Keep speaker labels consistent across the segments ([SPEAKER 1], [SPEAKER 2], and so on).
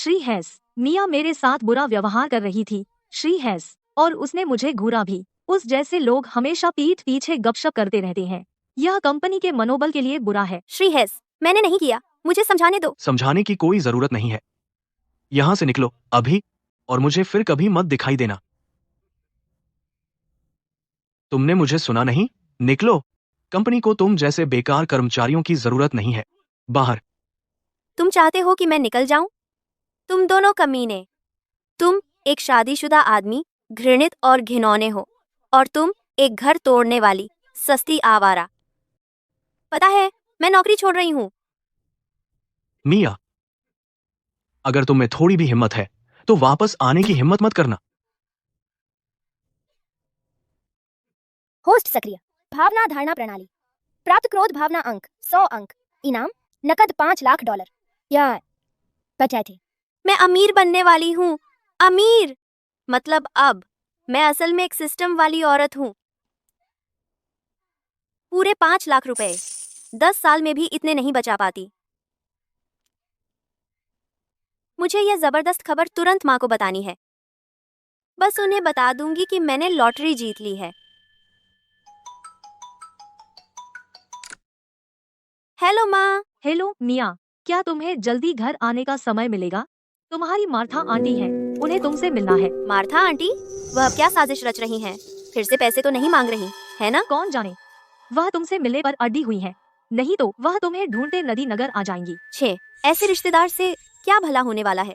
[SPEAKER 1] श्री हैस, मिया मेरे साथ बुरा व्यवहार कर रही थी, श्री हैस, और उसने मुझे घूरा भी। उस जैसे लोग हमेशा पीठ पीछे गपशप करते रहते हैं। यह कंपनी के मनोबल के लिए बुरा है।
[SPEAKER 2] श्री हैस, मैंने नहीं किया, मुझे समझाने दो।
[SPEAKER 3] समझाने की कोई जरूरत नहीं है। यहाँ से निकलो अभी, और मुझे फिर कभी मत दिखाई देना। तुमने मुझे सुना नहीं? निकलो। कंपनी को तुम जैसे बेकार कर्मचारियों की जरूरत नहीं है। बाहर।
[SPEAKER 2] तुम चाहते हो कि मैं निकल जाऊं? तुम दोनों कमीने। तुम एक शादीशुदा आदमी, घृणित और घिनौने हो, और तुम एक घर तोड़ने वाली सस्ती आवारा। पता है, मैं नौकरी छोड़ रही हूँ।
[SPEAKER 3] मिया, अगर तुम में थोड़ी भी हिम्मत है तो वापस आने की हिम्मत मत करना।
[SPEAKER 4] होस्ट सक्रिय। भावना धारणा प्रणाली। प्राप्त क्रोध भावना अंक 100 अंक। इनाम नकद $5 लाख। यार पचाते।
[SPEAKER 2] मैं अमीर बनने वाली हूँ। अमीर मतलब अब मैं असल में एक सिस्टम वाली औरत हूँ। पूरे 5 लाख रुपए 10 साल में भी इतने नहीं बचा पाती। मुझे यह जबरदस्त खबर तुरंत माँ को बतानी है। बस उन्हें बता दूंगी कि मैंने लॉटरी जीत ली है। हेलो माँ।
[SPEAKER 1] हेलो मिया, क्या तुम्हें जल्दी घर आने का समय मिलेगा? तुम्हारी मार्था आंटी है, उन्हें तुमसे मिलना है।
[SPEAKER 2] Martha aunty? वह अब क्या साजिश रच रही हैं? फिर से पैसे तो नहीं मांग रही है ना?
[SPEAKER 1] कौन जाने, वह तुमसे मिलने पर अड़ी हुई है, नहीं तो वह तुम्हें ढूंढते नदी नगर आ जाएंगी।
[SPEAKER 2] छे, ऐसे रिश्तेदार से क्या भला होने वाला है।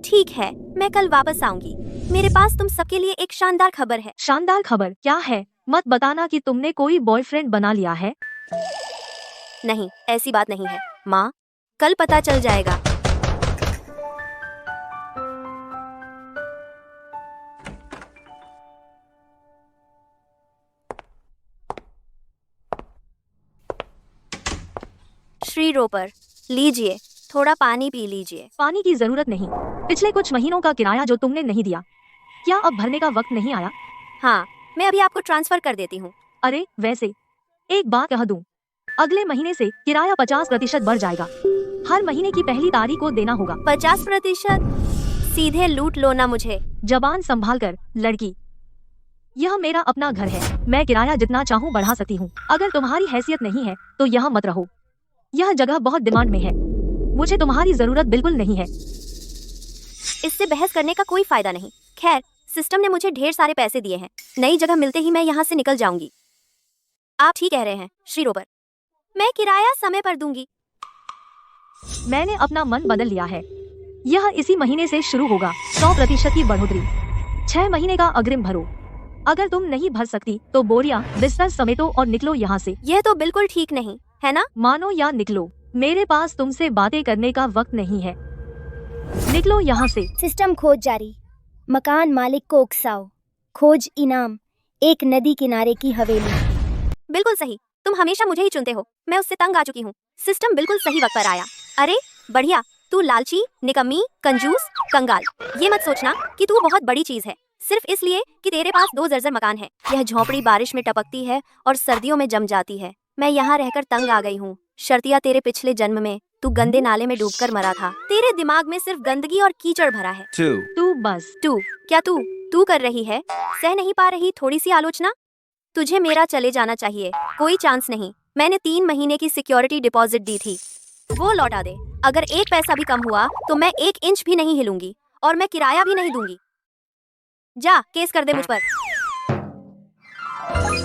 [SPEAKER 2] ठीक है, मैं कल वापस आऊंगी। मेरे पास तुम सबके लिए एक शानदार खबर है।
[SPEAKER 1] शानदार खबर क्या है? मत बताना कि तुमने कोई बॉयफ्रेंड बना लिया है।
[SPEAKER 2] नहीं, ऐसी बात नहीं है माँ, कल पता चल जाएगा। श्री रोपर, लीजिए, थोड़ा पानी पी लीजिए।
[SPEAKER 1] पानी की जरूरत नहीं। पिछले कुछ महीनों का किराया जो तुमने नहीं दिया, क्या अब भरने का वक्त नहीं आया?
[SPEAKER 2] हाँ, मैं अभी आपको ट्रांसफर कर देती हूँ।
[SPEAKER 1] अरे वैसे एक बात कह दूं, अगले महीने से किराया 50% बढ़ जाएगा। हर महीने की पहली तारीख को देना होगा।
[SPEAKER 2] 50%? सीधे लूट लो ना मुझे।
[SPEAKER 1] जबान संभाल कर लड़की, यह मेरा अपना घर है, मैं किराया जितना चाहूँ बढ़ा सकती हूँ। अगर तुम्हारी हैसियत नहीं है तो यहाँ मत रहो। यह जगह बहुत डिमांड में है, मुझे तुम्हारी जरूरत बिल्कुल नहीं है।
[SPEAKER 2] इससे बहस करने का कोई फायदा नहीं। खैर, सिस्टम ने मुझे ढेर सारे पैसे दिए हैं, नई जगह मिलते ही मैं यहाँ से निकल जाऊंगी। आप ठीक कह रहे हैं श्री रोपर, मैं किराया समय पर दूंगी।
[SPEAKER 1] मैंने अपना मन बदल लिया है, यह इसी महीने से शुरू होगा। 100% की बढ़ोतरी। 6 महीने का अग्रिम भरो। अगर तुम नहीं भर सकती तो बोरिया बिस्तर समेटो और निकलो यहाँ से।
[SPEAKER 2] यह तो बिल्कुल ठीक नहीं है ना?
[SPEAKER 1] मानो या निकलो, मेरे पास तुमसे बातें करने का वक्त नहीं है। निकलो यहाँ से।
[SPEAKER 4] सिस्टम खोज जारी। मकान मालिक को उकसाओ। खोज इनाम एक नदी किनारे की हवेली।
[SPEAKER 2] बिल्कुल सही, तुम हमेशा मुझे ही चुनते हो, मैं उससे तंग आ चुकी हूँ। सिस्टम बिल्कुल सही वक्त पर आया। अरे बढ़िया, तू लालची, निकम्मी, कंजूस, कंगाल, ये मत सोचना कि तू बहुत बड़ी चीज है सिर्फ इसलिए कि तेरे पास 2 जर्जर मकान है। यह झोपड़ी बारिश में टपकती है और सर्दियों में जम जाती है। मैं यहाँ रहकर तंग आ गई हूँ। शर्तिया, तेरे पिछले जन्म में तू गंदे नाले में डूबकर मरा था। तेरे दिमाग में सिर्फ गंदगी और कीचड़ भरा है।
[SPEAKER 1] तू बस।
[SPEAKER 2] तू क्या तू कर रही है? सह नहीं पा रही थोड़ी सी आलोचना? तुझे मेरा चले जाना चाहिए, कोई चांस नहीं। मैंने 3 महीने की सिक्योरिटी डिपॉजिट दी थी, वो लौटा दे। अगर 1 पैसा भी कम हुआ तो मैं 1 इंच भी नहीं हिलूंगी, और मैं किराया भी नहीं दूंगी। जा, केस कर दे मुझ पर।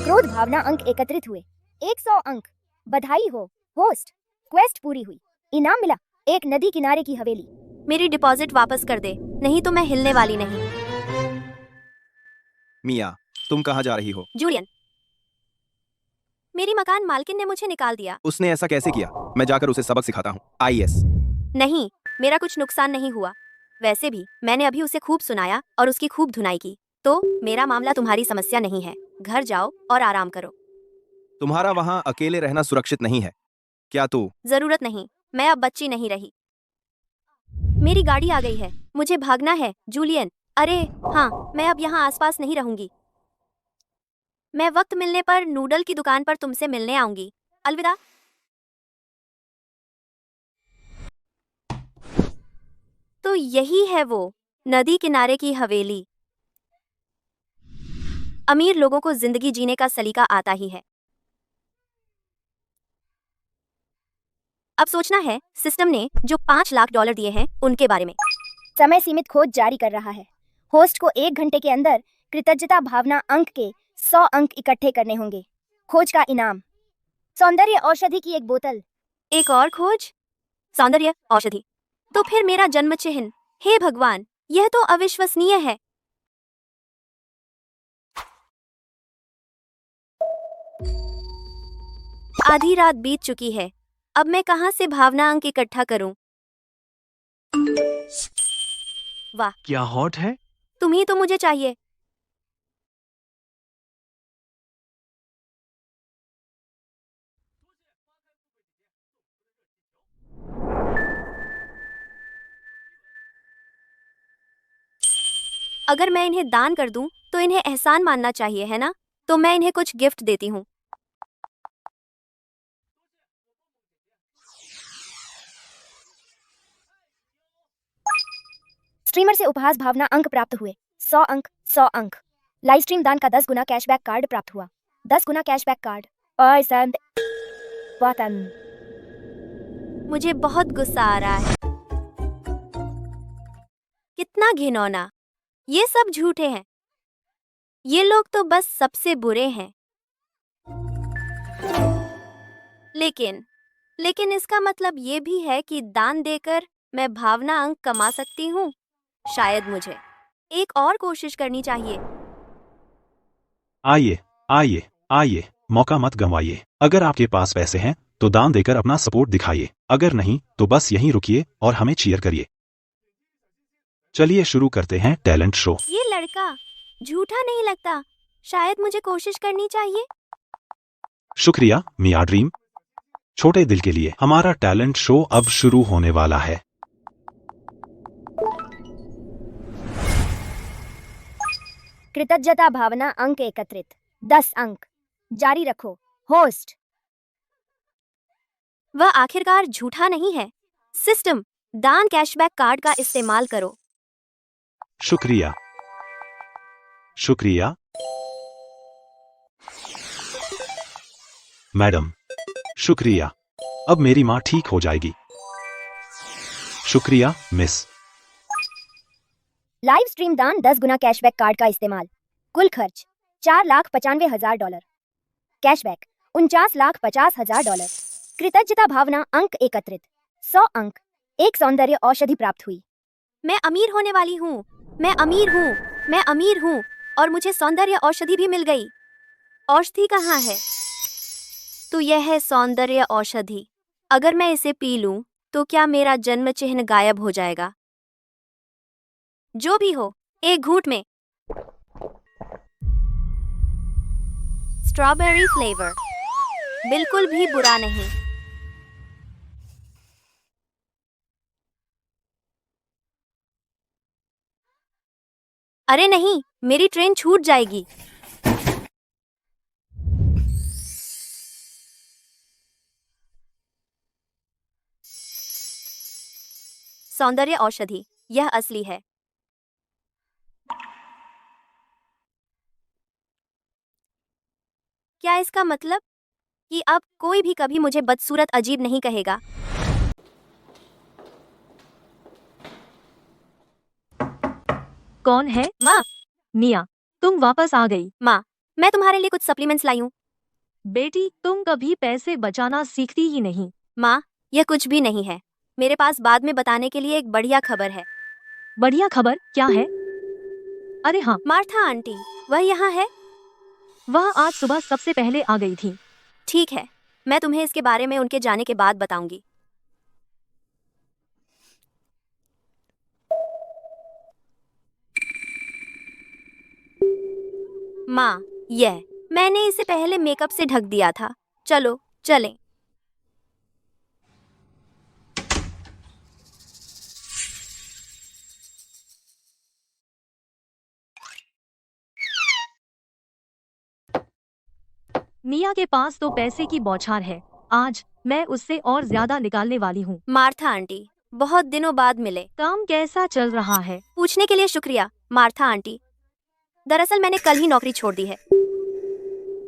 [SPEAKER 4] क्रोध भावना अंक एकत्रित हुए 100 अंक। बधाई हो होस्ट, क्वेस्ट पूरी हुई। इनाम मिला एक नदी किनारे की हवेली।
[SPEAKER 2] मेरी डिपॉजिट वापस कर दे, नहीं तो मैं हिलने वाली नहीं।
[SPEAKER 5] मिया, तुम कहाँ जा रही हो?
[SPEAKER 2] जूलियन, मेरी मकान मालकिन ने मुझे निकाल दिया।
[SPEAKER 5] उसने ऐसा कैसे किया? मैं जाकर उसे सबक सिखाता हूँ। IS।
[SPEAKER 2] नहीं, मेरा कुछ नुकसान नहीं हुआ। वैसे भी मैंने अभी उसे खूब सुनाया और उसकी खूब धुनाई की, तो मेरा मामला तुम्हारी समस्या नहीं है। घर जाओ और आराम करो।
[SPEAKER 5] तुम्हारा वहाँ अकेले रहना सुरक्षित नहीं है क्या? तू
[SPEAKER 2] जरूरत नहीं, मैं अब बच्ची नहीं रही। मेरी गाड़ी आ गई है, मुझे भागना है जूलियन। अरे हाँ, मैं अब यहाँ आसपास नहीं रहूंगी। मैं वक्त मिलने पर नूडल की दुकान पर तुमसे मिलने आऊंगी। अलविदा। तो यही है वो नदी किनारे की हवेली। अमीर लोगों को जिंदगी जीने का सलीका आता ही है। अब सोचना है सिस्टम ने जो $5 लाख दिए हैं उनके बारे में।
[SPEAKER 4] समय सीमित खोज जारी कर रहा है। होस्ट को 1 घंटे के अंदर कृतज्ञता भावना अंक के 100 अंक इकट्ठे करने होंगे। खोज का इनाम सौंदर्य औषधि की एक बोतल।
[SPEAKER 2] एक और खोज, सौंदर्य औषधि। तो फिर मेरा जन्म चिन्ह। हे भगवान, यह तो अविश्वसनीय है। आधी रात बीत चुकी है। अब मैं कहां से भावना अंक इकट्ठा करूं? वाह,
[SPEAKER 3] क्या हॉट है?
[SPEAKER 2] तुम्ही तो मुझे चाहिए। अगर मैं इन्हें दान कर दूं तो इन्हें एहसान मानना चाहिए, है ना? तो मैं इन्हें कुछ गिफ्ट देती हूं।
[SPEAKER 4] स्ट्रीमर से उपहास भावना अंक प्राप्त हुए 100 अंक 100 अंक। लाइव स्ट्रीम दान का 10 गुना कैशबैक कार्ड प्राप्त हुआ 10 गुना कैशबैक कार्ड। और संत वतन
[SPEAKER 2] मुझे बहुत गुस्सा आ रहा है। कितना घिनौना। ये सब झूठे हैं। ये लोग तो बस सबसे बुरे हैं। लेकिन इसका मतलब ये भी है कि दान देकर मैं भावना अंक कमा सकती हूँ। शायद मुझे एक और कोशिश करनी चाहिए।
[SPEAKER 6] आइए आइए आइए, मौका मत गंवाइए। अगर आपके पास पैसे हैं तो दान देकर अपना सपोर्ट दिखाइए, अगर नहीं तो बस यहीं रुकिए और हमें चीयर करिए। चलिए शुरू करते हैं टैलेंट शो।
[SPEAKER 2] ये लड़का झूठा नहीं लगता। शायद मुझे कोशिश करनी चाहिए।
[SPEAKER 6] शुक्रिया मिया ड्रीम। छोटे दिल के लिए हमारा टैलेंट शो अब शुरू होने वाला है।
[SPEAKER 4] कृतज्ञता भावना अंक एकत्रित 10 अंक। जारी रखो होस्ट।
[SPEAKER 2] वह आखिरकार झूठा नहीं है। सिस्टम, दान कैशबैक कार्ड का इस्तेमाल करो।
[SPEAKER 6] शुक्रिया शुक्रिया मैडम, शुक्रिया। अब मेरी माँ ठीक हो जाएगी। शुक्रिया मिस।
[SPEAKER 4] लाइव स्ट्रीम दान 10 गुना कैशबैक कार्ड का इस्तेमाल। कुल खर्च $4,95,000। कैशबैक $49,50,000। कृतज्ञता भावना अंक एकत्रित 100 अंक। एक सौंदर्य औषधि प्राप्त हुई।
[SPEAKER 2] मैं अमीर होने वाली हूँ। मैं अमीर हूँ। मैं अमीर हूँ और मुझे सौंदर्य औषधि भी मिल गई। औषधि कहाँ है? तो यह है सौंदर्य औषधि। अगर मैं इसे पी लूं तो क्या मेरा जन्म चिन्ह गायब हो जाएगा? जो भी हो, एक घूंट में। स्ट्रॉबेरी फ्लेवर बिल्कुल भी बुरा नहीं। अरे नहीं, मेरी ट्रेन छूट जाएगी। सौंदर्य औषधि, यह असली है। क्या इसका मतलब कि अब कोई भी कभी मुझे बदसूरत अजीब नहीं कहेगा?
[SPEAKER 1] कौन है?
[SPEAKER 2] माँ,
[SPEAKER 1] मिया, तुम वापस आ गई।
[SPEAKER 2] माँ, मैं तुम्हारे लिए कुछ सप्लीमेंट्स लाई हूँ।
[SPEAKER 1] बेटी, तुम कभी पैसे बचाना सीखती ही नहीं।
[SPEAKER 2] माँ, यह कुछ भी नहीं है। मेरे पास बाद में बताने के लिए एक बढ़िया खबर है।
[SPEAKER 1] बढ़िया खबर क्या है? अरे हाँ,
[SPEAKER 2] मार्था आंटी, वह यहाँ है?
[SPEAKER 1] वह आज सुबह सबसे पहले आ गई थी।
[SPEAKER 2] ठीक है, मैं तुम्हें इसके बारे में उनके जाने के बाद बताऊंगी। माँ, मैंने इसे पहले मेकअप से ढक दिया था। चलो चलें।
[SPEAKER 1] मिया के पास तो पैसे की बौछार है। आज मैं उससे और ज्यादा निकालने वाली हूँ।
[SPEAKER 2] मार्था आंटी, बहुत दिनों बाद मिले।
[SPEAKER 1] काम कैसा चल रहा है?
[SPEAKER 2] पूछने के लिए शुक्रिया मार्था आंटी। दरअसल मैंने कल ही नौकरी छोड़ दी है।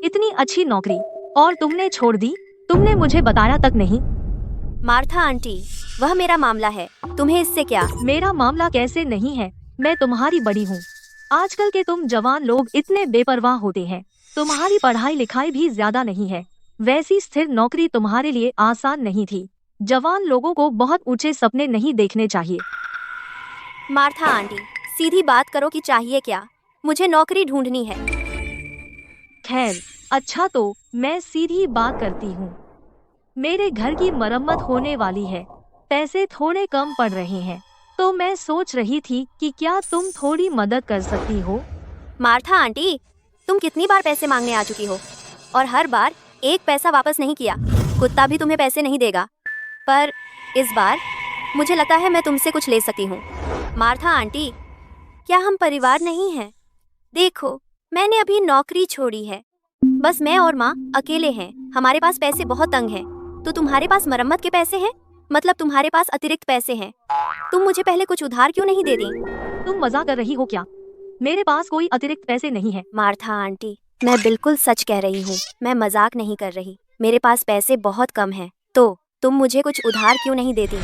[SPEAKER 1] इतनी अच्छी नौकरी और तुमने छोड़ दी? तुमने मुझे बताया तक नहीं।
[SPEAKER 2] मार्था आंटी, वह मेरा मामला है, तुम्हें इससे क्या?
[SPEAKER 1] मेरा मामला कैसे नहीं है? मैं तुम्हारी बड़ी हूँ। आजकल के तुम जवान लोग इतने बेपरवाह होते हैं। तुम्हारी पढ़ाई लिखाई भी ज्यादा नहीं है। वैसी स्थिर नौकरी तुम्हारे लिए आसान नहीं थी। जवान लोगों को बहुत ऊंचे सपने नहीं देखने चाहिए।
[SPEAKER 2] मार्था आंटी, सीधी बात करो कि चाहिए क्या? मुझे नौकरी ढूंढनी है।
[SPEAKER 1] खैर, अच्छा तो मैं सीधी बात करती हूँ। मेरे घर की मरम्मत होने वाली है। पैसे थोड़े कम पड़ रहे हैं, तो मैं सोच रही थी कि क्या तुम थोड़ी मदद कर सकती हो?
[SPEAKER 2] मार्था आंटी, तुम कितनी बार पैसे मांगने आ चुकी हो और हर बार एक पैसा वापस नहीं किया। कुत्ता भी तुम्हें पैसे नहीं देगा, पर इस बार मुझे लगता है मैं तुमसे कुछ ले सकती हूँ। मार्था आंटी, क्या हम परिवार नहीं हैं? देखो, मैंने अभी नौकरी छोड़ी है। बस मैं और माँ अकेले हैं। हमारे पास पैसे बहुत तंग हैं। तो तुम्हारे पास मरम्मत के पैसे हैं? मतलब तुम्हारे पास अतिरिक्त पैसे हैं। तुम मुझे पहले कुछ उधार क्यों नहीं देती?
[SPEAKER 1] तुम मजाक कर रही हो क्या? मेरे पास कोई अतिरिक्त पैसे नहीं है।
[SPEAKER 2] मार्था आंटी, मैं बिल्कुल सच कह रही हूँ। मैं मजाक नहीं कर रही। मेरे पास पैसे बहुत कम हैं। तो तुम मुझे कुछ उधार क्यों नहीं देती?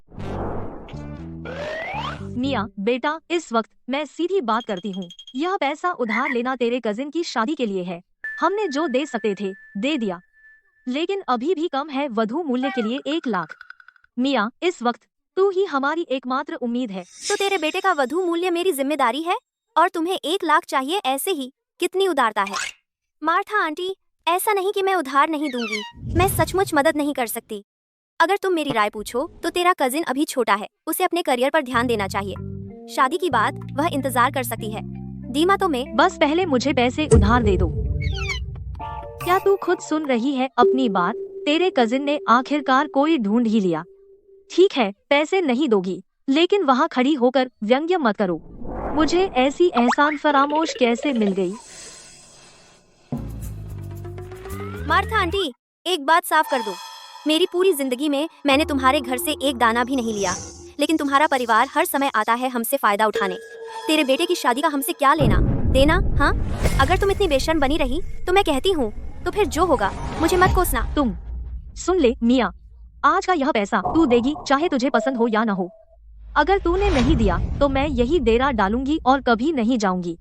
[SPEAKER 1] मिया बेटा, इस वक्त मैं सीधी बात करती हूँ। यह पैसा उधार लेना तेरे कजिन की शादी के लिए है। हमने जो दे सकते थे दे दिया, लेकिन अभी भी कम है वधु मूल्य के लिए 1 लाख। मिया, इस वक्त तू ही हमारी एकमात्र उम्मीद है।
[SPEAKER 2] तो तेरे बेटे का वधु मूल्य मेरी जिम्मेदारी है और तुम्हें 1 लाख चाहिए ऐसे ही? कितनी उदारता है। मार्था आंटी, ऐसा नहीं कि मैं उधार नहीं दूंगी। मैं सचमुच मदद नहीं कर सकती। अगर तुम मेरी राय पूछो तो तेरा कजिन अभी छोटा है। उसे अपने करियर पर ध्यान देना चाहिए। शादी की बात वह इंतजार कर सकती है। दीमा तो मैं
[SPEAKER 1] बस पहले मुझे पैसे उधार दे दो। क्या तू खुद सुन रही है अपनी बात? तेरे कजिन ने आखिरकार कोई ढूंढ ही लिया। ठीक है, पैसे नहीं दोगी, लेकिन वहाँ खड़ी होकर व्यंग्य मत करो। मुझे ऐसी एहसान फरामोश कैसे मिल गई?
[SPEAKER 2] मार्था आंटी, एक बात साफ कर दो। मेरी पूरी जिंदगी में मैंने तुम्हारे घर से एक दाना भी नहीं लिया, लेकिन तुम्हारा परिवार हर समय आता है हमसे फायदा उठाने। तेरे बेटे की शादी का हमसे क्या लेना देना? हाँ, अगर तुम इतनी बेशर्म बनी रही तो मैं कहती हूँ, तो फिर जो होगा मुझे मत कोसना।
[SPEAKER 1] तुम सुन ले मिया, आज का यह पैसा तू देगी, चाहे तुझे पसंद हो या न हो। अगर तूने नहीं दिया तो मैं यही डेरा डालूंगी और कभी नहीं जाऊंगी।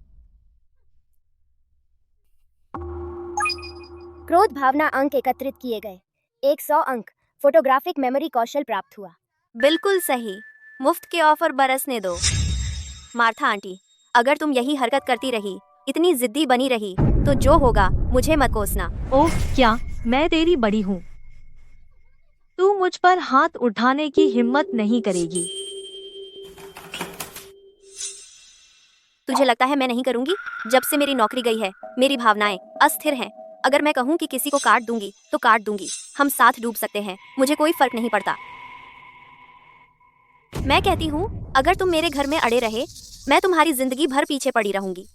[SPEAKER 4] क्रोध भावना अंक एकत्रित किए गए। 100 अंक। फोटोग्राफिक मेमोरी कौशल प्राप्त हुआ।
[SPEAKER 2] बिल्कुल सही। मुफ्त के ऑफर बरसने दो। मार्था आंटी, अगर तुम यही हरकत करती रही, इतनी जिद्दी बनी रही, तो जो होगा मुझे मत कोसना।
[SPEAKER 1] ओह क्या, मैं तेरी बड़ी हूँ। तू मुझ पर हाथ उठाने की हिम्मत नहीं करेगी।
[SPEAKER 2] तुझे लगता है मैं नहीं करूंगी? जब से मेरी नौकरी गई है मेरी भावनाएं अस्थिर हैं। अगर मैं कहूँ कि किसी को काट दूंगी तो काट दूंगी। हम साथ डूब सकते हैं, मुझे कोई फर्क नहीं पड़ता। मैं कहती हूँ, अगर तुम मेरे घर में अड़े रहे, मैं तुम्हारी जिंदगी भर पीछे पड़ी रहूंगी।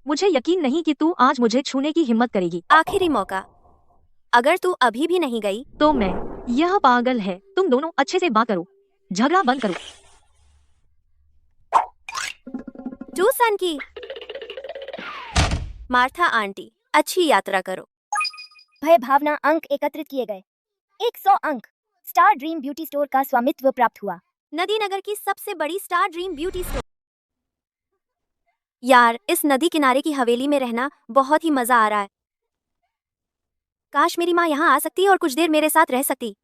[SPEAKER 1] मुझे यकीन नहीं कि तू आज मुझे छूने की हिम्मत करेगी।
[SPEAKER 2] आखिरी मौका। अगर तू अभी भी नहीं गई
[SPEAKER 1] तो मैं यह पागल है। तुम दोनों अच्छे से बात करो, झगड़ा बंद करो।
[SPEAKER 2] टूसन की। मार्था आंटी, अच्छी यात्रा करो।
[SPEAKER 4] भय भावना अंक एकत्रित किए गए। 100 अंक। स्टार ड्रीम ब्यूटी स्टोर का स्वामित्व प्राप्त हुआ।
[SPEAKER 2] नदी नगर की सबसे बड़ी स्टार ड्रीम ब्यूटी स्टोर। यार, इस नदी किनारे की हवेली में रहना बहुत ही मजा आ रहा है। काश मेरी माँ यहाँ आ सकती और कुछ देर मेरे साथ रह सकती।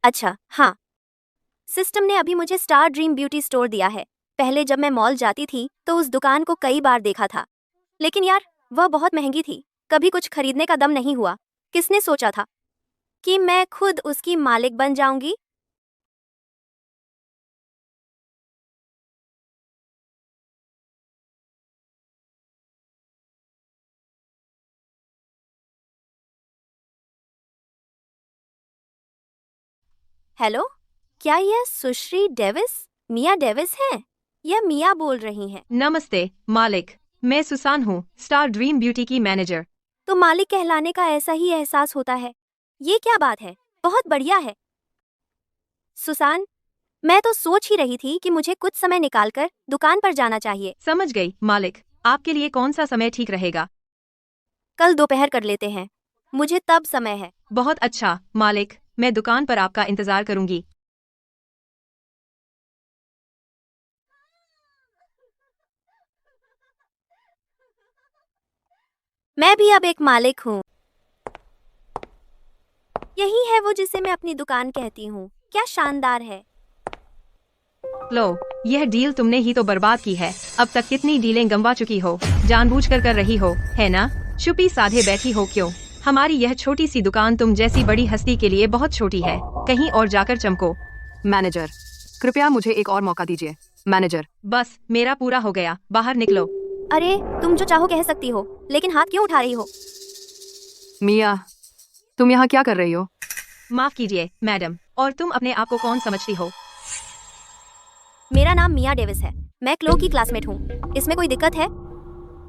[SPEAKER 2] अच्छा हाँ, सिस्टम ने अभी मुझे स्टार ड्रीम ब्यूटी स्टोर दिया है। पहले जब मैं मॉल जाती थी तो उस दुकान को कई बार देखा था, लेकिन यार वह बहुत महंगी थी। कभी कुछ खरीदने का दम नहीं हुआ। किसने सोचा था कि मैं खुद उसकी मालिक बन जाऊंगी? हेलो, क्या यह सुश्री डेविस मिया डेविस है? यह मिया बोल रही हैं।
[SPEAKER 7] नमस्ते मालिक, मैं सुसान हूँ, स्टार ड्रीम ब्यूटी की मैनेजर।
[SPEAKER 2] तो मालिक कहलाने का ऐसा ही एहसास होता है। ये क्या बात है, बहुत बढ़िया है। सुसान, मैं तो सोच ही रही थी कि मुझे कुछ समय निकालकर दुकान पर जाना चाहिए।
[SPEAKER 7] समझ गई मालिक, आपके लिए कौन सा समय ठीक रहेगा?
[SPEAKER 2] कल दोपहर कर लेते हैं, मुझे तब समय है।
[SPEAKER 7] बहुत अच्छा मालिक, मैं दुकान पर आपका इंतजार करूंगी।
[SPEAKER 2] मैं भी अब एक मालिक हूँ। यही है वो जिसे मैं अपनी दुकान कहती हूँ। क्या शानदार है।
[SPEAKER 7] लो, यह डील तुमने ही तो बर्बाद की है। अब तक कितनी डीलें गंवा चुकी हो, जानबूझकर कर रही हो, है ना? चुपी साधे बैठी हो क्यों? हमारी यह छोटी सी दुकान तुम जैसी बड़ी हस्ती के लिए बहुत छोटी है। कहीं और जाकर चमको।
[SPEAKER 8] मैनेजर, कृपया मुझे एक और मौका दीजिए। मैनेजर,
[SPEAKER 7] बस मेरा पूरा हो गया, बाहर निकलो।
[SPEAKER 2] अरे तुम जो चाहो कह सकती हो, लेकिन हाथ क्यों उठा रही हो?
[SPEAKER 8] मिया, तुम यहाँ क्या कर रही हो?
[SPEAKER 7] माफ कीजिए मैडम, और तुम अपने आप को कौन समझती हो?
[SPEAKER 2] मेरा नाम मिया डेविस है। मैं क्लो की क्लासमेट हूँ। इसमें कोई दिक्कत है?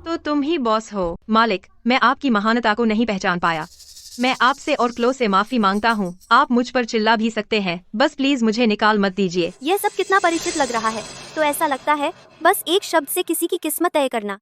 [SPEAKER 7] तो तुम ही बॉस हो। मालिक, मैं आपकी महानता को नहीं पहचान पाया। मैं आपसे और क्लो से माफी मांगता हूँ। आप मुझ पर चिल्ला भी सकते हैं, बस प्लीज मुझे निकाल मत दीजिए।
[SPEAKER 2] यह सब कितना परिचित लग रहा है। तो ऐसा लगता है बस एक शब्द से किसी की किस्मत तय करना।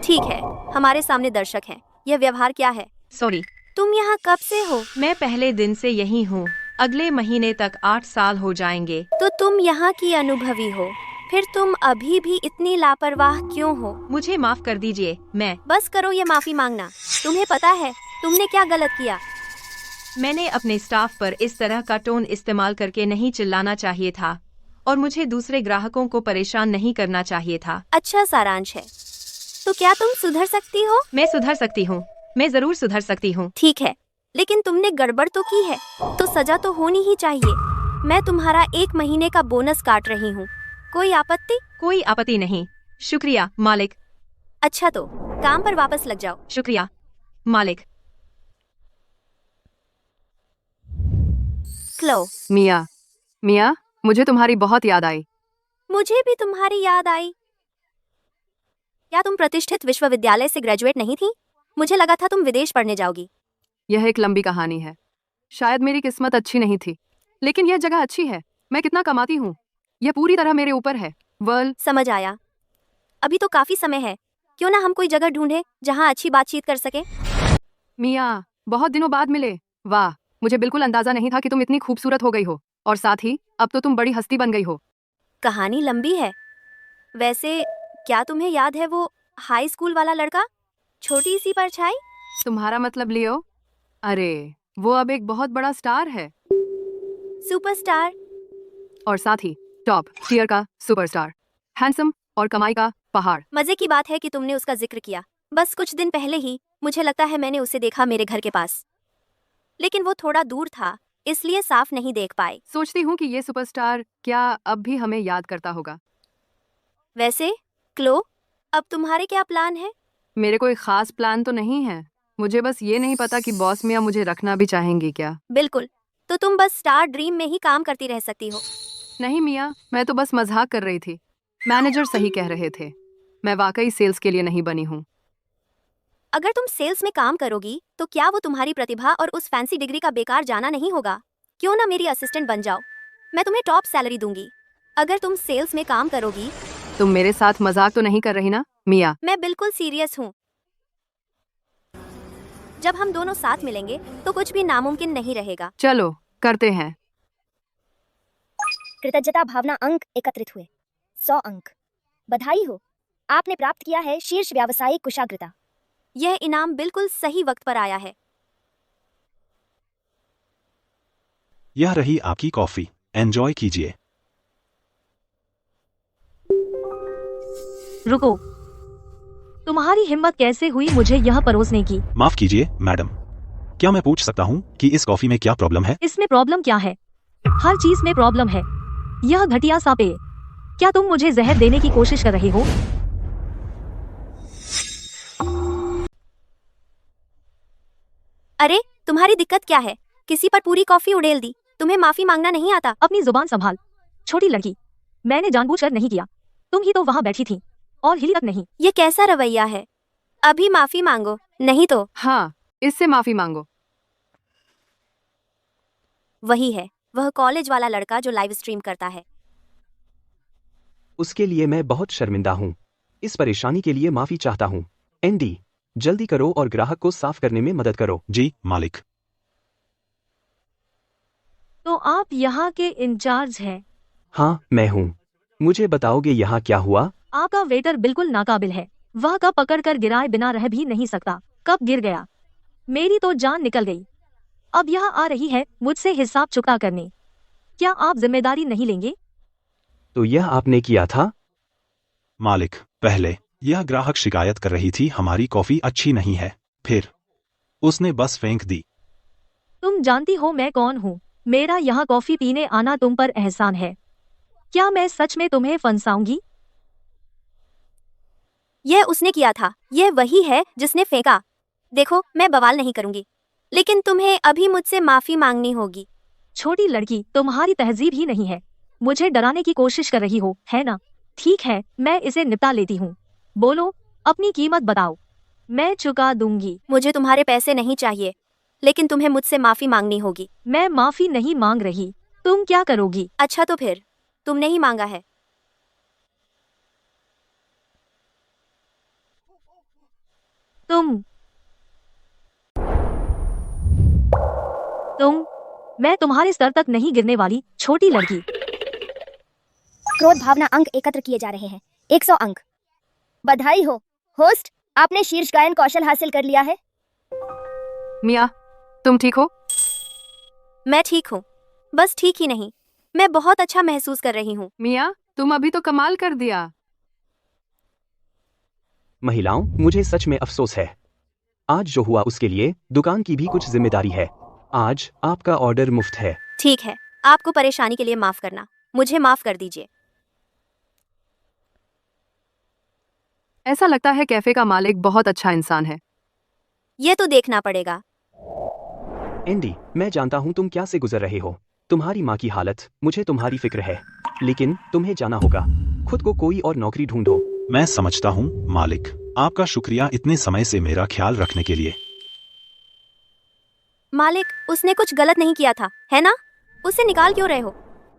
[SPEAKER 2] ठीक है, हमारे सामने दर्शक हैं। यह व्यवहार क्या है?
[SPEAKER 7] सॉरी।
[SPEAKER 2] तुम यहाँ कब से हो?
[SPEAKER 7] मैं पहले दिन से यही हूँ। अगले महीने तक 8 साल हो जाएंगे।
[SPEAKER 2] तो तुम यहाँ की अनुभवी हो, फिर तुम अभी भी इतनी लापरवाह क्यों हो?
[SPEAKER 7] मुझे माफ कर दीजिए। मैं
[SPEAKER 2] बस करो ये माफी मांगना। तुम्हें पता है तुमने क्या गलत किया?
[SPEAKER 7] मैंने अपने स्टाफ पर इस तरह का टोन इस्तेमाल करके नहीं चिल्लाना चाहिए था, और मुझे दूसरे ग्राहकों को परेशान नहीं करना चाहिए था।
[SPEAKER 2] अच्छा सारांश है। तो क्या तुम सुधर सकती हो?
[SPEAKER 7] मैं सुधर सकती हूँ, मैं जरूर सुधर सकती हूँ।
[SPEAKER 2] ठीक है, लेकिन तुमने गड़बड़ तो की है, तो सजा तो होनी ही चाहिए। मैं तुम्हारा 1 महीने का बोनस काट रही हूँ। कोई आपत्ति?
[SPEAKER 7] कोई आपत्ति नहीं। शुक्रिया मालिक।
[SPEAKER 2] अच्छा तो काम पर वापस लग जाओ।
[SPEAKER 7] शुक्रिया मालिक।
[SPEAKER 2] क्लो,
[SPEAKER 8] मिया, मिया, मुझे तुम्हारी बहुत याद आई।
[SPEAKER 2] मुझे भी तुम्हारी याद आई। क्या तुम प्रतिष्ठित विश्वविद्यालय से ग्रेजुएट नहीं थी? मुझे लगा था तुम विदेश पढ़ने जाओगी।
[SPEAKER 8] यह एक लंबी कहानी है। शायद मेरी किस्मत अच्छी नहीं थी, लेकिन यह जगह अच्छी है। मैं कितना कमाती हूँ, यह पूरी तरह मेरे ऊपर है। वर्ल,
[SPEAKER 2] समझ आया। अभी तो काफी समय है, क्यों ना हम कोई जगह ढूंढे जहाँ अच्छी बातचीत कर सके।
[SPEAKER 8] मिया, बहुत दिनों बाद मिले। वाह, मुझे बिल्कुल अंदाजा नहीं था कि तुम इतनी खूबसूरत हो गई हो, और साथ ही अब तो तुम बड़ी हस्ती बन गई हो।
[SPEAKER 2] कहानी लंबी है। वैसे क्या तुम्हें याद है वो हाई स्कूल वाला लड़का, छोटी सी परछाई?
[SPEAKER 8] तुम्हारा मतलब लियो? अरे, वो अब एक बहुत बड़ा स्टार है,
[SPEAKER 2] सुपरस्टार।
[SPEAKER 8] और साथ ही टॉप टियर का सुपरस्टार। हैंडसम और कमाई का पहाड़।
[SPEAKER 2] मजे की बात है कि तुमने उसका जिक्र किया। बस कुछ दिन पहले ही मुझे लगता है मैंने उसे देखा मेरे घर के पास, लेकिन वो थोड़ा दूर था, इसलिए साफ नहीं देख पाए।
[SPEAKER 8] सोचती हूँ कि ये सुपरस्टार क्या अब भी हमें याद करता होगा।
[SPEAKER 2] वैसे क्लो, अब तुम्हारे क्या प्लान है?
[SPEAKER 8] मेरे कोई खास प्लान तो नहीं है। मुझे बस ये नहीं पता कि बॉस मियाँ मुझे रखना भी चाहेंगी क्या।
[SPEAKER 2] बिल्कुल, तो तुम बस स्टार ड्रीम में ही काम करती रह सकती हो।
[SPEAKER 8] नहीं मियाँ, मैं तो बस मजाक कर रही थी। मैनेजर सही कह रहे थे, मैं वाकई सेल्स के लिए नहीं बनी हूँ।
[SPEAKER 2] अगर तुम सेल्स में काम करोगी तो क्या वो तुम्हारी प्रतिभा और उस फैंसी डिग्री का बेकार जाना नहीं होगा? क्यों ना मेरी असिस्टेंट बन जाओ, मैं तुम्हें टॉप सैलरी दूंगी। अगर तुम सेल्स में काम करोगी।
[SPEAKER 8] तुम मेरे साथ मजाक तो नहीं कर रही ना मिया?
[SPEAKER 2] मैं बिल्कुल सीरियस हूँ। जब हम दोनों साथ मिलेंगे तो कुछ भी नामुमकिन नहीं रहेगा।
[SPEAKER 8] चलो करते हैं।
[SPEAKER 4] कृतज्ञता भावना अंक एकत्रित हुए 100 अंक। बधाई हो, आपने प्राप्त किया है शीर्ष व्यावसायिक कुशाग्रता।
[SPEAKER 2] यह इनाम बिल्कुल सही वक्त पर आया है।
[SPEAKER 6] यह रही आपकी कॉफी, एंजॉय कीजिए।
[SPEAKER 1] रुको, तुम्हारी हिम्मत कैसे हुई मुझे यह परोसने की?
[SPEAKER 6] माफ कीजिए मैडम, क्या मैं पूछ सकता हूँ कि इस कॉफी में क्या प्रॉब्लम है?
[SPEAKER 1] इसमें प्रॉब्लम क्या है? हर चीज में प्रॉब्लम है। यह घटिया सा पेय, क्या तुम मुझे जहर देने की कोशिश कर रहे हो?
[SPEAKER 2] अरे तुम्हारी दिक्कत क्या है? किसी पर पूरी कॉफी उड़ेल दी। तुम्हें माफी मांगना नहीं आता?
[SPEAKER 1] अपनी जुबान संभाल, छोटी लड़की। मैंने जानबूझकर नहीं किया, तुम ही तो वहां बैठी थी और हिली तक नहीं।
[SPEAKER 2] ये कैसा रवैया है? अभी माफी मांगो, नहीं तो।
[SPEAKER 8] हाँ, इससे माफी मांगो।
[SPEAKER 2] वही है, वह कॉलेज वाला लड़का जो लाइव स्ट्रीम करता है।
[SPEAKER 9] उसके लिए मैं बहुत शर्मिंदा हूँ। इस परेशानी के लिए माफी चाहता हूँ। एंडी, जल्दी करो और ग्राहक को साफ करने में मदद करो।
[SPEAKER 6] जी मालिक।
[SPEAKER 1] तो आप यहाँ के इंचार्ज हैं।
[SPEAKER 9] हाँ, मैं हूँ। मुझे बताओगे यहाँ क्या हुआ?
[SPEAKER 1] आपका वेटर बिल्कुल नाकाबिल है। वह कब पकड़ कर गिराए बिना रह भी नहीं सकता। कब गिर गया, मेरी तो जान निकल गई। अब यह आ रही है मुझसे हिसाब चुका करने। क्या आप जिम्मेदारी नहीं लेंगे?
[SPEAKER 9] तो यह आपने किया था?
[SPEAKER 6] मालिक, पहले यह ग्राहक शिकायत कर रही थी हमारी कॉफी अच्छी नहीं है, फिर उसने बस फेंक दी।
[SPEAKER 1] तुम जानती हो मैं कौन हूँ। मेरा यहाँ कॉफी पीने आना तुम पर एहसान है। क्या मैं सच में तुम्हें फंसाऊंगी?
[SPEAKER 2] यह उसने किया था। यह वही है जिसने फेंका। देखो, मैं बवाल नहीं करूंगी, लेकिन तुम्हें अभी मुझसे माफी मांगनी होगी।
[SPEAKER 1] छोटी लड़की, तुम्हारी तहजीब ही नहीं है। मुझे डराने की कोशिश कर रही हो, है ना? ठीक है, मैं इसे निपटा लेती हूँ। बोलो, अपनी कीमत बताओ, मैं चुका दूंगी।
[SPEAKER 2] मुझे तुम्हारे पैसे नहीं चाहिए, लेकिन तुम्हें मुझसे माफी मांगनी होगी।
[SPEAKER 1] मैं माफी नहीं मांग रही। तुम क्या करोगी?
[SPEAKER 2] अच्छा, तो फिर तुमने ही मांगा है।
[SPEAKER 1] तुम मैं तुम्हारे स्तर तक नहीं गिरने वाली, छोटी लड़की।
[SPEAKER 4] क्रोध भावना अंक एकत्र किए जा रहे हैं। 100 अंक। बधाई हो होस्ट, आपने शीर्ष गायन कौशल हासिल कर लिया है।
[SPEAKER 8] मिया, तुम ठीक हो?
[SPEAKER 2] मैं ठीक हूँ, बस ठीक ही नहीं, मैं बहुत अच्छा महसूस कर रही हूँ।
[SPEAKER 8] मिया, तुम अभी तो कमाल कर दिया।
[SPEAKER 9] महिलाओं, मुझे सच में अफसोस है। आज जो हुआ उसके लिए दुकान की भी कुछ जिम्मेदारी है। आज आपका ऑर्डर मुफ्त है।
[SPEAKER 2] ठीक है, आपको परेशानी के लिए माफ करना। मुझे माफ कर दीजिए।
[SPEAKER 8] ऐसा लगता है कैफे का मालिक बहुत अच्छा इंसान है।
[SPEAKER 2] यह तो देखना पड़ेगा।
[SPEAKER 9] एंडी, मैं जानता हूँ तुम क्या से गुजर रहे हो। तुम्हारी माँ की हालत, मुझे तुम्हारी फिक्र है। लेकिन तुम्हें जाना होगा। खुद को कोई और नौकरी ढूंढो।
[SPEAKER 6] मैं समझता हूँ मालिक, आपका शुक्रिया इतने समय से मेरा ख्याल रखने के लिए।
[SPEAKER 2] मालिक, उसने कुछ गलत नहीं किया था, है ना? उसे निकाल क्यों रहे हो?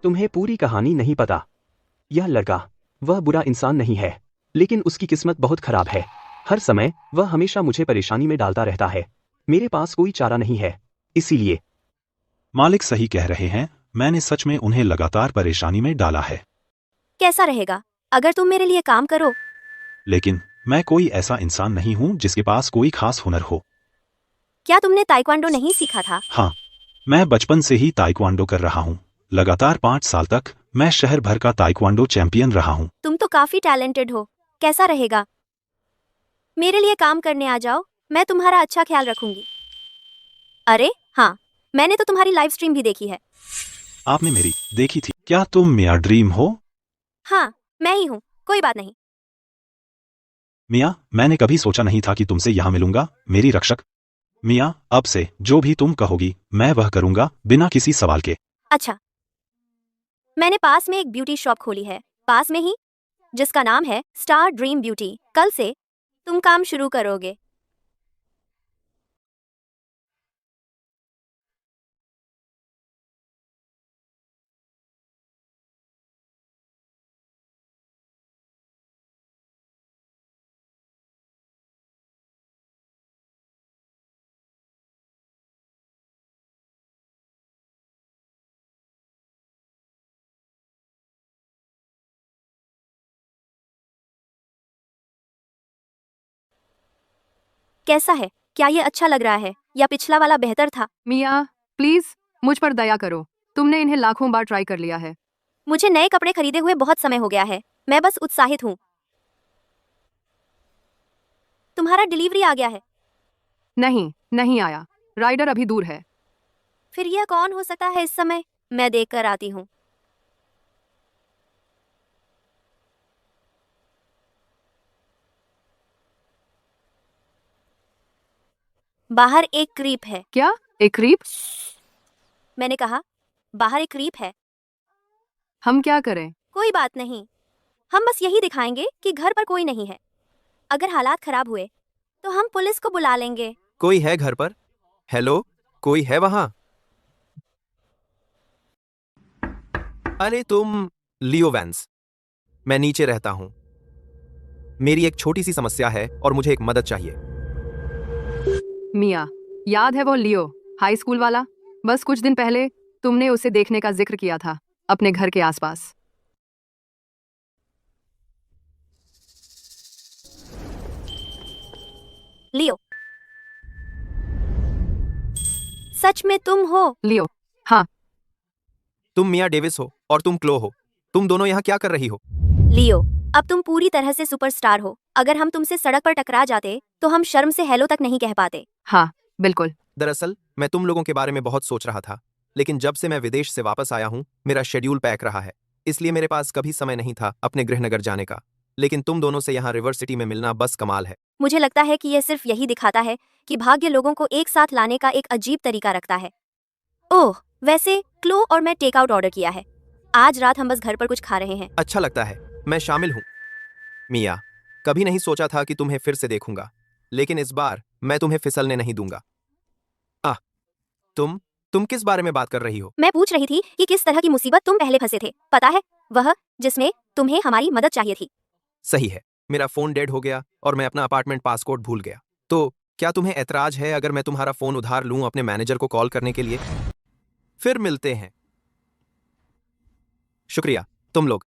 [SPEAKER 9] तुम्हें पूरी कहानी नहीं पता। यह लड़का, वह बुरा इंसान नहीं है, लेकिन उसकी किस्मत बहुत खराब है। हर समय वह हमेशा मुझे परेशानी में डालता रहता है। मेरे पास कोई चारा नहीं है, इसीलिए।
[SPEAKER 6] मालिक सही कह रहे हैं, मैंने सच में उन्हें लगातार परेशानी में डाला है।
[SPEAKER 2] कैसा रहेगा अगर तुम मेरे लिए काम करो?
[SPEAKER 6] लेकिन मैं कोई ऐसा इंसान नहीं हूँ जिसके पास कोई खास हुनर हो।
[SPEAKER 2] क्या तुमने ताइक्वांडो नहीं सीखा था?
[SPEAKER 6] हाँ, मैं बचपन से ही ताइक्वांडो कर रहा हूँ। लगातार 5 साल तक मैं शहर भर का ताइक्वांडो चैंपियन रहा हूँ।
[SPEAKER 2] तुम तो काफी टैलेंटेड हो। कैसा रहेगा मेरे लिए काम करने आ जाओ, मैं तुम्हारा अच्छा ख्याल रखूंगी। अरे हाँ, मैंने तो तुम्हारी लाइव स्ट्रीम भी देखी है।
[SPEAKER 6] आपने मेरी देखी थी? क्या तुम मिया ड्रीम हो?
[SPEAKER 2] हाँ, मैं ही हूँ, कोई बात नहीं।
[SPEAKER 6] मिया, मैंने कभी सोचा नहीं था कि तुमसे यहाँ मिलूंगा, मेरी रक्षक। मिया, अब से जो भी तुम कहोगी मैं वह करूंगा, बिना किसी सवाल के।
[SPEAKER 2] अच्छा, मैंने पास में एक ब्यूटी शॉप खोली है, पास में ही, जिसका नाम है स्टार ड्रीम ब्यूटी। कल से तुम काम शुरू करोगे। कैसा है? क्या ये अच्छा लग रहा है या पिछला वाला बेहतर था?
[SPEAKER 8] मिया, प्लीज मुझ पर दया करो। तुमने इन्हें लाखों बार ट्राई कर लिया है।
[SPEAKER 2] मुझे नए कपड़े खरीदे हुए बहुत समय हो गया है, मैं बस उत्साहित हूँ। तुम्हारा डिलीवरी आ गया है?
[SPEAKER 8] नहीं, नहीं आया। राइडर अभी दूर है।
[SPEAKER 2] फिर यह कौन हो सकता है इस समय? मैं देख कर आती हूँ। बाहर एक क्रीप है।
[SPEAKER 8] क्या? एक क्रीप?
[SPEAKER 2] मैंने कहा, बाहर एक क्रीप है।
[SPEAKER 8] हम क्या करें?
[SPEAKER 2] कोई बात नहीं, हम बस यही दिखाएंगे कि घर पर कोई नहीं है। अगर हालात खराब हुए तो हम पुलिस को बुला लेंगे।
[SPEAKER 5] कोई है घर पर? हेलो, कोई है वहाँ? अरे तुम लियो वैंस, मैं नीचे रहता हूं। मेरी एक छोटी सी समस्या है और मुझे एक मदद चाहिए।
[SPEAKER 8] मिया, याद है वो लियो, हाई स्कूल वाला? बस कुछ दिन पहले तुमने उसे देखने का जिक्र किया था अपने घर के आसपास।
[SPEAKER 2] लियो, सच में तुम हो?
[SPEAKER 8] लियो, हाँ।
[SPEAKER 5] तुम मिया डेविस हो और तुम क्लो हो। तुम दोनों यहाँ क्या कर रही हो?
[SPEAKER 2] लियो, अब तुम पूरी तरह से सुपरस्टार हो। अगर हम तुमसे सड़क पर टकरा जाते तो हम शर्म से हेलो तक नहीं कह पाते।
[SPEAKER 8] हाँ, बिल्कुल।
[SPEAKER 5] दरअसल मैं तुम लोगों के बारे में बहुत सोच रहा था, लेकिन जब से मैं विदेश से वापस आया हूँ मेरा शेड्यूल पैक रहा है, इसलिए मेरे पास कभी समय नहीं था अपने गृहनगर जाने का। लेकिन तुम दोनों से यहाँ रिवर सिटी में मिलना बस कमाल है।
[SPEAKER 2] मुझे लगता है कि यह सिर्फ यही दिखाता है कि भाग्य लोगों को एक साथ लाने का एक अजीब तरीका रखता है। ओह, वैसे क्लो और मैं टेक आउट ऑर्डर किया है। आज रात हम बस घर पर कुछ खा रहे हैं।
[SPEAKER 5] अच्छा लगता है, मैं शामिल हूँ। मिया, कभी नहीं सोचा था कि तुम्हें फिर से देखूंगा, लेकिन इस बार मैं तुम्हें फिसलने नहीं दूंगा। तुम किस बारे में बात कर रही हो?
[SPEAKER 2] मैं पूछ रही थी कि किस तरह की मुसीबत तुम पहले फंसे थे। पता है, वह जिसमें तुम्हें हमारी मदद चाहिए थी।
[SPEAKER 5] सही है, मेरा फोन डेड हो गया और मैं अपना अपार्टमेंट पासकोड भूल गया। तो क्या तुम्हें ऐतराज है अगर मैं तुम्हारा फोन उधार लूं अपने मैनेजर को कॉल करने के लिए? फिर मिलते हैं। शुक्रिया। तुम लोग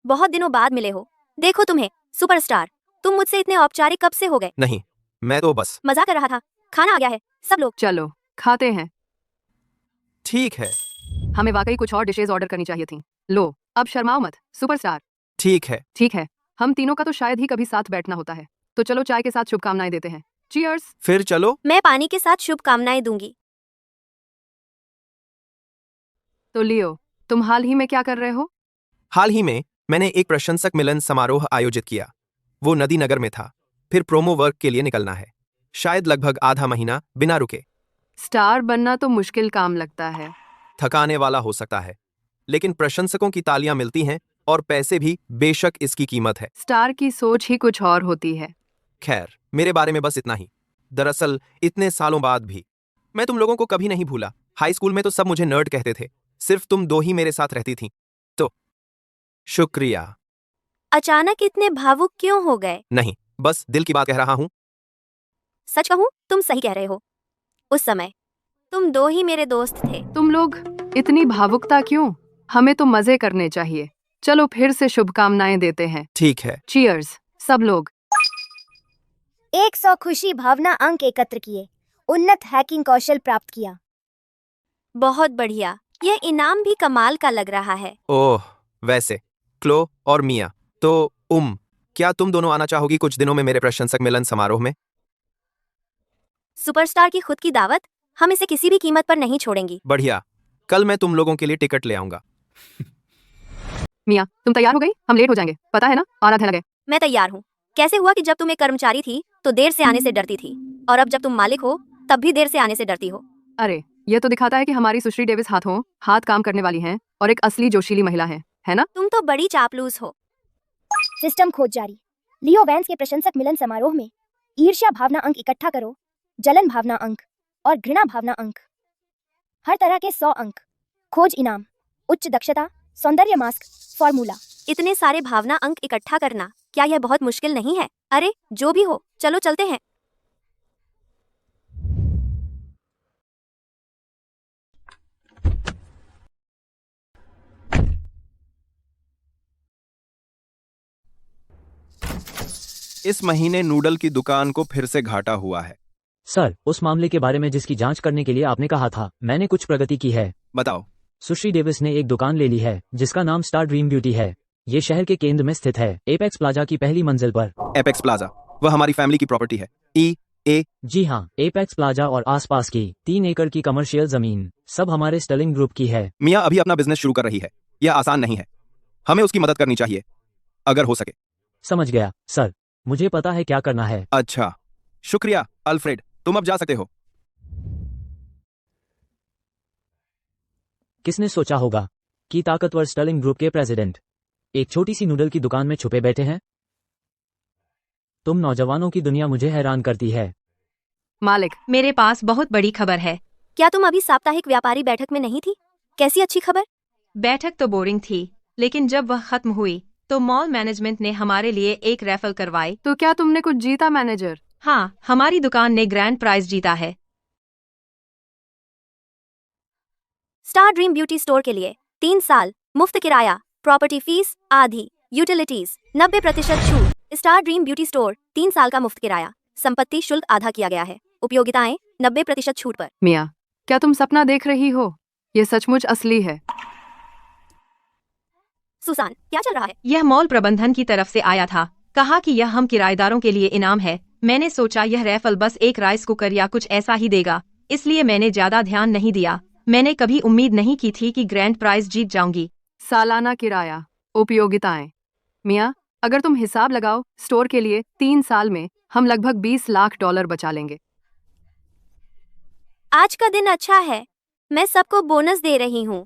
[SPEAKER 2] बहुत दिनों बाद मिले हो। देखो तुम्हें, सुपरस्टार। तुम मुझसे इतने औपचारिक कब से हो गए?
[SPEAKER 5] नहीं, मैं तो बस
[SPEAKER 2] मजाक कर रहा था। खाना आ गया है, सब लोग।
[SPEAKER 8] चलो खाते हैं।
[SPEAKER 5] ठीक है।
[SPEAKER 8] हमें वाकई कुछ और डिशेज ऑर्डर करनी चाहिए थी। लो, अब शर्माओ मत, सुपरस्टार।
[SPEAKER 5] ठीक है।
[SPEAKER 8] ठीक है, हम तीनों का तो शायद ही कभी साथ बैठना होता है, तो चलो चाय के साथ शुभकामनाएं देते हैं। चीयर्स।
[SPEAKER 5] फिर चलो।
[SPEAKER 2] मैं पानी के साथ शुभकामनाएं दूंगी।
[SPEAKER 8] तो लियो, तुम हाल ही में क्या कर रहे हो?
[SPEAKER 5] हाल ही में मैंने एक प्रशंसक मिलन समारोह आयोजित किया। वो नदी नगर में था। फिर प्रोमो वर्क के लिए निकलना है, शायद लगभग आधा महीना बिना रुके।
[SPEAKER 8] स्टार बनना तो मुश्किल काम लगता है।
[SPEAKER 5] थकाने वाला हो सकता है, लेकिन प्रशंसकों की तालियां मिलती हैं और पैसे भी, बेशक इसकी कीमत है।
[SPEAKER 8] स्टार की सोच ही कुछ और होती है।
[SPEAKER 5] खैर, मेरे बारे में बस इतना ही। दरअसल इतने सालों बाद भी मैं तुम लोगों को कभी नहीं भूला। हाई स्कूल में तो सब मुझे नर्ड कहते थे, सिर्फ तुम दो ही मेरे साथ रहती थीं। तो शुक्रिया।
[SPEAKER 2] अचानक इतने भावुक क्यों हो गए?
[SPEAKER 5] नहीं, बस दिल की बात कह रहा हूं।
[SPEAKER 2] सच कहूं, तुम सही कह रहे हो। उस समय तुम दो ही मेरे दोस्त थे।
[SPEAKER 8] तुम लोग इतनी भावुकता क्यों? हमें तो मजे करने चाहिए। चलो फिर से शुभकामनाएं देते हैं।
[SPEAKER 5] ठीक है।
[SPEAKER 8] चीयर्स सब लोग।
[SPEAKER 4] 100 खुशी भावना अंक एकत्र किए। उन्नत हैकिंग कौशल प्राप्त किया।
[SPEAKER 2] बहुत बढ़िया। यह इनाम भी कमाल का लग रहा है।
[SPEAKER 5] ओह, वैसे क्लो और मिया, तो क्या तुम दोनों आना चाहोगी कुछ दिनों में मेरे प्रशंसक मिलन समारोह में?
[SPEAKER 2] सुपरस्टार की खुद की दावत, हम इसे किसी भी कीमत पर नहीं छोड़ेंगी।
[SPEAKER 5] बढ़िया, कल मैं तुम लोगों के लिए टिकट ले आऊंगा।
[SPEAKER 8] मिया, तुम तैयार हो गई? हम लेट हो जाएंगे, पता है ना, आना ध्यान लगे।
[SPEAKER 2] मैं तैयार हूँ। कैसे हुआ कि जब तुम एक कर्मचारी थी तो देर से आने से डरती थी, और अब जब तुम मालिक हो तब भी देर से आने से डरती हो?
[SPEAKER 8] अरे, ये तो दिखाता है कि हमारी सुश्री डेविस हाथों हाथ काम करने वाली हैं और एक असली जोशीली महिला है ना?
[SPEAKER 2] तुम तो बड़ी चापलूस हो।
[SPEAKER 4] सिस्टम खोज जारी। लियो वैंस के प्रशंसक मिलन समारोह में ईर्ष्या भावना अंक इकट्ठा करो, जलन भावना अंक और घृणा भावना अंक, हर तरह के 100 अंक। खोज इनाम, उच्च दक्षता, सौंदर्य मास्क, फॉर्मूला।
[SPEAKER 2] इतने सारे भावना अंक इकट्ठा करना, क्या यह बहुत मुश्किल नहीं है? अरे जो भी हो, चलो चलते हैं।
[SPEAKER 5] इस महीने नूडल की दुकान को फिर से घाटा हुआ है।
[SPEAKER 10] सर, उस मामले के बारे में जिसकी जांच करने के लिए आपने कहा था, मैंने कुछ प्रगति की है।
[SPEAKER 5] बताओ।
[SPEAKER 10] सुश्री डेविस ने एक दुकान ले ली है जिसका नाम स्टार ड्रीम ब्यूटी है। ये शहर के केंद्र में स्थित है, एपेक्स प्लाजा की पहली मंजिल पर।
[SPEAKER 5] एपेक्स प्लाजा, वह हमारी फैमिली की प्रॉपर्टी है।
[SPEAKER 10] जी हाँ, एपेक्स प्लाजा और आसपास की 3 एकड़ की कमर्शियल जमीन सब हमारे स्टर्लिंग ग्रुप की है।
[SPEAKER 5] मिया अभी अपना बिजनेस शुरू कर रही है, यह आसान नहीं है। हमें उसकी मदद करनी चाहिए, अगर हो सके।
[SPEAKER 10] समझ गया सर, मुझे पता है क्या करना है।
[SPEAKER 5] अच्छा, शुक्रिया अल्फ्रेड, तुम अब जा सकते हो।
[SPEAKER 10] किसने सोचा होगा कि ताकतवर स्टर्लिंग ग्रुप के प्रेसिडेंट एक छोटी सी नूडल की दुकान में छुपे बैठे हैं? तुम नौजवानों की दुनिया मुझे हैरान करती है।
[SPEAKER 8] मालिक,
[SPEAKER 7] मेरे पास बहुत बड़ी खबर है।
[SPEAKER 2] क्या तुम अभी साप्ताहिक व्यापारी बैठक में नहीं थी? कैसी अच्छी खबर?
[SPEAKER 7] बैठक तो बोरिंग थी, लेकिन जब वह खत्म हुई तो मॉल मैनेजमेंट ने हमारे लिए एक रैफल करवाई।
[SPEAKER 8] तो क्या तुमने कुछ जीता मैनेजर?
[SPEAKER 7] हाँ, हमारी दुकान ने ग्रैंड प्राइज जीता है।
[SPEAKER 2] स्टार ड्रीम ब्यूटी स्टोर के लिए 3 साल मुफ्त किराया, प्रॉपर्टी फीस आधी, यूटिलिटीज 90% छूट। स्टार ड्रीम ब्यूटी स्टोर 3 साल का मुफ्त किराया, संपत्ति शुल्क आधा किया गया है, उपयोगिताएं 90% छूट पर।
[SPEAKER 8] मिया, क्या तुम सपना देख रही हो? ये सचमुच असली है।
[SPEAKER 2] सुसान, क्या चल रहा है?
[SPEAKER 7] यह मॉल प्रबंधन की तरफ से आया था, कहा कि यह हम किराएदारों के लिए इनाम है। मैंने सोचा यह रैफल बस एक राइस कुकर या कुछ ऐसा ही देगा, इसलिए मैंने ज्यादा ध्यान नहीं दिया। मैंने कभी उम्मीद नहीं की थी कि ग्रैंड प्राइज जीत जाऊंगी।
[SPEAKER 8] सालाना किराया, उपयोगिताएं। मिया, अगर तुम हिसाब लगाओ, स्टोर के लिए 3 साल में हम लगभग $20 लाख बचा लेंगे।
[SPEAKER 2] आज का दिन अच्छा है, मैं सबको बोनस दे रही हूँ।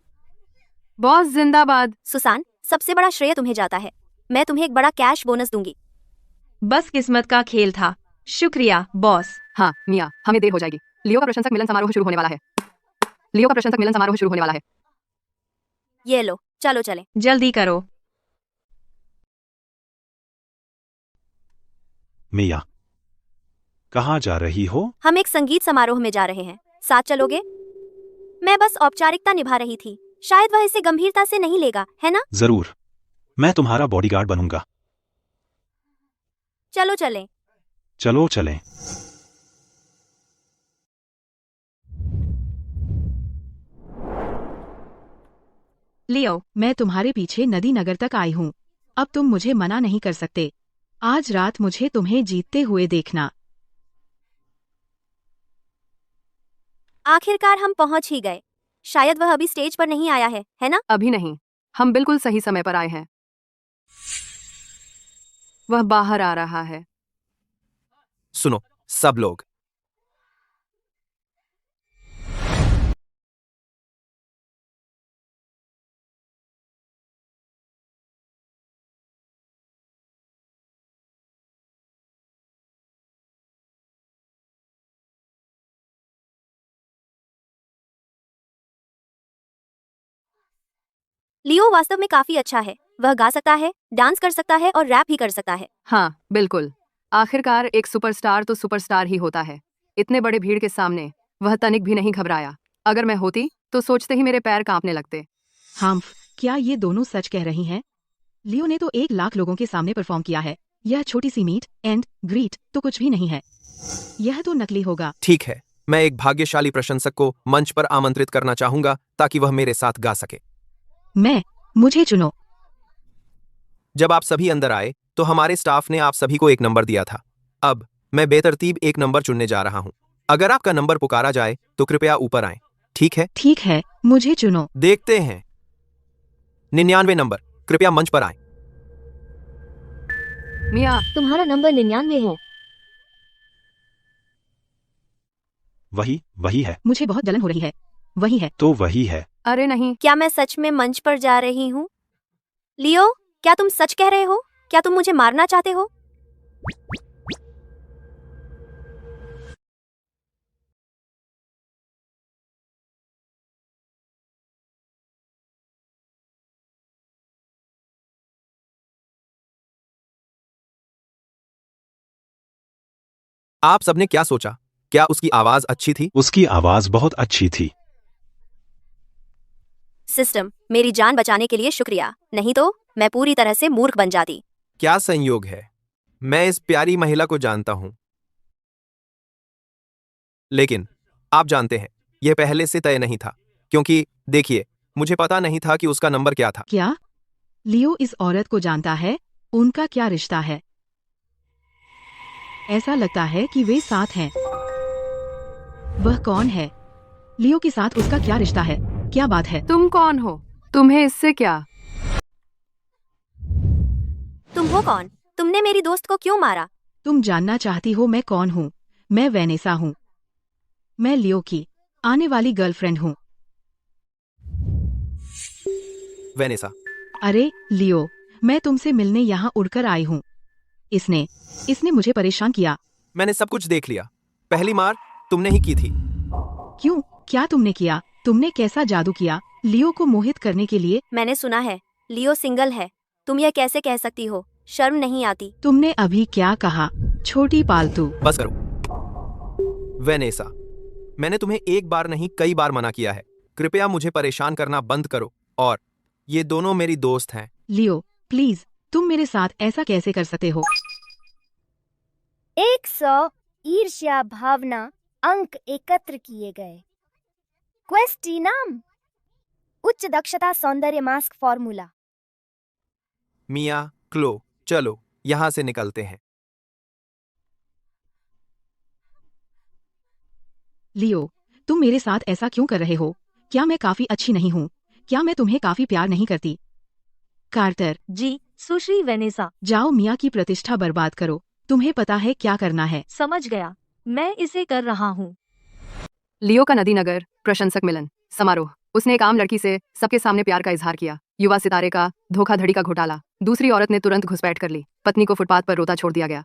[SPEAKER 8] बॉस जिंदाबाद।
[SPEAKER 2] सुसान, सबसे बड़ा श्रेय तुम्हें जाता है, मैं तुम्हें एक बड़ा कैश बोनस दूंगी।
[SPEAKER 7] बस किस्मत का खेल था। शुक्रिया बॉस।
[SPEAKER 8] हाँ मिया, हमें देर हो जाएगी। लियो का प्रशंसक मिलन समारोह शुरू होने वाला है। लियो का प्रशंसक मिलन समारोह शुरू होने वाला है।
[SPEAKER 2] ये लो, चलो चलें।
[SPEAKER 7] जल्दी करो।
[SPEAKER 6] मिया, कहाँ जा रही हो?
[SPEAKER 2] हम एक संगीत समारोह में जा रहे हैं, साथ चलोगे? मैं बस औपचारिकता निभा रही थी, शायद वह इसे गंभीरता से नहीं लेगा, है ना?
[SPEAKER 6] जरूर, मैं तुम्हारा बॉडीगार्ड बनूंगा।
[SPEAKER 2] चलो चलें।
[SPEAKER 6] चलो चलें।
[SPEAKER 11] लियो, मैं तुम्हारे पीछे नदी नगर तक आई हूँ। अब तुम मुझे मना नहीं कर सकते। आज रात मुझे तुम्हें जीतते हुए देखना।
[SPEAKER 2] आखिरकार हम पहुंच ही गए। शायद वह अभी स्टेज पर नहीं आया है ना?
[SPEAKER 8] अभी नहीं, हम बिल्कुल सही समय पर आए हैं। वह बाहर आ रहा है।
[SPEAKER 5] सुनो सब लोग,
[SPEAKER 2] लियो वास्तव में काफी अच्छा है। वह गा सकता है, डांस कर सकता है और रैप भी कर सकता है।
[SPEAKER 8] हाँ बिल्कुल, आखिरकार एक सुपरस्टार तो सुपरस्टार ही होता है। इतने बड़े भीड़ के सामने वह तनिक भी नहीं घबराया। अगर मैं होती तो सोचते ही मेरे पैर कांपने लगते।
[SPEAKER 11] हम्फ, क्या ये दोनों सच कह रही हैं? लियो ने तो 1 लाख लोगों के सामने परफॉर्म किया है। यह छोटी सी मीट एंड ग्रीट तो कुछ भी नहीं है। यह तो नकली होगा।
[SPEAKER 5] ठीक है, मैं एक भाग्यशाली प्रशंसक को मंच पर आमंत्रित करना चाहूंगा ताकि वह मेरे साथ गा सके।
[SPEAKER 11] मुझे चुनो।
[SPEAKER 5] जब आप सभी अंदर आए तो हमारे स्टाफ ने आप सभी को एक नंबर दिया था। अब मैं बेतरतीब एक नंबर चुनने जा रहा हूं। अगर आपका नंबर पुकारा जाए तो कृपया ऊपर आएं, ठीक है?
[SPEAKER 11] ठीक है, मुझे चुनो।
[SPEAKER 5] देखते हैं। 99 नंबर, कृपया मंच पर आएं।
[SPEAKER 8] मिया,
[SPEAKER 4] तुम्हारा नंबर 99 है।
[SPEAKER 6] वही है।
[SPEAKER 11] मुझे बहुत जलन हो रही है। वही है।
[SPEAKER 6] तो वही है।
[SPEAKER 8] अरे नहीं,
[SPEAKER 2] क्या मैं सच में मंच पर जा रही हूँ? लियो, क्या तुम सच कह रहे हो? क्या तुम मुझे मारना चाहते हो?
[SPEAKER 5] आप सबने क्या सोचा? क्या उसकी आवाज अच्छी थी?
[SPEAKER 6] उसकी आवाज बहुत अच्छी थी।
[SPEAKER 2] सिस्टम, मेरी जान बचाने के लिए शुक्रिया, नहीं तो मैं पूरी तरह से मूर्ख बन जाती।
[SPEAKER 5] क्या संयोग है, मैं इस प्यारी महिला को जानता हूं। लेकिन आप जानते हैं, यह पहले से तय नहीं था, क्योंकि देखिए, मुझे पता नहीं था कि उसका नंबर क्या था।
[SPEAKER 11] क्या लियो इस औरत को जानता है? उनका क्या रिश्ता है? ऐसा लगता है कि वे साथ हैं। वह कौन है? लियो के साथ उसका क्या रिश्ता है? क्या बात है?
[SPEAKER 8] तुम कौन हो? तुम्हें इससे क्या?
[SPEAKER 2] तुम हो कौन? तुमने मेरी दोस्त को क्यों मारा?
[SPEAKER 11] तुम जानना चाहती हो मैं कौन हूँ? मैं वेनेसा हूँ। मैं लियो की आने वाली गर्लफ्रेंड हूँ।
[SPEAKER 5] वेनेसा,
[SPEAKER 11] अरे लियो, मैं तुमसे मिलने यहाँ उड़कर आई हूँ। इसने मुझे परेशान किया।
[SPEAKER 5] मैंने सब कुछ देख लिया। पहली मार तुमने ही की थी।
[SPEAKER 11] क्यों? क्या तुमने किया? तुमने कैसा जादू किया? लियो को मोहित करने के लिए।
[SPEAKER 2] मैंने सुना है लियो सिंगल है। तुम यह कैसे कह सकती हो? शर्म नहीं आती?
[SPEAKER 11] तुमने अभी क्या कहा? छोटी पालतू।
[SPEAKER 5] बस करो वेनेसा, मैंने तुम्हें एक बार नहीं कई बार मना किया है। कृपया मुझे परेशान करना बंद करो। और ये दोनों मेरी दोस्त हैं।
[SPEAKER 11] लियो प्लीज, तुम मेरे साथ ऐसा कैसे कर सकते हो?
[SPEAKER 4] 100 ईर्ष्या भावना अंक एकत्र किए गए। क्वेस्टी नाम उच्च दक्षता सौंदर्य मास्क फॉर्मूला।
[SPEAKER 5] मिया, क्लो, चलो यहां से निकलते हैं।
[SPEAKER 11] लियो, तुम मेरे साथ ऐसा क्यों कर रहे हो? क्या मैं काफी अच्छी नहीं हूँ? क्या मैं तुम्हें काफी प्यार नहीं करती? कार्टर,
[SPEAKER 1] जी सुश्री वेनेसा।
[SPEAKER 11] जाओ मिया की प्रतिष्ठा बर्बाद करो। तुम्हें पता है क्या करना है।
[SPEAKER 1] समझ गया, मैं इसे कर रहा हूँ।
[SPEAKER 8] लियो का नदी नगर प्रशंसक मिलन समारोह। उसने एक आम लड़की से सबके सामने प्यार का इजहार किया। युवा सितारे का धोखाधड़ी का घोटाला। दूसरी औरत ने तुरंत घुसपैठ कर ली। पत्नी को फुटपाथ पर रोता छोड़ दिया गया।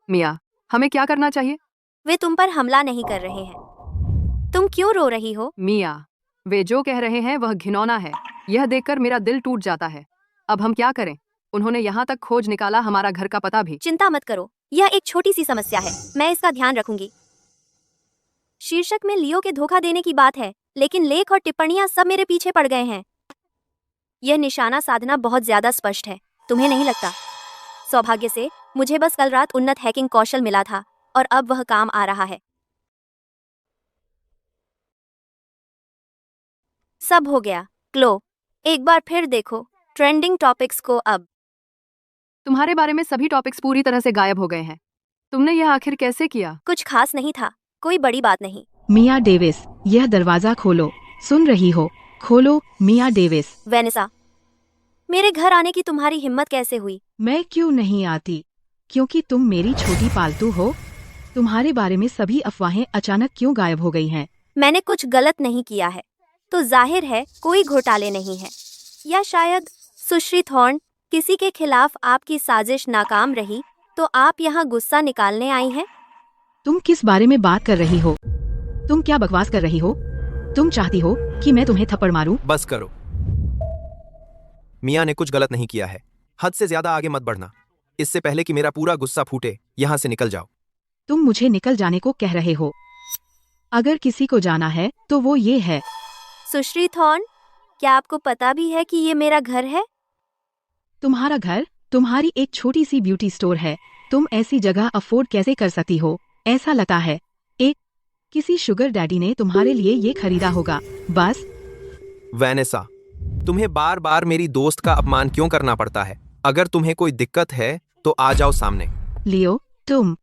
[SPEAKER 8] मिया, हमें क्या करना चाहिए?
[SPEAKER 2] वे तुम पर हमला नहीं कर रहे हैं। तुम क्यों रो रही हो?
[SPEAKER 8] मिया, वे जो कह रहे हैं वह घिनौना है। यह देखकर मेरा दिल टूट जाता है। अब हम क्या करें? उन्होंने यहाँ तक खोज निकाला, हमारा घर का पता भी।
[SPEAKER 2] चिंता मत करो, यह एक छोटी सी समस्या है। मैं इसका ध्यान रखूंगी। शीर्षक में लियो के धोखा देने की बात है, लेकिन लेख और टिप्पणियां सब मेरे पीछे पड़ गए हैं। यह निशाना साधना बहुत ज्यादा स्पष्ट है, तुम्हें नहीं लगता? सौभाग्य से मुझे बस कल रात उन्नत हैकिंग कौशल मिला था और अब वह काम आ रहा है। सब हो गया। क्लो, एक बार फिर देखो ट्रेंडिंग टॉपिक्स को। अब
[SPEAKER 8] तुम्हारे बारे में सभी टॉपिक्स पूरी तरह से गायब हो गए हैं। तुमने यह आखिर कैसे किया?
[SPEAKER 2] कुछ खास नहीं था, कोई बड़ी बात नहीं।
[SPEAKER 11] मिया डेविस, यह दरवाजा खोलो। सुन रही हो? खोलो मिया डेविस।
[SPEAKER 2] वेनेसा, मेरे घर आने की तुम्हारी हिम्मत कैसे हुई?
[SPEAKER 11] मैं क्यों नहीं आती? क्योंकि तुम मेरी छोटी पालतू हो। तुम्हारे बारे में सभी अफवाहें अचानक क्यों गायब हो गई हैं?
[SPEAKER 2] मैंने कुछ गलत नहीं किया है, तो जाहिर है कोई घोटाले नहीं है। या शायद सुश्री थॉर्न, किसी के खिलाफ आपकी साजिश नाकाम रही तो आप यहाँ गुस्सा निकालने आई हैं?
[SPEAKER 11] तुम किस बारे में बात कर रही हो? तुम क्या बकवास कर रही हो? तुम चाहती हो कि मैं तुम्हें थप्पड़ मारूं?
[SPEAKER 5] बस करो। मिया ने कुछ गलत नहीं किया है। हद से ज्यादा आगे मत बढ़ना। इससे पहले कि मेरा पूरा गुस्सा फूटे, यहाँ से निकल जाओ।
[SPEAKER 11] तुम मुझे निकल जाने को कह रहे हो? अगर किसी को जाना है तो वो ये है।
[SPEAKER 2] सुश्री थॉर्न, क्या आपको पता भी है कि ये मेरा घर है?
[SPEAKER 11] तुम्हारा घर तुम्हारी एक छोटी सी ब्यूटी स्टोर है। तुम ऐसी जगह अफोर्ड कैसे कर सकती हो? ऐसा लगता है किसी शुगर डैडी ने तुम्हारे लिए ये खरीदा होगा। बस।
[SPEAKER 5] वेनेसा, तुम्हें बार बार मेरी दोस्त का अपमान क्यों करना पड़ता है? अगर तुम्हें कोई दिक्कत है तो आ जाओ सामने।
[SPEAKER 11] लियो, तुम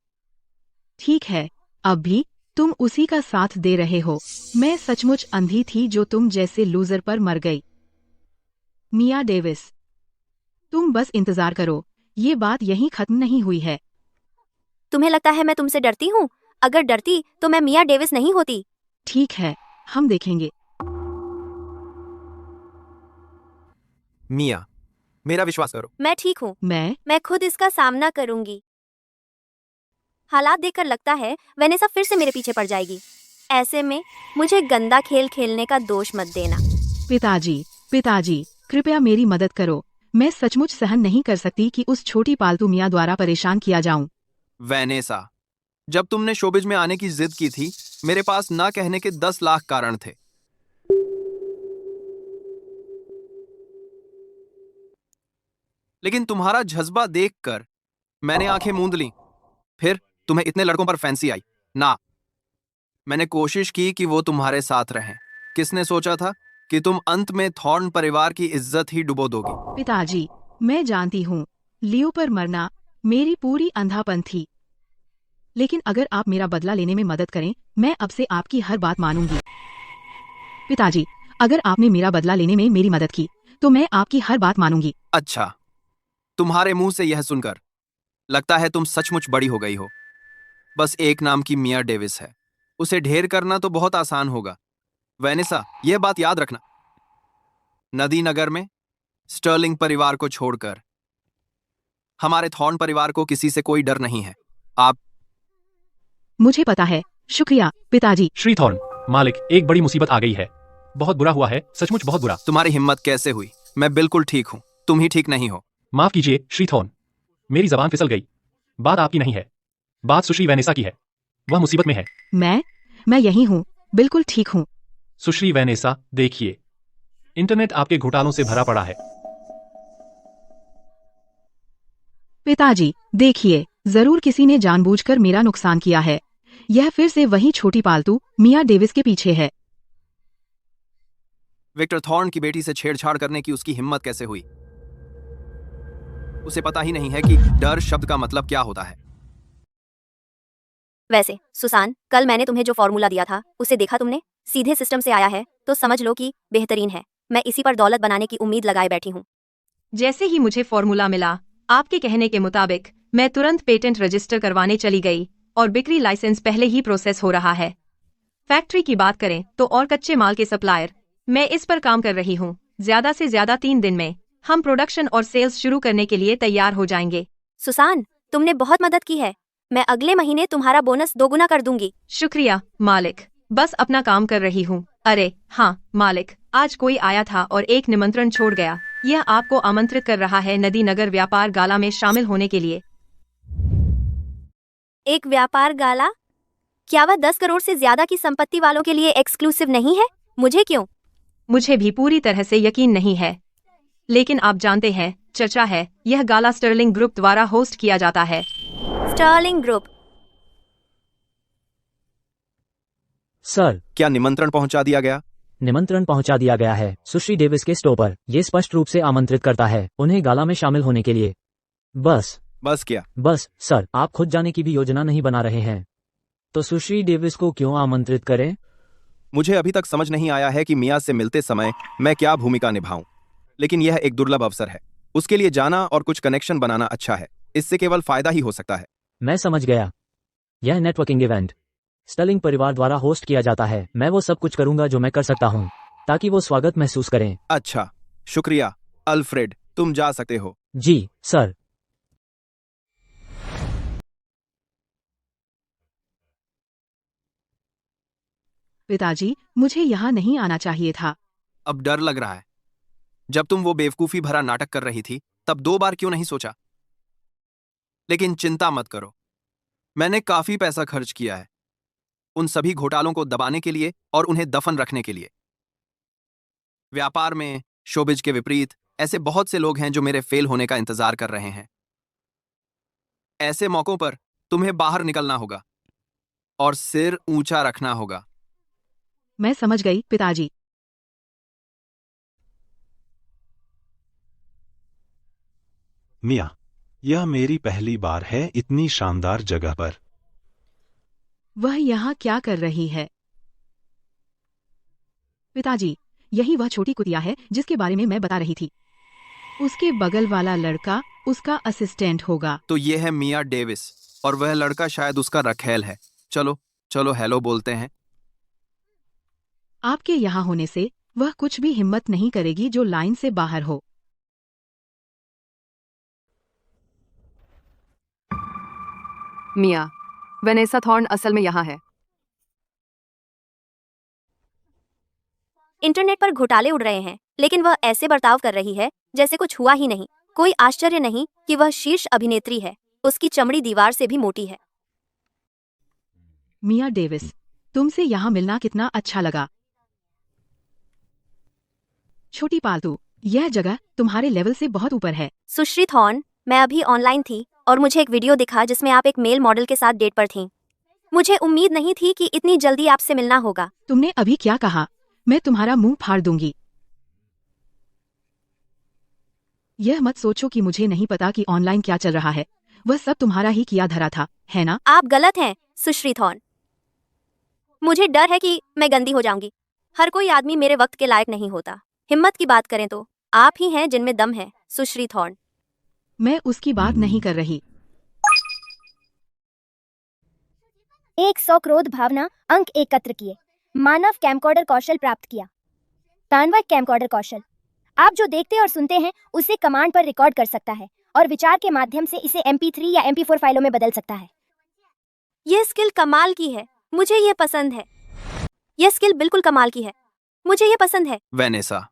[SPEAKER 11] ठीक है, अब भी तुम उसी का साथ दे रहे हो। मैं सचमुच अंधी थी जो तुम जैसे लूजर पर मर गई। मिया डेविस, तुम बस इंतजार करो, ये बात यहीं खत्म नहीं हुई है।
[SPEAKER 2] तुम्हें लगता है मैं तुमसे डरती हूँ? अगर डरती तो मैं मिया डेविस नहीं होती।
[SPEAKER 11] ठीक है, हम देखेंगे।
[SPEAKER 5] मिया, मेरा विश्वास करो।
[SPEAKER 2] मैं ठीक हूँ।
[SPEAKER 11] मैं
[SPEAKER 2] खुद इसका सामना करूंगी। हालात देखकर लगता है वेनेसा फिर से मेरे पीछे पड़ जाएगी। ऐसे में मुझे गंदा खेल खेलने का दोष मत देना।
[SPEAKER 11] पिताजी, कृपया मेरी मदद करो। मैं सचमुच सहन नहीं कर सकती कि उस छोटी पालतू मिया द्वारा परेशान किया जाऊं।
[SPEAKER 5] वेनेसा, जब तुमने शोबिज में आने की जिद की थी, मेरे पास ना कहने के 10 लाख कारण थे। लेकिन तुम्हारा जज्बा देखकर मैंने आंखें मूंद ली। फिर तुम्हें इतने लड़कों पर फैंसी आई ना। मैंने कोशिश की कि वो तुम्हारे साथ रहें। किसने सोचा था कि तुम अंत में थॉर्न परिवार की इज्जत ही डुबो दोगी?
[SPEAKER 11] पिताजी, मैं जानती हूँ लियो पर मरना मेरी पूरी अंधापन थी, लेकिन अगर आप मेरा बदला लेने में मदद करें, मैं अब से आपकी हर बात मानूंगी। पिताजी, अगर आपने मेरा बदला लेने में मेरी मदद की, तो मैं आपकी हर बात मानूंगी।
[SPEAKER 5] अच्छा, तुम्हारे मुंह से यह सुनकर लगता है तुम सचमुच बड़ी हो गई हो। बस एक नाम की मिया डेविस है, उसे ढेर करना तो बहुत आसान होगा। वेनेसा, यह बात याद रखना, नदी नगर में स्टर्लिंग परिवार को छोड़कर हमारे थॉर्न परिवार को किसी से कोई डर नहीं है। आप
[SPEAKER 11] मुझे पता है। शुक्रिया पिताजी।
[SPEAKER 12] श्री थॉर्न, मालिक, एक बड़ी मुसीबत आ गई है। बहुत बुरा हुआ है, सचमुच बहुत बुरा।
[SPEAKER 5] तुम्हारी हिम्मत कैसे हुई? मैं बिल्कुल ठीक हूँ, तुम ही ठीक नहीं हो।
[SPEAKER 12] माफ कीजिए श्री थॉर्न, मेरी जबान फिसल गई। बात आपकी नहीं है, बात सुश्री वेनेसा की है। वह मुसीबत में है।
[SPEAKER 11] मैं यहीं हूँ, बिल्कुल ठीक हूँ।
[SPEAKER 12] सुश्री वेनेसा, देखिए, इंटरनेट आपके घोटालों से भरा पड़ा है।
[SPEAKER 11] पिताजी, देखिए, जरूर किसी ने जानबूझकर मेरा नुकसान किया है। यह फिर से वही छोटी पालतू मिया डेविस के पीछे है।
[SPEAKER 5] विक्टर थॉर्न की बेटी से छेड़छाड़ करने की उसकी हिम्मत कैसे हुई? उसे पता ही नहीं है कि डर शब्द का मतलब क्या होता है।
[SPEAKER 2] वैसे सुसान, कल मैंने तुम्हें जो फॉर्मूला दिया था उसे देखा तुमने? सीधे सिस्टम से आया है तो समझ लो कि बेहतरीन है। मैं इसी पर दौलत बनाने की उम्मीद लगाए बैठी हूँ।
[SPEAKER 7] जैसे ही मुझे फॉर्मूला मिला, आपके कहने के मुताबिक मैं तुरंत पेटेंट रजिस्टर करवाने चली गई और बिक्री लाइसेंस पहले ही प्रोसेस हो रहा है। फैक्ट्री की बात करें तो और कच्चे माल के सप्लायर, मैं इस पर काम कर रही हूँ। ज्यादा से ज्यादा 3 दिन में हम प्रोडक्शन और सेल्स शुरू करने के लिए तैयार हो जाएंगे।
[SPEAKER 2] सुसान, तुमने बहुत मदद की है। मैं अगले महीने तुम्हारा बोनस 2 गुना कर दूंगी।
[SPEAKER 7] शुक्रिया मालिक, बस अपना काम कर रही हूँ। अरे हाँ मालिक, आज कोई आया था और एक निमंत्रण छोड़ गया। यह आपको आमंत्रित कर रहा है नदी नगर व्यापार गाला में शामिल होने के लिए।
[SPEAKER 2] एक व्यापार गाला? क्या वह 10 करोड़ से ज्यादा की संपत्ति वालों के लिए एक्सक्लूसिव नहीं है? मुझे क्यों?
[SPEAKER 7] मुझे भी पूरी तरह से यकीन नहीं है, लेकिन आप जानते हैं, चर्चा है यह गाला स्टर्लिंग ग्रुप द्वारा होस्ट किया जाता है।
[SPEAKER 2] Stirling group?
[SPEAKER 10] सर,
[SPEAKER 5] क्या निमंत्रण पहुंचा दिया गया?
[SPEAKER 10] निमंत्रण पहुंचा दिया गया है सुश्री डेविस के स्टोर पर। ये स्पष्ट रूप से आमंत्रित करता है उन्हें गाला में शामिल होने के लिए।
[SPEAKER 5] बस क्या?
[SPEAKER 10] बस सर, आप खुद जाने की भी योजना नहीं बना रहे हैं, तो सुश्री डेविस को क्यों आमंत्रित करें?
[SPEAKER 5] मुझे अभी तक समझ नहीं आया है कि मिया से मिलते समय मैं क्या भूमिका निभाऊं, लेकिन यह एक दुर्लभ अवसर है। उसके लिए जाना और कुछ कनेक्शन बनाना अच्छा है। इससे केवल फायदा ही हो सकता है।
[SPEAKER 10] मैं समझ गया। यह नेटवर्किंग इवेंट स्टर्लिंग परिवार द्वारा होस्ट किया जाता है। मैं वो सब कुछ करूंगा जो मैं कर सकता हूं, ताकि वो स्वागत महसूस करें।
[SPEAKER 5] अच्छा, शुक्रिया अल्फ्रेड, तुम जा सकते हो।
[SPEAKER 10] जी सर।
[SPEAKER 11] पिताजी, मुझे यहाँ नहीं आना चाहिए था।
[SPEAKER 5] अब डर लग रहा है। जब तुम वो बेवकूफी भरा नाटक कर रही थी तब 2 बार क्यों नहीं सोचा? लेकिन चिंता मत करो, मैंने काफी पैसा खर्च किया है उन सभी घोटालों को दबाने के लिए और उन्हें दफन रखने के लिए। व्यापार में शोबिज के विपरीत ऐसे बहुत से लोग हैं जो मेरे फेल होने का इंतजार कर रहे हैं। ऐसे मौकों पर तुम्हें बाहर निकलना होगा और सिर ऊंचा रखना होगा।
[SPEAKER 11] मैं समझ गई पिताजी।
[SPEAKER 6] मिया, यह मेरी पहली बार है इतनी शानदार जगह पर।
[SPEAKER 11] वह यहाँ क्या कर रही है? पिताजी, यही वह छोटी कुतिया है जिसके बारे में मैं बता रही थी। उसके बगल वाला लड़का उसका असिस्टेंट होगा।
[SPEAKER 5] तो ये है मिया डेविस और वह लड़का शायद उसका रखेल है। चलो चलो हेलो बोलते हैं।
[SPEAKER 11] आपके यहाँ होने से वह कुछ भी हिम्मत नहीं करेगी जो लाइन से बाहर हो।
[SPEAKER 8] मिया, वेनेसा थॉर्न असल में यहाँ है।
[SPEAKER 2] इंटरनेट पर घोटाले उड़ रहे हैं, लेकिन वह ऐसे बर्ताव कर रही है जैसे कुछ हुआ ही नहीं। कोई आश्चर्य नहीं कि वह शीर्ष अभिनेत्री है। उसकी चमड़ी दीवार से भी मोटी है।
[SPEAKER 11] मिया डेविस, तुमसे यहाँ मिलना कितना अच्छा लगा। छोटी पालतू, यह जगह तुम्हारे लेवल से बहुत ऊपर है।
[SPEAKER 2] सुश्री थॉर्न, मैं अभी ऑनलाइन थी और मुझे एक वीडियो दिखा जिसमें आप एक मेल मॉडल के साथ डेट पर थीं। मुझे उम्मीद नहीं थी कि इतनी जल्दी आपसे मिलना होगा।
[SPEAKER 11] तुमने अभी क्या कहा? मैं तुम्हारा मुंह फाड़ दूंगी। यह मत सोचो कि मुझे नहीं पता कि ऑनलाइन क्या चल रहा है। वह सब तुम्हारा ही किया धरा था, है ना?
[SPEAKER 2] आप गलत हैं सुश्री थॉर्न। मुझे डर है कि मैं गंदी हो जाऊंगी। हर कोई आदमी मेरे वक्त के लायक नहीं होता। हिम्मत की बात करें तो आप ही हैं जिनमें दम है सुश्री थॉर्न।
[SPEAKER 11] मैं उसकी बात नहीं कर रही।
[SPEAKER 4] 100 क्रोध भावना अंक एकत्र किए। मानव कैमकॉर्डर कौशल प्राप्त किया। तान्वक कैमकॉर्डर कौशल, आप जो देखते और सुनते हैं उसे कमांड पर रिकॉर्ड कर सकता है और विचार के माध्यम से इसे MP3 या MP4 फाइलों में बदल सकता है।
[SPEAKER 2] यह स्किल कमाल की है। मुझे यह पसंद है। यह स्किल बिल्कुल कमाल की है। मुझे ये पसंद है।
[SPEAKER 5] वेनेसा,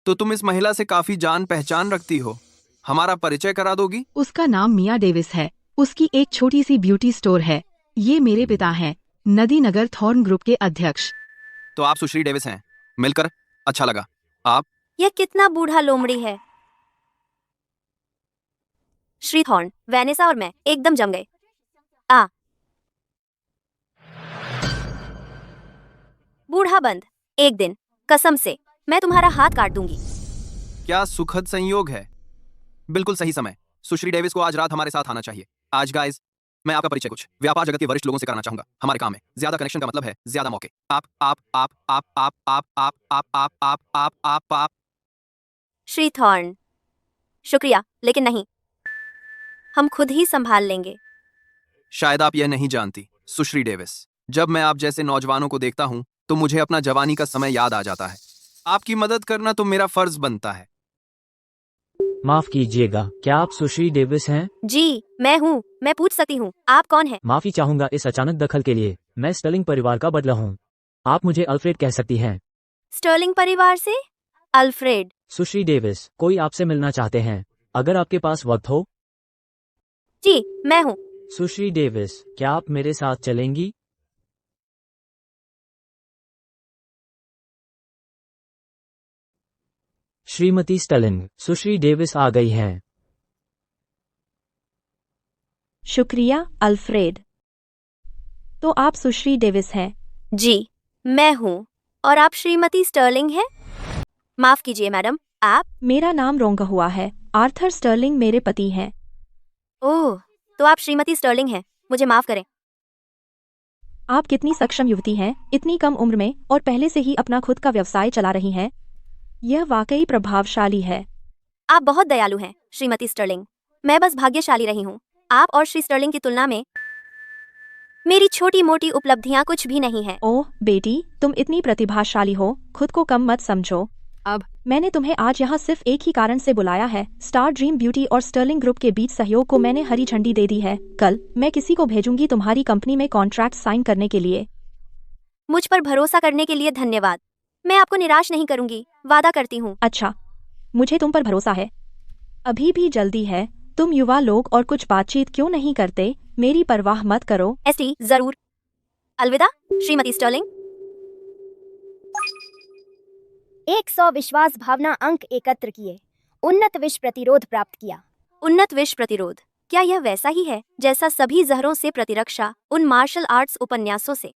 [SPEAKER 5] तो तुम इस महिला से काफी जान पहचान रखती हो, हमारा परिचय करा दोगी?
[SPEAKER 11] उसका नाम मिया डेविस है। उसकी एक छोटी सी ब्यूटी स्टोर है। ये मेरे पिता हैं, नदी नगर थॉर्न ग्रुप के अध्यक्ष।
[SPEAKER 5] तो आप सुश्री डेविस हैं, मिलकर अच्छा लगा। आप?
[SPEAKER 2] यह कितना बूढ़ा लोमड़ी है। श्री थॉर्न, वेनेसा और मैं एकदम जम गए। बूढ़ा बंद, एक दिन कसम से मैं तुम्हारा हाथ काट दूंगी।
[SPEAKER 5] क्या सुखद संयोग है। बिल्कुल सही समय। सुश्री डेविस को आज रात हमारे साथ आना चाहिए। आज गाइस, मैं आपका परिचय कुछ व्यापार जगत के वरिष्ठ लोगों से कराना चाहूंगा। हमारे काम में ज्यादा कनेक्शन का मतलब है ज्यादा मौके। आप।
[SPEAKER 2] श्री थॉर्न, शुक्रिया, लेकिन नहीं, हम खुद ही संभाल लेंगे।
[SPEAKER 5] शायद आप यह नहीं जानती सुश्री डेविस, जब मैं आप जैसे नौजवानों को देखता हूं तो मुझे अपना जवानी का समय याद आ जाता है। आपकी मदद करना तो मेरा फर्ज बनता है।
[SPEAKER 10] माफ कीजिएगा, क्या आप सुश्री डेविस हैं?
[SPEAKER 2] जी, मैं हूँ। मैं पूछ सकती हूँ, आप कौन हैं?
[SPEAKER 10] माफी चाहूंगा इस अचानक दखल के लिए। मैं स्टर्लिंग परिवार का बदला हूँ। आप मुझे अल्फ्रेड कह सकती हैं।
[SPEAKER 2] स्टर्लिंग परिवार से? अल्फ्रेड?
[SPEAKER 10] सुश्री डेविस, कोई आपसे मिलना चाहते हैं, अगर आपके पास वक्त हो।
[SPEAKER 2] जी, मैं हूँ।
[SPEAKER 10] सुश्री डेविस, क्या आप मेरे साथ चलेंगी? श्रीमती स्टर्लिंग, सुश्री डेविस आ गई हैं।
[SPEAKER 1] शुक्रिया अल्फ्रेड। तो आप सुश्री डेविस हैं?
[SPEAKER 2] जी, मैं हूँ। और आप श्रीमती स्टर्लिंग हैं? माफ कीजिए मैडम, आप?
[SPEAKER 1] मेरा नाम रोंगा हुआ है। आर्थर स्टर्लिंग मेरे पति हैं।
[SPEAKER 2] ओह, तो आप श्रीमती स्टर्लिंग हैं। मुझे माफ करें।
[SPEAKER 1] आप कितनी सक्षम युवती हैं, इतनी कम उम्र में, और पहले से ही अपना खुद का व्यवसाय चला रही हैं। यह वाकई प्रभावशाली है।
[SPEAKER 2] आप बहुत दयालु हैं श्रीमती स्टर्लिंग। मैं बस भाग्यशाली रही हूँ। आप और श्री स्टर्लिंग की तुलना में मेरी छोटी मोटी उपलब्धियां कुछ भी नहीं है।
[SPEAKER 1] ओह बेटी, तुम इतनी प्रतिभाशाली हो, खुद को कम मत समझो।
[SPEAKER 8] अब
[SPEAKER 1] मैंने तुम्हें आज यहाँ सिर्फ एक ही कारण से बुलाया है। स्टार ड्रीम ब्यूटी और स्टर्लिंग ग्रुप के बीच सहयोग को मैंने हरी झंडी दे दी है। कल मैं किसी को भेजूंगी तुम्हारी कंपनी में कॉन्ट्रैक्ट साइन करने के लिए।
[SPEAKER 2] मुझ पर भरोसा करने के लिए धन्यवाद। मैं आपको निराश नहीं करूंगी, वादा करती हूँ।
[SPEAKER 1] अच्छा, मुझे तुम पर भरोसा है। अभी भी जल्दी है। तुम युवा लोग और कुछ बातचीत क्यों नहीं करते? मेरी परवाह मत करो।
[SPEAKER 2] एसटी, जरूर। अलविदा श्रीमती स्टर्लिंग।
[SPEAKER 4] 100 विश्वास भावना अंक एकत्र किए, उन्नत विश्व प्रतिरोध प्राप्त किया।
[SPEAKER 2] उन्नत विश्व प्रतिरोध, क्या यह वैसा ही है जैसा सभी जहरों से प्रतिरक्षा उन मार्शल आर्ट्स उपन्यासों से?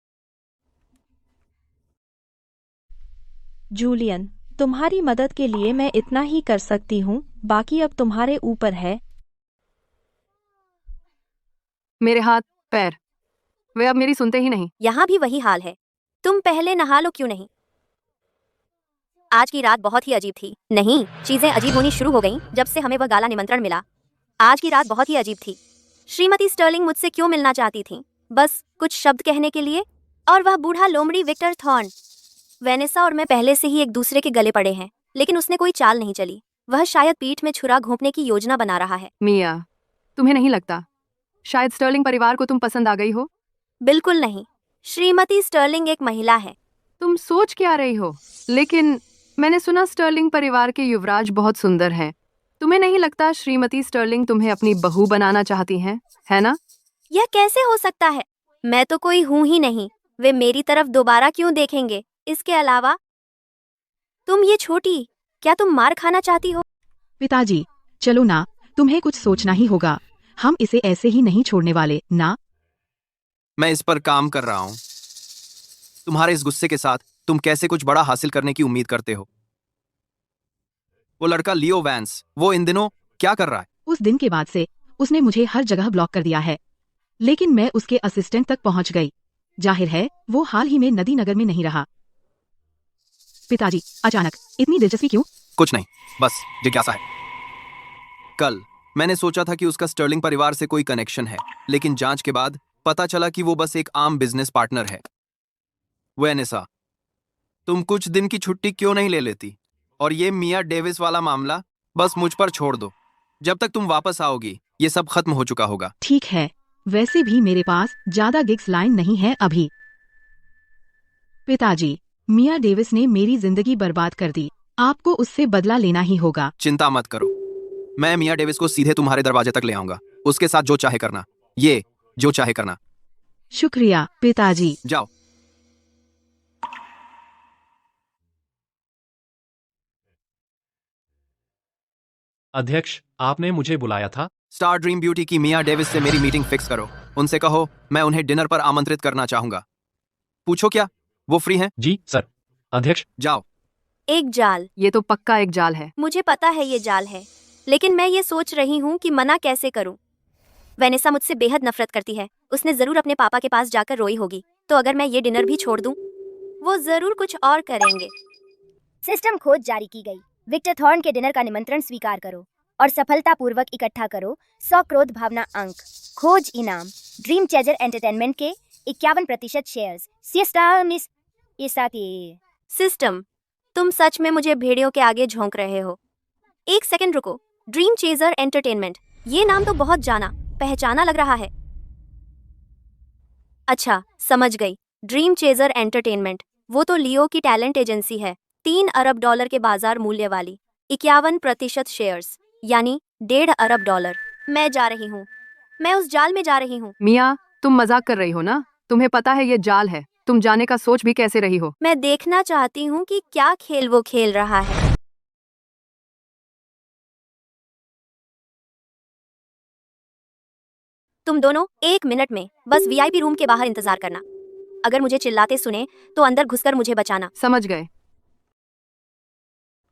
[SPEAKER 1] जूलियन, तुम्हारी मदद के लिए मैं इतना ही कर सकती हूँ, बाकी अब तुम्हारे ऊपर है।
[SPEAKER 8] मेरे हाथ पैर, वे अब मेरी सुनते ही नहीं।
[SPEAKER 2] यहाँ भी वही हाल है। तुम पहले नहा लो क्यों नहीं? आज की रात बहुत ही अजीब थी। नहीं, चीजें अजीब होनी शुरू हो गईं जब से हमें वह गाला निमंत्रण मिला। आज की रात बहुत ही अजीब थी। श्रीमती स्टर्लिंग मुझसे क्यों मिलना चाहती थी? बस कुछ शब्द कहने के लिए। और वह बूढ़ा लोमड़ी विक्टर थॉर्न। वेनेसा और मैं पहले से ही एक दूसरे के गले पड़े हैं, लेकिन उसने कोई चाल नहीं चली। वह शायद पीठ में छुरा घोंपने की योजना बना रहा है।
[SPEAKER 8] मिया, तुम्हें नहीं लगता शायद स्टर्लिंग परिवार को तुम पसंद आ गई हो?
[SPEAKER 2] बिल्कुल नहीं। श्रीमती स्टर्लिंग एक महिला है।
[SPEAKER 8] तुम सोच क्या रही हो? लेकिन मैंने सुना स्टर्लिंग परिवार के युवराज बहुत सुंदर हैं। तुम्हें नहीं लगता श्रीमती स्टर्लिंग तुम्हें अपनी बहू बनाना चाहती हैं, है ना?
[SPEAKER 2] यह कैसे हो सकता है? मैं तो कोई हूं ही नहीं। वे मेरी तरफ दोबारा क्यों देखेंगे? इसके अलावा तुम ये छोटी, क्या तुम मार खाना चाहती हो?
[SPEAKER 11] पिताजी, चलो ना, तुम्हें कुछ सोचना ही होगा। हम इसे ऐसे ही नहीं छोड़ने वाले ना।
[SPEAKER 5] मैं इस पर काम कर रहा हूं। तुम्हारे इस गुस्से के साथ तुम कैसे कुछ बड़ा हासिल करने की उम्मीद करते हो? वो लड़का लियो वैंस, वो इन दिनों क्या कर रहा है?
[SPEAKER 11] उस दिन के बाद से उसने मुझे हर जगह ब्लॉक कर दिया है, लेकिन मैं उसके असिस्टेंट तक पहुंच गई। जाहिर है वो हाल ही में नदी नगर में नहीं रहा। पिताजी, अचानक इतनी दिलचस्पी क्यों?
[SPEAKER 5] कुछ नहीं, बस जिज्ञासा है। कल मैंने सोचा था कि उसका स्टर्लिंग परिवार से कोई कनेक्शन है, लेकिन जांच के बाद पता चला कि वो बस एक आम बिजनेस पार्टनर है। वेनेसा, तुम कुछ दिन की छुट्टी क्यों नहीं ले लेती? और ये मिया डेविस वाला मामला बस मुझ पर छोड़ दो। जब तक तुम वापस आओगी ये सब खत्म हो चुका होगा।
[SPEAKER 11] ठीक है, वैसे भी मेरे पास ज्यादा गिग्स लाइन नहीं है अभी। पिताजी, मिया डेविस ने मेरी जिंदगी बर्बाद कर दी। आपको उससे बदला लेना ही होगा।
[SPEAKER 5] चिंता मत करो, मैं मिया डेविस को सीधे तुम्हारे दरवाजे तक ले आऊंगा। उसके साथ जो चाहे करना, ये जो चाहे करना।
[SPEAKER 11] शुक्रिया पिताजी।
[SPEAKER 5] जाओ।
[SPEAKER 12] अध्यक्ष, आपने मुझे बुलाया था?
[SPEAKER 5] स्टार ड्रीम ब्यूटी की मिया डेविस से मेरी मीटिंग फिक्स करो। उनसे कहो मैं उन्हें डिनर पर आमंत्रित करना चाहूंगा। पूछो क्या वो फ्री हैं?
[SPEAKER 12] जी सर। अध्यक्ष,
[SPEAKER 5] जाओ।
[SPEAKER 2] एक जाल।
[SPEAKER 8] ये तो पक्का एक जाल है।
[SPEAKER 2] मुझे पता है ये जाल है, लेकिन मैं ये सोच रही हूँ कि मना कैसे करूँ। वेनेसा मुझसे बेहद नफरत करती है। उसने जरूर अपने पापा के पास जाकर रोई होगी। तो अगर मैं ये डिनर भी छोड़ दूँ, वो जरूर कुछ और करेंगे।
[SPEAKER 4] सिस्टम खोज जारी की गई। विक्टर थॉर्न के डिनर का निमंत्रण स्वीकार करो और सफलतापूर्वक इकट्ठा करो 100 क्रोध भावना अंक। खोज इनाम ड्रीम चेजर एंटरटेनमेंट के 51% शेयर्स।
[SPEAKER 2] सिस्टम, तुम सच में मुझे भेड़ियों के आगे झोंक रहे हो। एक सेकंड रुको। ड्रीम चेजर एंटरटेनमेंट, ये नाम तो बहुत जाना पहचाना लग रहा है। अच्छा, समझ गई। ड्रीम चेजर एंटरटेनमेंट, वो तो लियो की टैलेंट एजेंसी है। 3 अरब डॉलर के बाजार मूल्य वाली 51% शेयर्स, यानी 1.5 अरब डॉलर। मैं जा रही हूँ, मैं उस जाल में जा रही हूँ।
[SPEAKER 8] मिया, तुम मजाक कर रही हो ना? तुम्हें पता है ये जाल है। तुम जाने का सोच भी कैसे रही हो?
[SPEAKER 2] मैं देखना चाहती हूँ कि क्या खेल वो खेल रहा है। तुम दोनों 1 मिनट में बस वीआईपी रूम के बाहर इंतजार करना। अगर मुझे चिल्लाते सुने तो अंदर घुसकर मुझे बचाना।
[SPEAKER 8] समझ गए।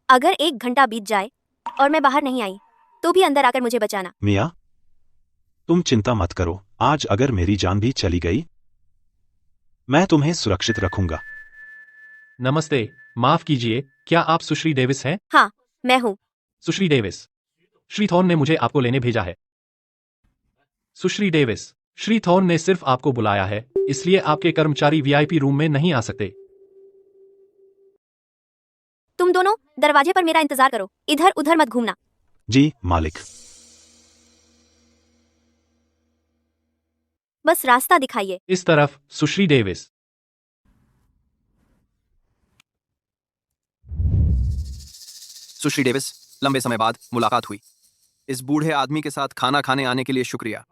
[SPEAKER 2] अगर 1 घंटा बीत जाए और मैं बाहर नहीं आई, तो भी अंदर आकर मुझे बचाना।
[SPEAKER 6] मिया, तुम चिंता मत करो। आज अगर मेरी जान भी चली गई, मैं तुम्हें सुरक्षित रखूंगा।
[SPEAKER 12] नमस्ते, माफ कीजिए, क्या आप सुश्री डेविस हैं?
[SPEAKER 2] हाँ, मैं हूँ।
[SPEAKER 12] सुश्री डेविस, श्री थॉर्न ने मुझे आपको लेने भेजा है। सुश्री डेविस, श्री थॉर्न ने सिर्फ आपको बुलाया है, इसलिए आपके कर्मचारी वीआईपी रूम में नहीं आ सकते।
[SPEAKER 2] तुम दोनों दरवाजे पर मेरा इंतजार करो, इधर उधर मत घूमना।
[SPEAKER 6] जी मालिक।
[SPEAKER 2] बस रास्ता दिखाइए।
[SPEAKER 12] इस तरफ, सुश्री डेविस।
[SPEAKER 5] सुश्री डेविस, लंबे समय बाद मुलाकात हुई। इस बूढ़े आदमी के साथ खाना खाने आने के लिए शुक्रिया।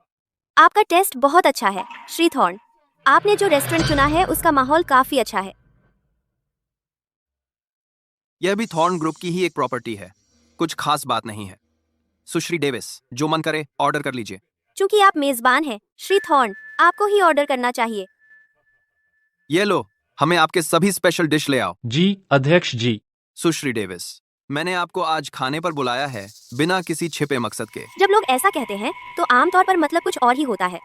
[SPEAKER 2] आपका टेस्ट बहुत अच्छा है, श्री थॉर्न। आपने जो रेस्टोरेंट चुना है उसका माहौल काफी अच्छा है।
[SPEAKER 5] यह भी थॉर्न ग्रुप की ही एक प्रॉपर्टी है, कुछ खास बात नहीं है। सुश्री डेविस, जो मन करे ऑर्डर कर लीजिए।
[SPEAKER 2] चूंकि आप मेजबान हैं, श्री थॉर्न, आपको ही ऑर्डर करना चाहिए।
[SPEAKER 5] ये लो, हमें आपके सभी स्पेशल डिश ले आओ।
[SPEAKER 12] जी अध्यक्ष जी।
[SPEAKER 5] सुश्री डेविस, मैंने आपको आज खाने पर बुलाया है बिना किसी छिपे मकसद के।
[SPEAKER 2] जब लोग ऐसा कहते हैं तो आमतौर पर मतलब कुछ और ही होता है।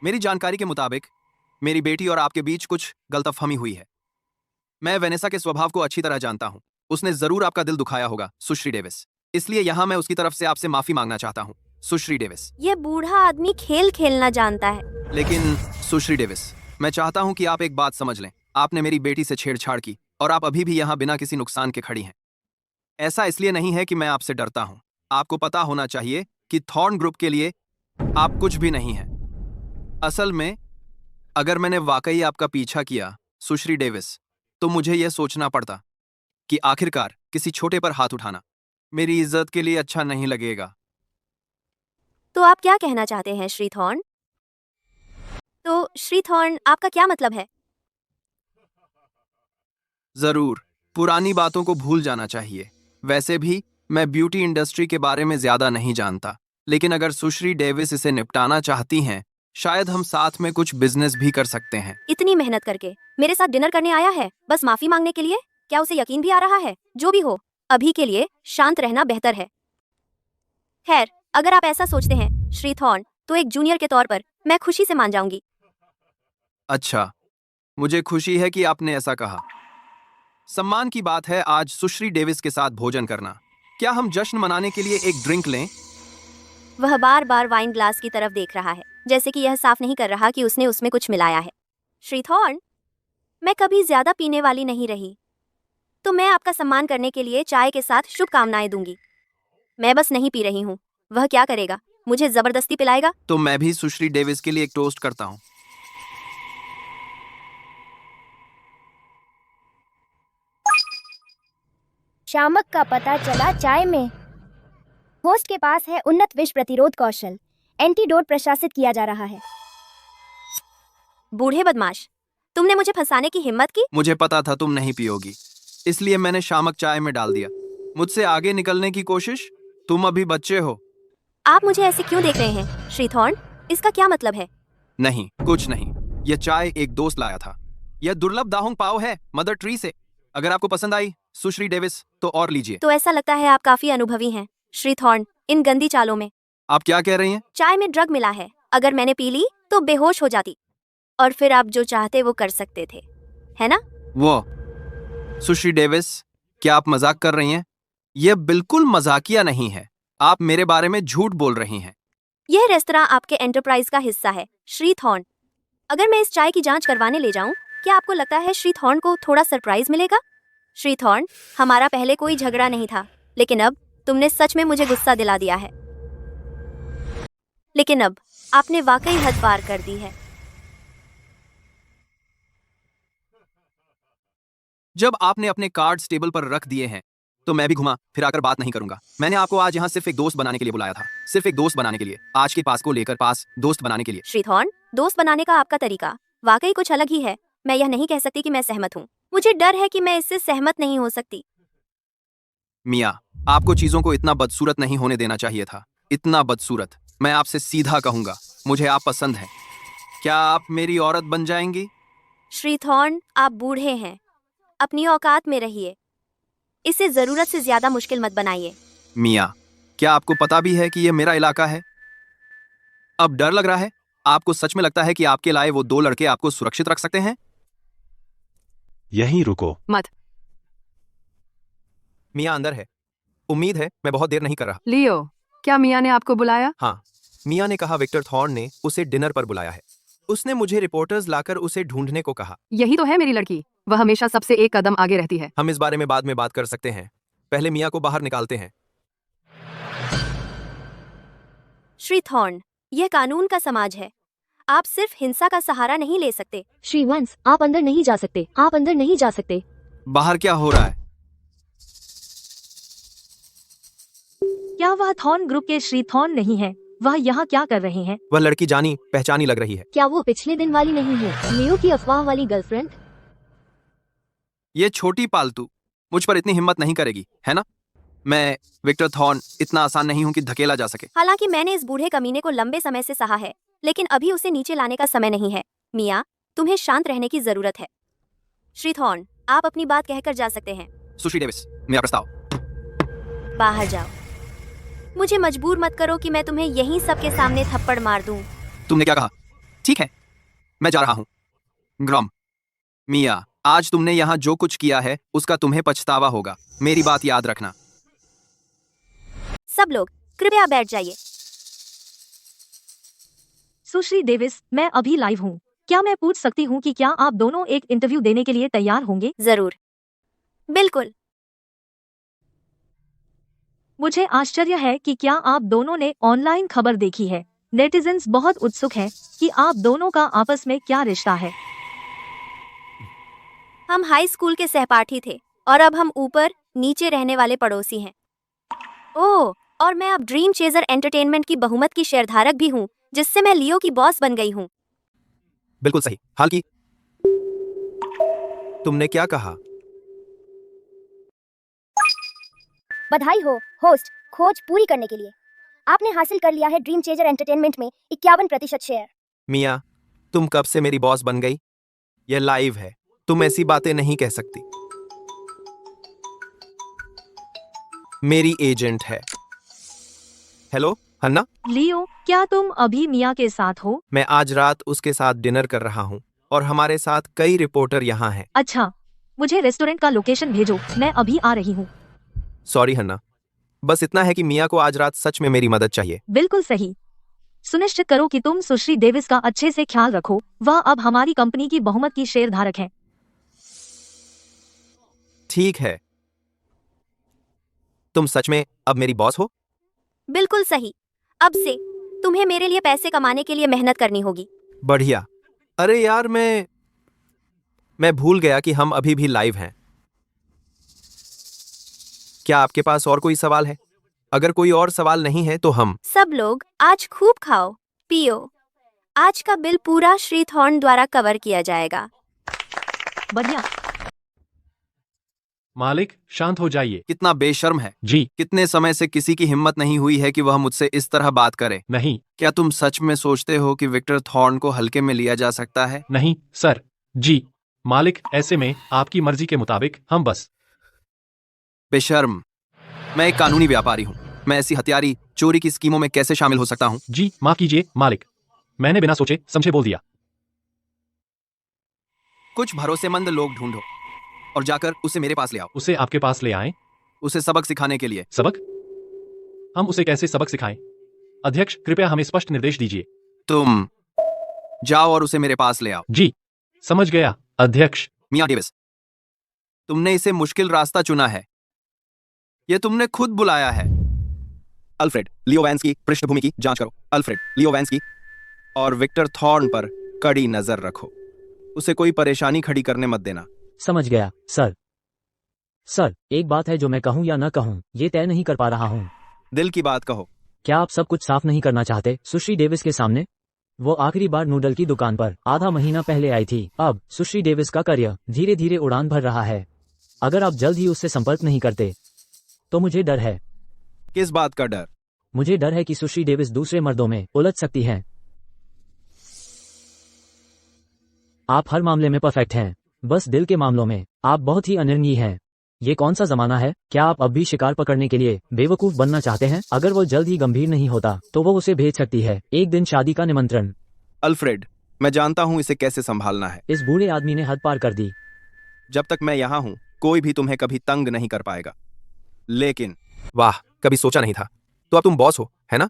[SPEAKER 5] मेरी जानकारी के मुताबिक मेरी बेटी और आपके बीच कुछ गलतफहमी हुई है। मैं वेनेसा के स्वभाव को अच्छी तरह जानता हूँ। उसने जरूर आपका दिल दुखाया होगा सुश्री डेविस, इसलिए यहाँ मैं उसकी तरफ से आपसे माफी मांगना चाहता हूँ। सुश्री डेविस।
[SPEAKER 2] यह बूढ़ा आदमी खेल खेलना जानता है।
[SPEAKER 5] लेकिन सुश्री डेविस, मैं चाहता हूँ कि आप एक बात समझ लें। आपने मेरी बेटी से छेड़छाड़ की और आप अभी भी यहाँ बिना किसी नुकसान के खड़ी हैं। ऐसा इसलिए नहीं है कि मैं आपसे डरता हूँ। आपको पता होना चाहिए कि थॉर्न ग्रुप के लिए आप कुछ भी नहीं हैं। असल में अगर मैंने वाकई आपका पीछा किया सुश्री डेविस, तो मुझे यह सोचना पड़ता कि आखिरकार किसी छोटे पर हाथ उठाना मेरी इज्जत के लिए अच्छा नहीं लगेगा।
[SPEAKER 2] तो आप क्या कहना चाहते हैं श्री थॉर्न? तो श्री थॉर्न, आपका क्या मतलब है?
[SPEAKER 5] जरूर, पुरानी बातों को भूल जाना चाहिए। वैसे भी मैं ब्यूटी इंडस्ट्री के बारे में ज्यादा नहीं जानता, लेकिन अगर सुश्री डेविस इसे निपटाना चाहती हैं, शायद हम साथ में कुछ बिजनेस भी कर सकते हैं।
[SPEAKER 2] इतनी मेहनत करके मेरे साथ डिनर करने आया है, बस माफी मांगने के लिए? क्या उसे यकीन भी आ रहा है? जो भी हो, अभी के लिए शांत रहना बेहतर है। खैर, अगर आप ऐसा सोचते हैं श्री थॉर्न, तो एक जूनियर के तौर पर मैं खुशी से मान जाऊंगी।
[SPEAKER 5] अच्छा, मुझे खुशी है कि आपने ऐसा कहा। सम्मान की बात है आज सुश्री डेविस के साथ भोजन करना। क्या हम जश्न मनाने के लिए एक ड्रिंक लें?
[SPEAKER 2] वह बार बार वाइन ग्लास की तरफ देख रहा है, जैसे कि यह साफ नहीं कर रहा कि उसने उसमें कुछ मिलाया है। श्री थॉर्न, मैं कभी ज्यादा पीने वाली नहीं रही, तो मैं आपका सम्मान करने के लिए चाय के साथ शुभकामनाएं दूंगी। मैं बस नहीं पी रही हूँ। वह क्या करेगा? मुझे जबरदस्ती पिलाएगा?
[SPEAKER 5] तो मैं भी सुश्री डेविस के लिए एक टोस्ट करता हूँ।
[SPEAKER 4] शामक का पता चला चाय में। होस्ट के पास है उन्नत विष प्रतिरोध कौशल। एंटीडोट प्रशासित किया जा रहा है।
[SPEAKER 2] बूढ़े बदमाश, तुमने मुझे फंसाने की हिम्मत की।
[SPEAKER 5] मुझे पता था तुम नहीं पियोगी, इसलिए मैंने शामक चाय में डाल दिया। मुझसे आगे निकलने की कोशिश? तुम अभी बच्चे हो।
[SPEAKER 2] आप मुझे ऐसे क्यों देख रहे हैं श्री थॉर्न? इसका क्या मतलब है?
[SPEAKER 5] नहीं, कुछ नहीं। यह चाय एक दोस्त लाया था। यह दुर्लभ दाहोंग पाव है, मदर ट्री से। अगर आपको पसंद आई सुश्री डेविस तो और लीजिए।
[SPEAKER 2] तो ऐसा लगता है आप काफी अनुभवी हैं श्री थॉर्न इन गंदी चालों में।
[SPEAKER 5] आप क्या कह रही हैं?
[SPEAKER 2] चाय में ड्रग मिला है। अगर मैंने पी ली तो बेहोश हो जाती, और फिर आप जो चाहते वो कर सकते थे, है ना?
[SPEAKER 5] वो सुश्री डेविस, क्या आप मजाक कर रही हैं? यह बिल्कुल मजाकिया नहीं है। आप मेरे बारे में झूठ बोल रही हैं।
[SPEAKER 2] यह रेस्तरां आपके एंटरप्राइज का हिस्सा है श्री थॉर्न। अगर मैं इस चाय की जांच करवाने ले जाऊं, क्या आपको लगता है श्री थॉर्न को थोड़ा सरप्राइज मिलेगा? श्री थॉर्न, हमारा पहले कोई झगड़ा नहीं था, लेकिन अब तुमने सच में मुझे गुस्सा दिला दिया है। लेकिन अब आपने वाकई हद पार कर दी है।
[SPEAKER 5] जब आपने अपने कार्ड्स टेबल पर रख दिए हैं तो मैं भी घुमा फिर आकर बात नहीं करूंगा। मैंने आपको आज यहाँ सिर्फ एक दोस्त बनाने के लिए बुलाया था, सिर्फ एक दोस्त बनाने के लिए। आज के पास को लेकर पास दोस्त बनाने के लिए।
[SPEAKER 2] श्री थॉर्न, दोस्त बनाने का आपका तरीका वाकई कुछ अलग ही है। मैं यह नहीं कह सकती कि मैं सहमत हूँ। मुझे डर है कि मैं इससे सहमत नहीं हो सकती।
[SPEAKER 5] मिया, आपको चीजों को इतना बदसूरत नहीं होने देना चाहिए था। इतना बदसूरत। मैं आपसे सीधा कहूंगा, मुझे आप पसंद हैं। क्या आप मेरी औरत बन जाएंगी?
[SPEAKER 2] श्री थॉर्न, आप बूढ़े हैं, अपनी औकात में रहिए। इसे जरूरत से ज्यादा मुश्किल मत बनाइए।
[SPEAKER 5] मिया, क्या आपको पता भी है कि यह मेरा इलाका है? अब डर लग रहा है? आपको सच में लगता है कि आपके लाए वो दो लड़के आपको सुरक्षित रख सकते हैं?
[SPEAKER 6] यहीं रुको।
[SPEAKER 8] मत।
[SPEAKER 5] मिया अंदर है। उम्मीद है मैं बहुत देर नहीं कर रहा।
[SPEAKER 8] लियो, क्या मिया ने आपको बुलाया?
[SPEAKER 5] हाँ, मिया ने कहा विक्टर थॉर्न ने उसे डिनर पर बुलाया है। उसने मुझे रिपोर्टर्स लाकर उसे ढूंढने को कहा।
[SPEAKER 8] यही तो है मेरी लड़की, वह हमेशा सबसे एक कदम आगे रहती है।
[SPEAKER 5] हम इस बारे में बाद में बात कर सकते हैं। पहले मिया को बाहर निकालते हैं।
[SPEAKER 2] श्री थॉर्न, यह कानून का समाज है। आप सिर्फ हिंसा का सहारा नहीं ले सकते।
[SPEAKER 1] श्री वंश, आप अंदर नहीं जा सकते। आप अंदर नहीं जा सकते।
[SPEAKER 5] बाहर क्या हो रहा है?
[SPEAKER 1] क्या वह थॉर्न ग्रुप के श्री थॉर्न नहीं है? वह यहाँ क्या कर रहे हैं?
[SPEAKER 5] वह लड़की जानी पहचानी लग रही है।
[SPEAKER 1] क्या वो पिछले दिन वाली नहीं है, लियो की अफवाह वाली गर्लफ्रेंड?
[SPEAKER 5] ये छोटी पालतू मुझ पर इतनी हिम्मत नहीं करेगी, है ना? मैं विक्टर थॉर्न इतना आसान नहीं हूँ कि धकेला जा सके।
[SPEAKER 2] हालांकि मैंने इस बूढ़े कमीने को लंबे समय से सहा है, लेकिन अभी उसे नीचे लाने का समय नहीं है। मिया, तुम्हें शांत रहने की जरूरत है। श्री थॉर्न, आप अपनी बात कहकर जा सकते हैं।
[SPEAKER 5] सुश्री डेविस, मेरा प्रस्ताव।
[SPEAKER 2] बाहर जाओ। मुझे मजबूर मत करो कि मैं तुम्हें यहीं सबके सामने थप्पड़ मार दूं।
[SPEAKER 5] तुमने क्या कहा? ठीक है, मैं जा रहा हूँ। ग्रम, मिया, आज तुमने यहाँ जो कुछ किया है उसका तुम्हें पछतावा होगा। मेरी बात याद रखना।
[SPEAKER 2] सब लोग कृपया बैठ जाइए।
[SPEAKER 1] सुश्री डेविस, मैं अभी लाइव हूँ। क्या मैं पूछ सकती हूँ कि क्या आप दोनों एक इंटरव्यू देने के लिए तैयार होंगे?
[SPEAKER 2] जरूर, बिल्कुल।
[SPEAKER 1] मुझे आश्चर्य है कि क्या आप दोनों ने ऑनलाइन खबर देखी है। नेटिजन्स बहुत उत्सुक हैं कि आप दोनों का आपस में क्या रिश्ता है।
[SPEAKER 2] हम हाई स्कूल के सहपाठी थे और अब हम ऊपर नीचे रहने वाले पड़ोसी हैं। ओह, और मैं अब ड्रीम चेजर एंटरटेनमेंट की बहुमत की शेयरधारक भी हूँ, जिससे मैं लियो की बॉस बन गई हूँ।
[SPEAKER 5] बिल्कुल सही। हाल की तुमने क्या कहा?
[SPEAKER 4] बधाई हो होस्ट, खोज पूरी करने के लिए आपने हासिल कर लिया है ड्रीम चेजर एंटरटेनमेंट में 51% शेयर।
[SPEAKER 5] मिया, तुम कब से मेरी बॉस बन गई? यह लाइव है, तुम ऐसी बातें नहीं कह सकती। मेरी एजेंट है। हेलो हन्ना,
[SPEAKER 1] लियो, क्या तुम अभी मिया के साथ हो?
[SPEAKER 5] मैं आज रात उसके साथ डिनर कर रहा हूँ और हमारे साथ कई रिपोर्टर यहाँ हैं।
[SPEAKER 1] अच्छा, मुझे रेस्टोरेंट का लोकेशन भेजो, मैं अभी आ रही हूँ।
[SPEAKER 5] सॉरी हन्ना, बस इतना है कि मिया को आज रात सच में मेरी मदद चाहिए।
[SPEAKER 1] बिल्कुल सही। सुनिश्चित करो कि तुम सुश्री डेविस का अच्छे से ख्याल रखो। वह अब हमारी कंपनी की बहुमत की शेयरधारक है।
[SPEAKER 5] ठीक है। तुम सच में अब मेरी बॉस हो?
[SPEAKER 2] बिल्कुल सही। अब से तुम्हें मेरे लिए पैसे कमाने के लिए मेहनत करनी होगी।
[SPEAKER 5] बढ़िया। अरे यार, मैं भूल गया कि हम अभी भी लाइव हैं। क्या आपके पास और कोई सवाल है? अगर कोई और सवाल नहीं है तो हम
[SPEAKER 2] सब लोग आज खूब खाओ पियो। आज का बिल पूरा श्री थॉर्न द्वारा कवर किया जाएगा।
[SPEAKER 1] बढ़िया।
[SPEAKER 12] मालिक शांत हो जाइए।
[SPEAKER 5] कितना बेशर्म है।
[SPEAKER 12] जी
[SPEAKER 5] कितने समय से किसी की हिम्मत नहीं हुई है कि वह मुझसे इस तरह बात करे।
[SPEAKER 12] नहीं
[SPEAKER 5] क्या तुम सच में सोचते हो कि विक्टर थॉर्न को हल्के में लिया जा सकता है?
[SPEAKER 12] नहीं सर। जी मालिक, ऐसे में आपकी मर्जी के मुताबिक हम बस।
[SPEAKER 5] बेशर्म। मैं एक कानूनी व्यापारी हूँ। मैं ऐसी हथियारी चोरी की स्कीमों में कैसे शामिल हो सकता हूँ?
[SPEAKER 12] जी माफ कीजिए मालिक, मैंने बिना सोचे समझे बोल दिया।
[SPEAKER 5] कुछ भरोसेमंद लोग ढूंढो और जाकर उसे मेरे पास ले आओ।
[SPEAKER 12] उसे आपके पास ले आए?
[SPEAKER 5] उसे सबक सिखाने के लिए।
[SPEAKER 12] सबक? हम उसे कैसे सबक सिखाएं? अध्यक्ष कृपया हमें स्पष्ट निर्देश दीजिए।
[SPEAKER 5] तुम जाओ और उसे मेरे पास ले आओ।
[SPEAKER 12] जी समझ गया अध्यक्ष।
[SPEAKER 5] मियां डेविस, तुमने इसे मुश्किल रास्ता चुना है। यह तुमने खुद बुलाया है। अल्फ्रेड, लियो वैंस की पृष्ठभूमि की जांच करो। अल्फ्रेड, लियो वैंस की और विक्टर थॉर्न पर कड़ी नजर रखो। उसे कोई परेशानी खड़ी करने मत देना।
[SPEAKER 10] समझ गया सर। सर, एक बात है जो मैं कहूँ या न कहूँ ये तय नहीं कर पा रहा हूँ।
[SPEAKER 5] दिल की बात कहो।
[SPEAKER 10] क्या आप सब कुछ साफ नहीं करना चाहते सुश्री डेविस के सामने? वो आखिरी बार नूडल की दुकान पर आधा महीना पहले आई थी। अब सुश्री डेविस का करियर धीरे धीरे उड़ान भर रहा है। अगर आप जल्द ही उससे संपर्क नहीं करते तो मुझे डर है।
[SPEAKER 5] किस बात का डर?
[SPEAKER 10] मुझे डर है कि सुश्री डेविस दूसरे मर्दों में उलझ सकती हैं। आप हर मामले में परफेक्ट हैं, बस दिल के मामलों में आप बहुत ही अनिर्णीय हैं। ये कौन सा जमाना है? क्या आप अब भी शिकार पकड़ने के लिए बेवकूफ बनना चाहते हैं? अगर वो जल्द ही गंभीर नहीं होता तो वो उसे भेज सकती है एक दिन शादी का निमंत्रण।
[SPEAKER 5] अल्फ्रेड, मैं जानता हूं इसे कैसे संभालना है।
[SPEAKER 10] इस बूढ़े आदमी ने हद पार कर दी।
[SPEAKER 5] जब तक मैं यहां हूं कोई भी तुम्हें कभी तंग नहीं कर पाएगा। लेकिन वाह, कभी सोचा नहीं था। तो अब तुम बॉस हो, है ना?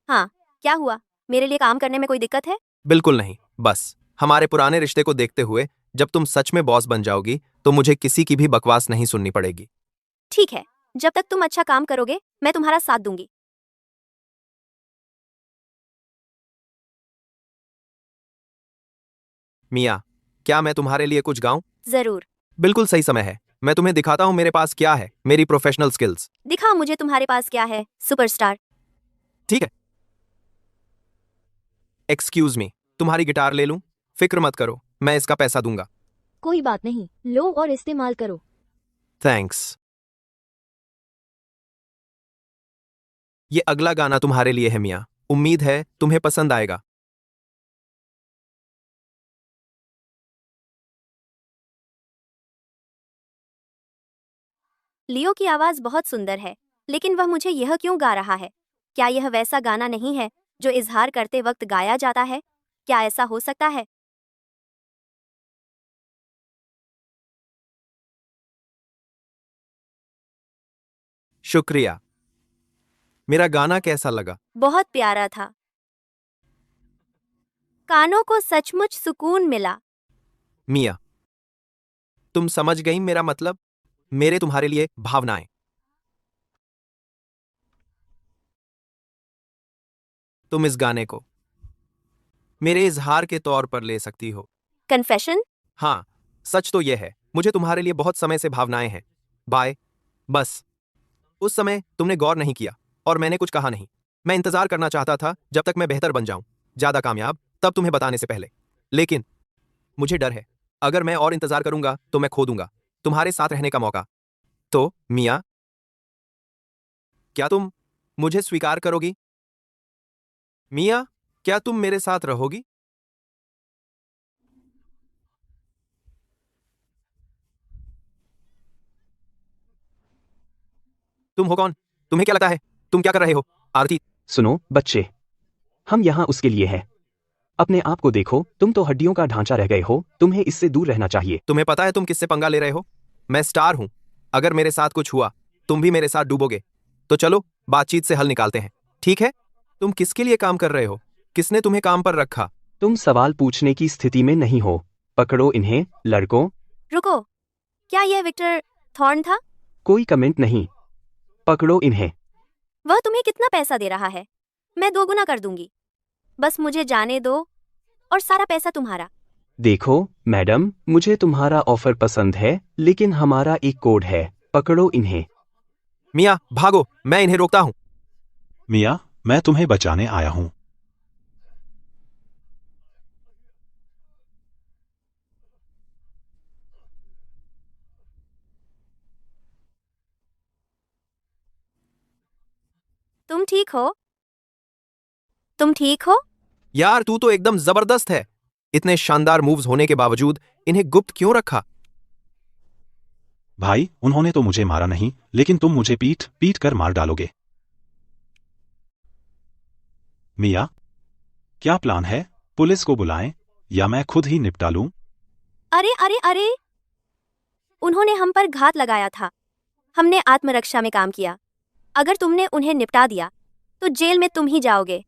[SPEAKER 2] हाँ, क्या हुआ? मेरे लिए काम करने में कोई दिक्कत है?
[SPEAKER 5] बिल्कुल नहीं। बस हमारे पुराने रिश्ते को देखते हुए जब तुम सच में बॉस बन जाओगी तो मुझे किसी की भी बकवास नहीं सुननी पड़ेगी।
[SPEAKER 2] ठीक है, जब तक तुम अच्छा काम करोगे मैं तुम्हारा साथ दूंगी।
[SPEAKER 5] मिया, क्या मैं तुम्हारे लिए कुछ गाऊं?
[SPEAKER 2] जरूर।
[SPEAKER 5] बिल्कुल सही समय है। मैं तुम्हें दिखाता हूं मेरे पास क्या है, मेरी प्रोफेशनल स्किल्स।
[SPEAKER 2] दिखाओ मुझे तुम्हारे पास क्या है सुपरस्टार।
[SPEAKER 5] ठीक है। एक्सक्यूज मी, तुम्हारी गिटार ले लूं? फिक्र मत करो, मैं इसका पैसा दूंगा।
[SPEAKER 4] कोई बात नहीं, लो और इस्तेमाल करो।
[SPEAKER 5] थैंक्स। ये अगला गाना तुम्हारे लिए है मिया। उम्मीद है तुम्हें पसंद आएगा।
[SPEAKER 2] लियो की आवाज बहुत सुंदर है, लेकिन वह मुझे यह क्यों गा रहा है? क्या यह वैसा गाना नहीं है जो इजहार करते वक्त गाया जाता है? क्या ऐसा हो सकता है?
[SPEAKER 5] शुक्रिया। मेरा गाना कैसा लगा?
[SPEAKER 2] बहुत प्यारा था। कानों को सचमुच सुकून मिला।
[SPEAKER 5] मिया, तुम समझ गई मेरा मतलब? मेरे तुम्हारे लिए भावनाएं। तुम इस गाने को मेरे इजहार के तौर पर ले सकती हो।
[SPEAKER 2] कन्फेशन?
[SPEAKER 5] हाँ, सच तो यह है, मुझे तुम्हारे लिए बहुत समय से भावनाएं हैं। बाय। बस उस समय तुमने गौर नहीं किया और मैंने कुछ कहा नहीं। मैं इंतजार करना चाहता था जब तक मैं बेहतर बन जाऊं, ज्यादा कामयाब, तब तुम्हें बताने से पहले। लेकिन मुझे डर है, अगर मैं और इंतजार करूंगा तो मैं खो दूंगा तुम्हारे साथ रहने का मौका। तो मिया, क्या तुम मुझे स्वीकार करोगी? मिया, क्या तुम मेरे साथ रहोगी? तुम हो कौन? तुम्हें क्या लगता है तुम क्या कर रहे हो? आरती,
[SPEAKER 9] सुनो बच्चे, हम यहाँ उसके लिए हैं। अपने आप को देखो, तुम तो हड्डियों का ढांचा रह गए हो। तुम्हें इससे दूर रहना चाहिए।
[SPEAKER 5] तुम्हें पता है तुम किससे पंगा ले रहे हो? मैं स्टार हूं। अगर मेरे साथ कुछ हुआ तुम भी मेरे साथ डूबोगे। तो चलो बातचीत से हल निकालते हैं, ठीक है? तुम किसके लिए काम कर रहे हो? किसने तुम्हें काम पर रखा?
[SPEAKER 9] तुम सवाल पूछने की स्थिति में नहीं हो। पकड़ो इन्हें, लड़कों।
[SPEAKER 2] रुको, क्या यह विक्टर थॉर्न था?
[SPEAKER 9] कोई कमेंट नहीं। पकड़ो इन्हें।
[SPEAKER 2] वह तुम्हें कितना पैसा दे रहा है? मैं 2 गुना कर दूंगी। बस मुझे जाने दो और सारा पैसा तुम्हारा।
[SPEAKER 9] देखो मैडम, मुझे तुम्हारा ऑफर पसंद है, लेकिन हमारा एक कोड है। पकड़ो इन्हें।
[SPEAKER 5] मिया भागो, मैं इन्हें रोकता हूं।
[SPEAKER 6] मिया, मैं तुम्हें बचाने आया हूं।
[SPEAKER 2] तुम ठीक हो? तुम ठीक हो?
[SPEAKER 5] यार तू तो एकदम जबरदस्त है। इतने शानदार मूव्स होने के बावजूद इन्हें गुप्त क्यों रखा?
[SPEAKER 6] भाई, उन्होंने तो मुझे मारा नहीं, लेकिन तुम मुझे पीट पीट कर मार डालोगे। मिया, क्या प्लान है? पुलिस को बुलाएं या मैं खुद ही निपटा लूं?
[SPEAKER 2] अरे अरे अरे, उन्होंने हम पर घात लगाया था। हमने आत्मरक्षा में काम किया। अगर तुमने उन्हें निपटा दिया तो जेल में तुम ही जाओगे।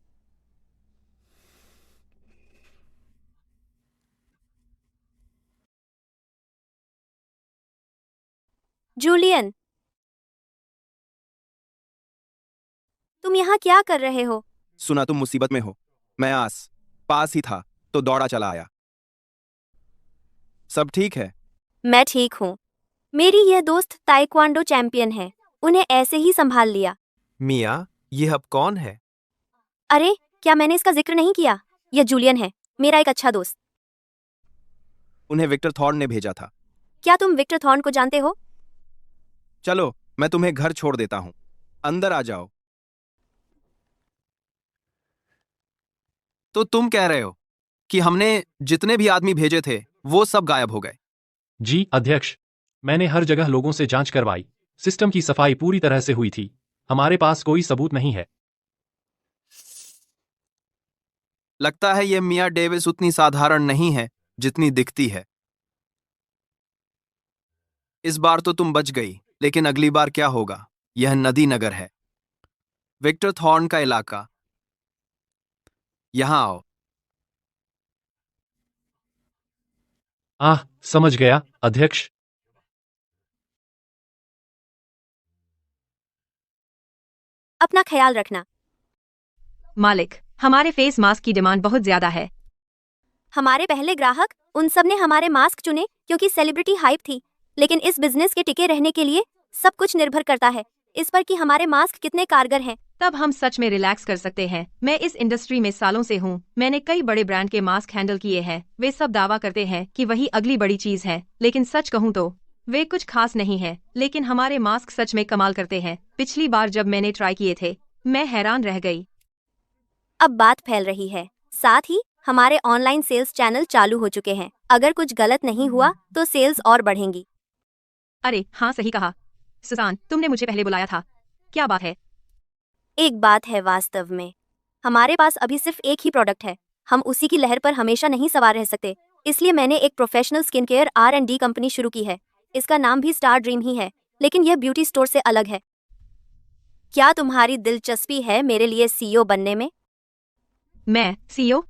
[SPEAKER 2] जूलियन, तुम यहाँ क्या कर रहे हो?
[SPEAKER 5] सुना तुम मुसीबत में हो। मैं पास ही था तो दौड़ा चला आया। सब ठीक है?
[SPEAKER 2] मैं ठीक हूँ। मेरी यह दोस्त ताइक्वांडो चैंपियन है, उन्हें ऐसे ही संभाल लिया।
[SPEAKER 5] मिया, यह अब कौन है?
[SPEAKER 2] अरे, क्या मैंने इसका जिक्र नहीं किया? यह जूलियन है, मेरा एक अच्छा दोस्त।
[SPEAKER 5] उन्हें विक्टर थॉर्न ने भेजा था।
[SPEAKER 2] क्या तुम विक्टर थॉर्न को जानते हो?
[SPEAKER 5] चलो, मैं तुम्हें घर छोड़ देता हूं। अंदर आ जाओ। तो तुम कह रहे हो कि हमने जितने भी आदमी भेजे थे वो सब गायब हो गए?
[SPEAKER 12] जी अध्यक्ष, मैंने हर जगह लोगों से जांच करवाई। सिस्टम की सफाई पूरी तरह से हुई थी। हमारे पास कोई सबूत नहीं है।
[SPEAKER 5] लगता है यह मिया डेविस उतनी साधारण नहीं है जितनी दिखती है। इस बार तो तुम बच गई, लेकिन अगली बार क्या होगा? यह नदी नगर है, विक्टर थॉर्न का इलाका। यहां आओ।
[SPEAKER 12] समझ गया अध्यक्ष।
[SPEAKER 2] अपना ख्याल रखना।
[SPEAKER 7] मालिक, हमारे फेस मास्क की डिमांड बहुत ज्यादा है।
[SPEAKER 2] हमारे पहले ग्राहक उन सब ने हमारे मास्क चुने क्योंकि सेलिब्रिटी हाइप थी, लेकिन इस बिजनेस के टिके रहने के लिए सब कुछ निर्भर करता है इस पर कि हमारे मास्क कितने कारगर हैं।
[SPEAKER 7] तब हम सच में रिलैक्स कर सकते हैं। मैं इस इंडस्ट्री में सालों से हूँ। मैंने कई बड़े ब्रांड के मास्क हैंडल किए हैं। वे सब दावा करते हैं कि वही अगली बड़ी चीज है, लेकिन सच कहूँ तो वे कुछ खास नहीं है। लेकिन हमारे मास्क सच में कमाल करते हैं। पिछली बार जब मैंने ट्राई किए थे, मैं हैरान रह गई।
[SPEAKER 2] अब बात फैल रही है। साथ ही हमारे ऑनलाइन सेल्स चैनल चालू हो चुके हैं। अगर कुछ गलत नहीं हुआ तो सेल्स और बढ़ेंगी।
[SPEAKER 7] अरे हाँ, सही कहा। सुसान, तुमने मुझे पहले बुलाया था। क्या बात है?
[SPEAKER 2] एक बात है, वास्तव में हमारे पास अभी सिर्फ एक ही प्रोडक्ट है। हम उसी की लहर पर हमेशा नहीं सवार रह सकते, इसलिए मैंने एक professional skin care R&D company शुरू की है। इसका नाम भी स्टार ड्रीम ही है, लेकिन यह ब्यूटी स्टोर से अलग है। क्या तुम्हारी दिलचस्पी है मेरे लिए CEO बनने में?
[SPEAKER 7] मैं CEO?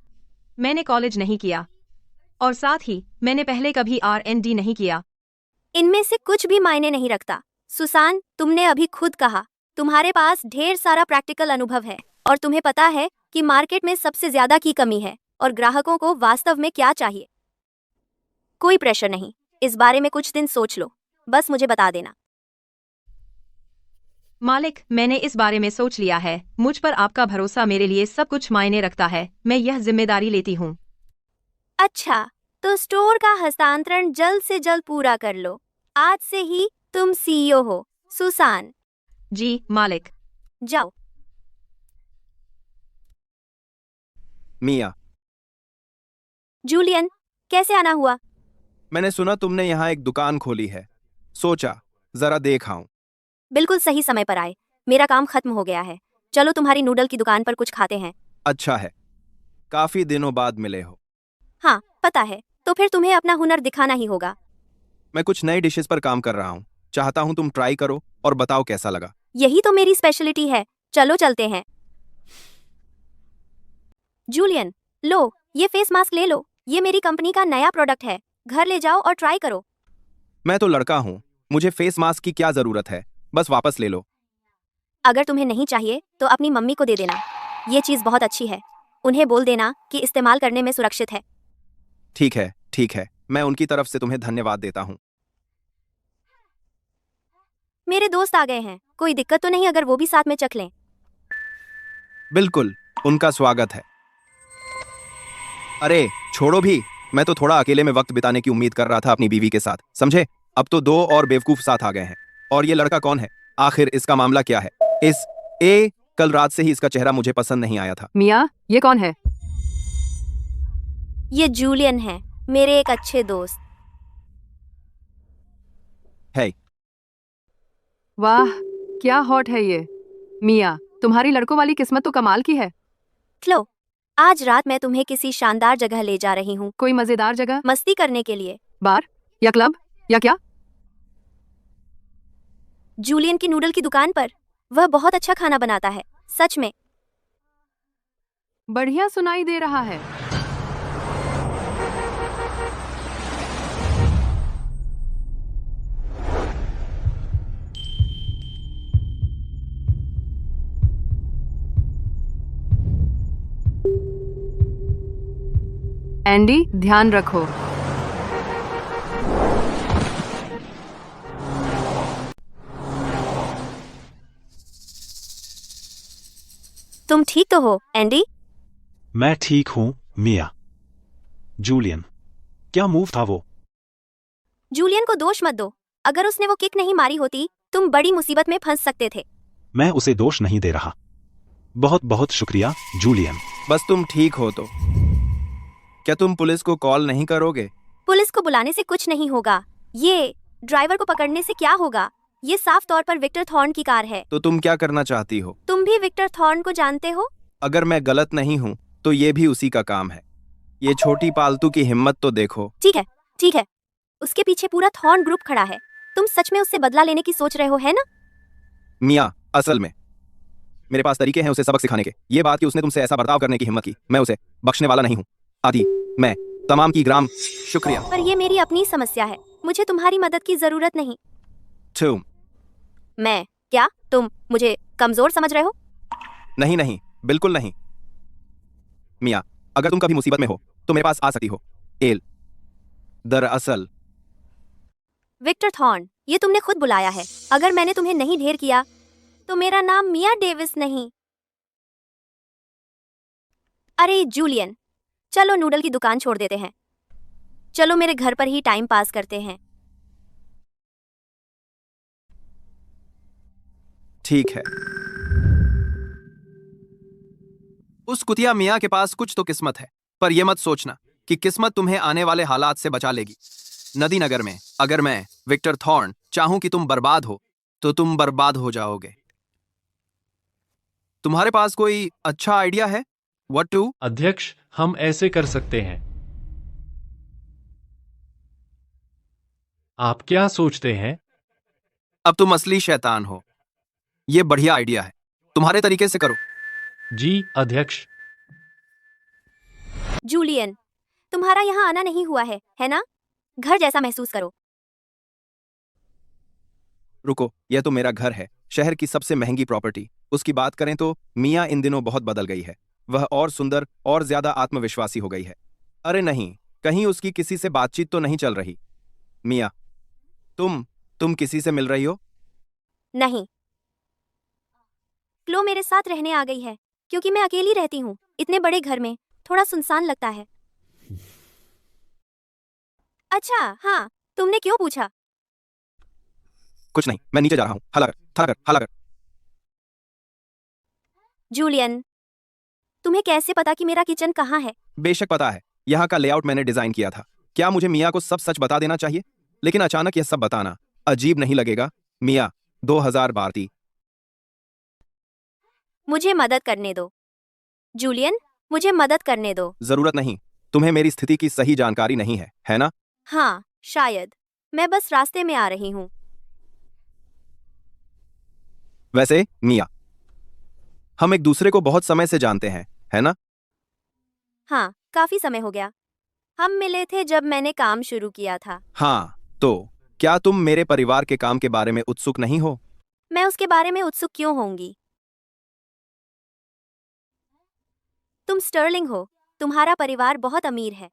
[SPEAKER 7] मैंने कॉलेज नहीं किया, और साथ ही मैंने पहले कभी R&D नहीं किया।
[SPEAKER 2] इनमें से कुछ भी मायने नहीं रखता। सुसान, तुमने अभी खुद कहा तुम्हारे पास ढेर सारा प्रैक्टिकल अनुभव है और तुम्हें पता है कि मार्केट में सबसे ज्यादा की कमी है और ग्राहकों को वास्तव में क्या चाहिए। कोई प्रेशर नहीं, इस बारे में कुछ दिन सोच लो, बस मुझे बता देना।
[SPEAKER 7] मालिक, मैंने इस बारे में सोच लिया है। मुझ पर आपका भरोसा मेरे लिए सब कुछ मायने रखता है। मैं यह जिम्मेदारी लेती हूँ।
[SPEAKER 2] अच्छा, तो स्टोर का हस्तांतरण जल्द से जल्द पूरा कर लो। आज से ही तुम CEO हो, सुसान।
[SPEAKER 7] जी मालिक।
[SPEAKER 2] जाओ।
[SPEAKER 5] मिया,
[SPEAKER 2] जूलियन, कैसे आना हुआ?
[SPEAKER 5] मैंने सुना तुमने यहाँ एक दुकान खोली है, सोचा जरा देख आऊं।
[SPEAKER 2] बिल्कुल सही समय पर आए। मेरा काम खत्म हो गया है। चलो तुम्हारी नूडल की दुकान पर कुछ खाते हैं।
[SPEAKER 5] अच्छा है, काफी दिनों बाद मिले हो।
[SPEAKER 2] हाँ, पता है। तो फिर तुम्हें अपना हुनर दिखाना ही होगा।
[SPEAKER 5] मैं कुछ नई डिशेस पर काम कर रहा हूँ, चाहता हूँ तुम ट्राई करो और बताओ कैसा लगा।
[SPEAKER 2] यही तो मेरी स्पेशलिटी है। चलो चलते हैं। जूलियन, लो, ये फेस मास्क ले लो। ये मेरी कंपनी का नया प्रोडक्ट है। घर ले जाओ और ट्राई करो।
[SPEAKER 5] मैं तो लड़का हूँ, मुझे फेस मास्क की क्या जरूरत है? बस वापस ले लो।
[SPEAKER 2] अगर तुम्हें नहीं चाहिए तो अपनी मम्मी को दे देना। ये चीज बहुत अच्छी है। उन्हें बोल देना कि इस्तेमाल करने में सुरक्षित है।
[SPEAKER 5] ठीक है, ठीक है, मैं उनकी तरफ से तुम्हें धन्यवाद देता हूँ।
[SPEAKER 2] मेरे दोस्त आ गए हैं। कोई दिक्कत तो नहीं अगर वो भी साथ में चख लें?
[SPEAKER 5] बिल्कुल, उनका स्वागत है। अरे छोड़ो भी, मैं तो थोड़ा अकेले में वक्त बिताने की उम्मीद कर रहा था अपनी बीवी के साथ, समझे? अब तो 2 और बेवकूफ साथ आ गए हैं। और ये लड़का कौन है? आखिर इसका मामला क्या है? कल रात से ही इसका चेहरा मुझे पसंद नहीं आया था।
[SPEAKER 8] मिया, ये कौन है?
[SPEAKER 2] ये जूलियन है, मेरे एक अच्छे दोस्त।
[SPEAKER 5] है
[SPEAKER 8] वाह, क्या हॉट है ये। मिया, तुम्हारी लड़कों वाली किस्मत तो कमाल की है।
[SPEAKER 2] लो, आज रात मैं तुम्हें किसी शानदार जगह ले जा रही हूँ,
[SPEAKER 8] कोई मजेदार जगह?
[SPEAKER 2] मस्ती करने के लिए।
[SPEAKER 8] बार या क्लब या क्या?
[SPEAKER 2] जूलियन की नूडल की दुकान पर। वह बहुत अच्छा खाना बनाता है, सच में।
[SPEAKER 8] बढ़िया सुनाई दे रहा है। एंडी, ध्यान रखो।
[SPEAKER 2] तुम ठीक तो हो, एंडी?
[SPEAKER 6] मैं ठीक हूँ, मिया। जूलियन, क्या मूव था वो?
[SPEAKER 2] जूलियन को दोष मत दो। अगर उसने वो किक नहीं मारी होती, तुम बड़ी मुसीबत में फंस सकते थे।
[SPEAKER 6] मैं उसे दोष नहीं दे रहा। बहुत बहुत शुक्रिया, जूलियन।
[SPEAKER 5] बस तुम ठीक हो तो क्या तुम पुलिस को कॉल नहीं करोगे?
[SPEAKER 2] पुलिस को बुलाने से कुछ नहीं होगा। ये ड्राइवर को पकड़ने से क्या होगा? ये साफ तौर पर विक्टर थॉर्न की कार है।
[SPEAKER 5] तो तुम क्या करना चाहती हो?
[SPEAKER 2] तुम भी विक्टर थॉर्न को जानते हो?
[SPEAKER 5] अगर मैं गलत नहीं हूँ तो ये भी उसी का काम है। ये छोटी पालतू की हिम्मत तो देखो।
[SPEAKER 2] ठीक है, ठीक है। उसके पीछे पूरा थॉर्न ग्रुप खड़ा है। तुम सच में उससे बदला लेने की सोच रहे हो, है ना?
[SPEAKER 5] मिया, असल में मेरे पास तरीके हैं उसे सबक सिखाने के। ये बात कि उसने तुमसे ऐसा बर्ताव करने की हिम्मत की, मैं उसे बख्शने वाला नहीं हूँ। आदि, मैं तमाम की ग्राम शुक्रिया।
[SPEAKER 2] पर ये मेरी अपनी समस्या है, मुझे तुम्हारी मदद की जरूरत नहीं।
[SPEAKER 5] तुम
[SPEAKER 2] मैं क्या? तुम मुझे कमजोर समझ रहे हो?
[SPEAKER 5] नहीं नहीं, बिल्कुल नहीं। मिया, अगर तुम कभी मुसीबत में हो तो मेरे पास आ सकती हो। दरअसल
[SPEAKER 2] विक्टर थॉर्न, ये तुमने खुद बुलाया है। अगर मैंने तुम्हें नहीं ढेर किया तो मेरा नाम मिया डेविस नहीं। अरे जूलियन, चलो नूडल की दुकान छोड़ देते हैं। चलो मेरे घर पर ही टाइम पास करते हैं।
[SPEAKER 5] ठीक है। उस कुतिया मिया के पास कुछ तो किस्मत है, पर यह मत सोचना कि किस्मत तुम्हें आने वाले हालात से बचा लेगी। नदी नगर में अगर मैं विक्टर थॉर्न चाहूं कि तुम बर्बाद हो तो तुम बर्बाद हो जाओगे। तुम्हारे पास कोई अच्छा आइडिया है? What to?
[SPEAKER 12] अध्यक्ष, हम ऐसे कर सकते हैं। आप क्या सोचते हैं?
[SPEAKER 5] अब तुम असली शैतान हो। यह बढ़िया आइडिया है, तुम्हारे तरीके से करो।
[SPEAKER 12] जी अध्यक्ष।
[SPEAKER 2] जूलियन, तुम्हारा यहाँ आना नहीं हुआ है ना? घर जैसा महसूस करो।
[SPEAKER 5] रुको, यह तो मेरा घर है, शहर की सबसे महंगी प्रॉपर्टी। उसकी बात करें तो मिया इन दिनों बहुत बदल गई है। वह और सुंदर और ज्यादा आत्मविश्वासी हो गई है। अरे नहीं, कहीं उसकी किसी से बातचीत तो नहीं चल रही? मिया, तुम किसी से मिल रही हो?
[SPEAKER 2] नहीं। क्लो मेरे साथ रहने आ गई है क्योंकि मैं अकेली रहती हूँ। इतने बड़े घर में थोड़ा सुनसान लगता है। अच्छा हाँ, तुमने क्यों पूछा?
[SPEAKER 5] कुछ नहीं, मैं नीचे जा रहा हूँ। हला कर।
[SPEAKER 2] जूलियन, तुम्हें कैसे पता कि मेरा किचन कहाँ है?
[SPEAKER 5] बेशक पता है, यहाँ का लेआउट मैंने डिजाइन किया था। क्या मुझे मिया को सब सच बता देना चाहिए? लेकिन अचानक यह सब बताना अजीब नहीं लगेगा? मिया 2000 भारती।
[SPEAKER 2] मुझे मदद करने दो। जूलियन, मुझे मदद करने दो।
[SPEAKER 5] जरूरत नहीं, तुम्हें मेरी स्थिति की सही जानकारी नहीं है ना?
[SPEAKER 2] हाँ, शायद। मैं बस रास्ते में आ रही हूँ।
[SPEAKER 5] वैसे मिया, हम एक दूसरे को बहुत समय से जानते हैं, है ना?
[SPEAKER 2] हाँ, काफी समय हो गया। हम मिले थे जब मैंने काम शुरू किया था।
[SPEAKER 5] हाँ, तो क्या तुम मेरे परिवार के काम के बारे में उत्सुक नहीं हो?
[SPEAKER 2] मैं उसके बारे में उत्सुक क्यों होंगी? तुम स्टर्लिंग हो, तुम्हारा परिवार बहुत अमीर है।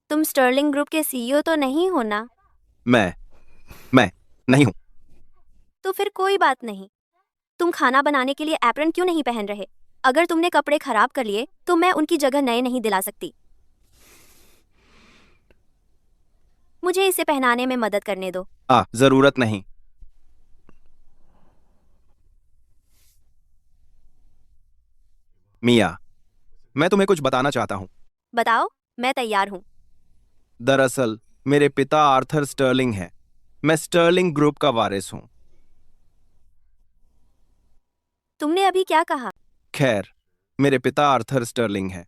[SPEAKER 2] तुम स्टर्लिंग ग्रुप के सीईओ तो नहीं हो ना?
[SPEAKER 5] मैं नहीं हूं।
[SPEAKER 2] तो फिर कोई बात नहीं। तुम खाना बनाने के लिए एप्रन क्यों नहीं पहन रहे? अगर तुमने कपड़े खराब कर लिए तो मैं उनकी जगह नए नहीं दिला सकती। मुझे इसे पहनाने में मदद करने दो।
[SPEAKER 5] जरूरत नहीं। मिया, मैं तुम्हें कुछ बताना चाहता हूं।
[SPEAKER 2] बताओ, मैं तैयार हूँ।
[SPEAKER 5] दरअसल मेरे पिता आर्थर स्टर्लिंग हैं। मैं स्टर्लिंग ग्रुप का वारिस हूं।
[SPEAKER 2] तुमने अभी क्या कहा?
[SPEAKER 5] खैर, मेरे पिता आर्थर स्टर्लिंग हैं।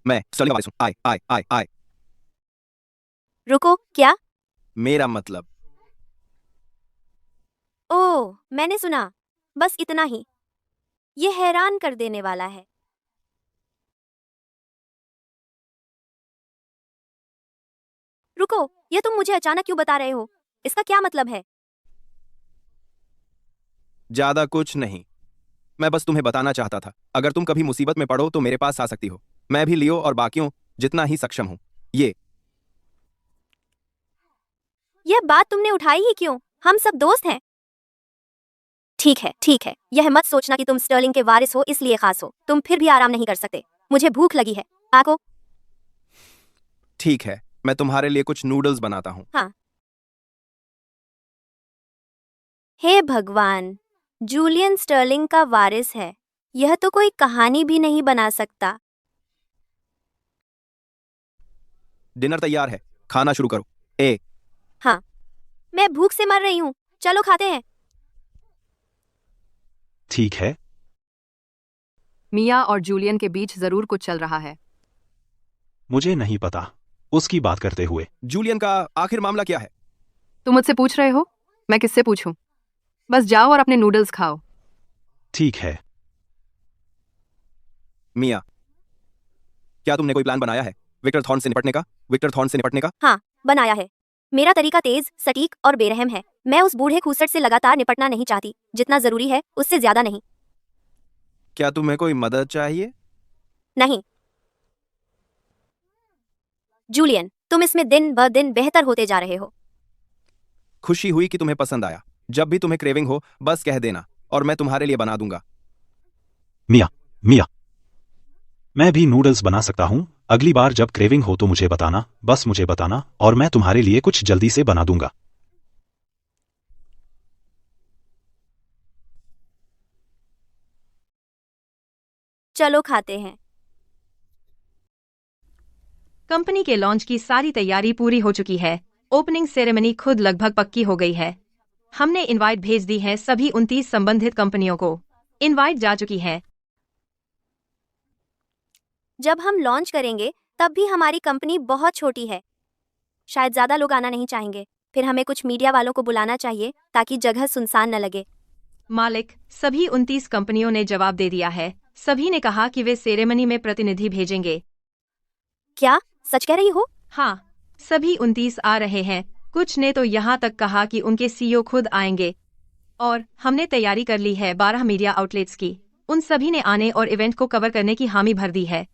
[SPEAKER 5] मैं स्टर्लिंग का वारिस हूं। आय आय आय आय।
[SPEAKER 2] रुको, क्या?
[SPEAKER 5] मेरा मतलब।
[SPEAKER 2] ओह, मैंने सुना। बस इतना ही। ये हैरान कर देने वाला है। रुको, ये तुम मुझे अचानक क्यों बता रहे हो? इसका क्या मतलब है?
[SPEAKER 5] ज्यादा कुछ नहीं। मैं बस तुम्हें बताना चाहता था, अगर तुम कभी मुसीबत में पड़ो तो मेरे पास आ सकती हो। मैं भी लियो और बाकियों जितना ही सक्षम हूं।
[SPEAKER 2] यह बात तुमने उठाई ही क्यों? हम सब दोस्त हैं। ठीक है, ठीक है। यह मत सोचना कि तुम स्टर्लिंग के वारिस हो इसलिए खास हो। तुम फिर भी आराम नहीं कर सकते। मुझे भूख लगी है। आको।
[SPEAKER 5] ठीक है, मैं तुम्हारे लिए कुछ नूडल्स बनाता हूं।
[SPEAKER 2] हाँ। हे भगवान, जूलियन स्टर्लिंग का वारिस है। यह तो कोई कहानी भी नहीं बना सकता।
[SPEAKER 5] डिनर तैयार है, खाना शुरू करो।
[SPEAKER 2] हाँ, मैं भूख से मर रही हूँ। चलो खाते हैं।
[SPEAKER 6] ठीक है।
[SPEAKER 8] मिया और जूलियन के बीच जरूर कुछ चल रहा है।
[SPEAKER 6] मुझे नहीं पता। उसकी बात करते हुए,
[SPEAKER 5] जूलियन का आखिर मामला क्या है?
[SPEAKER 8] तुम मुझसे पूछ रहे हो, मैं किससे पूछूं? बस जाओ और अपने नूडल्स खाओ।
[SPEAKER 6] ठीक है।
[SPEAKER 5] मिया, क्या तुमने कोई प्लान बनाया है विक्टर थॉर्न से निपटने का? विक्टर थॉर्न से निपटने का?
[SPEAKER 2] हाँ, बनाया है। मेरा तरीका तेज, सटीक और बेरहम है। मैं उस बूढ़े खूसट से लगातार निपटना नहीं चाहती। जितना जरूरी है उससे ज्यादा नहीं।
[SPEAKER 5] क्या तुम्हें कोई मदद चाहिए?
[SPEAKER 2] नहीं। जूलियन, तुम इसमें दिन ब दिन बेहतर होते जा रहे हो।
[SPEAKER 5] खुशी हुई कि तुम्हें पसंद आया। जब भी तुम्हें क्रेविंग हो बस कह देना और मैं तुम्हारे लिए बना दूंगा।
[SPEAKER 6] मिया, मैं भी नूडल्स बना सकता हूँ। अगली बार जब क्रेविंग हो तो मुझे बताना, बस मुझे बताना और मैं तुम्हारे लिए कुछ जल्दी से बना दूंगा।
[SPEAKER 2] चलो खाते हैं।
[SPEAKER 7] कंपनी के लॉन्च की सारी तैयारी पूरी हो चुकी है। ओपनिंग सेरेमनी खुद लगभग पक्की हो गई है। हमने इनवाइट भेज दी है सभी 29 संबंधित कंपनियों को। इनवाइट जा चुकी है।
[SPEAKER 2] जब हम लॉन्च करेंगे तब भी हमारी कंपनी बहुत छोटी है। शायद ज्यादा लोग आना नहीं चाहेंगे। फिर हमें कुछ मीडिया वालों को बुलाना चाहिए ताकि जगह सुनसान न लगे।
[SPEAKER 7] मालिक, सभी 29 कंपनियों ने जवाब दे दिया है। सभी ने कहा कि वे सेरेमनी में प्रतिनिधि भेजेंगे।
[SPEAKER 2] क्या सच कह रही हो?
[SPEAKER 7] हाँ, सभी 29 आ रहे हैं। कुछ ने तो यहाँ तक कहा कि उनके सीईओ खुद आएंगे। और हमने तैयारी कर ली है 12 मीडिया आउटलेट्स की। उन सभी ने आने और इवेंट को कवर करने की हामी भर दी है।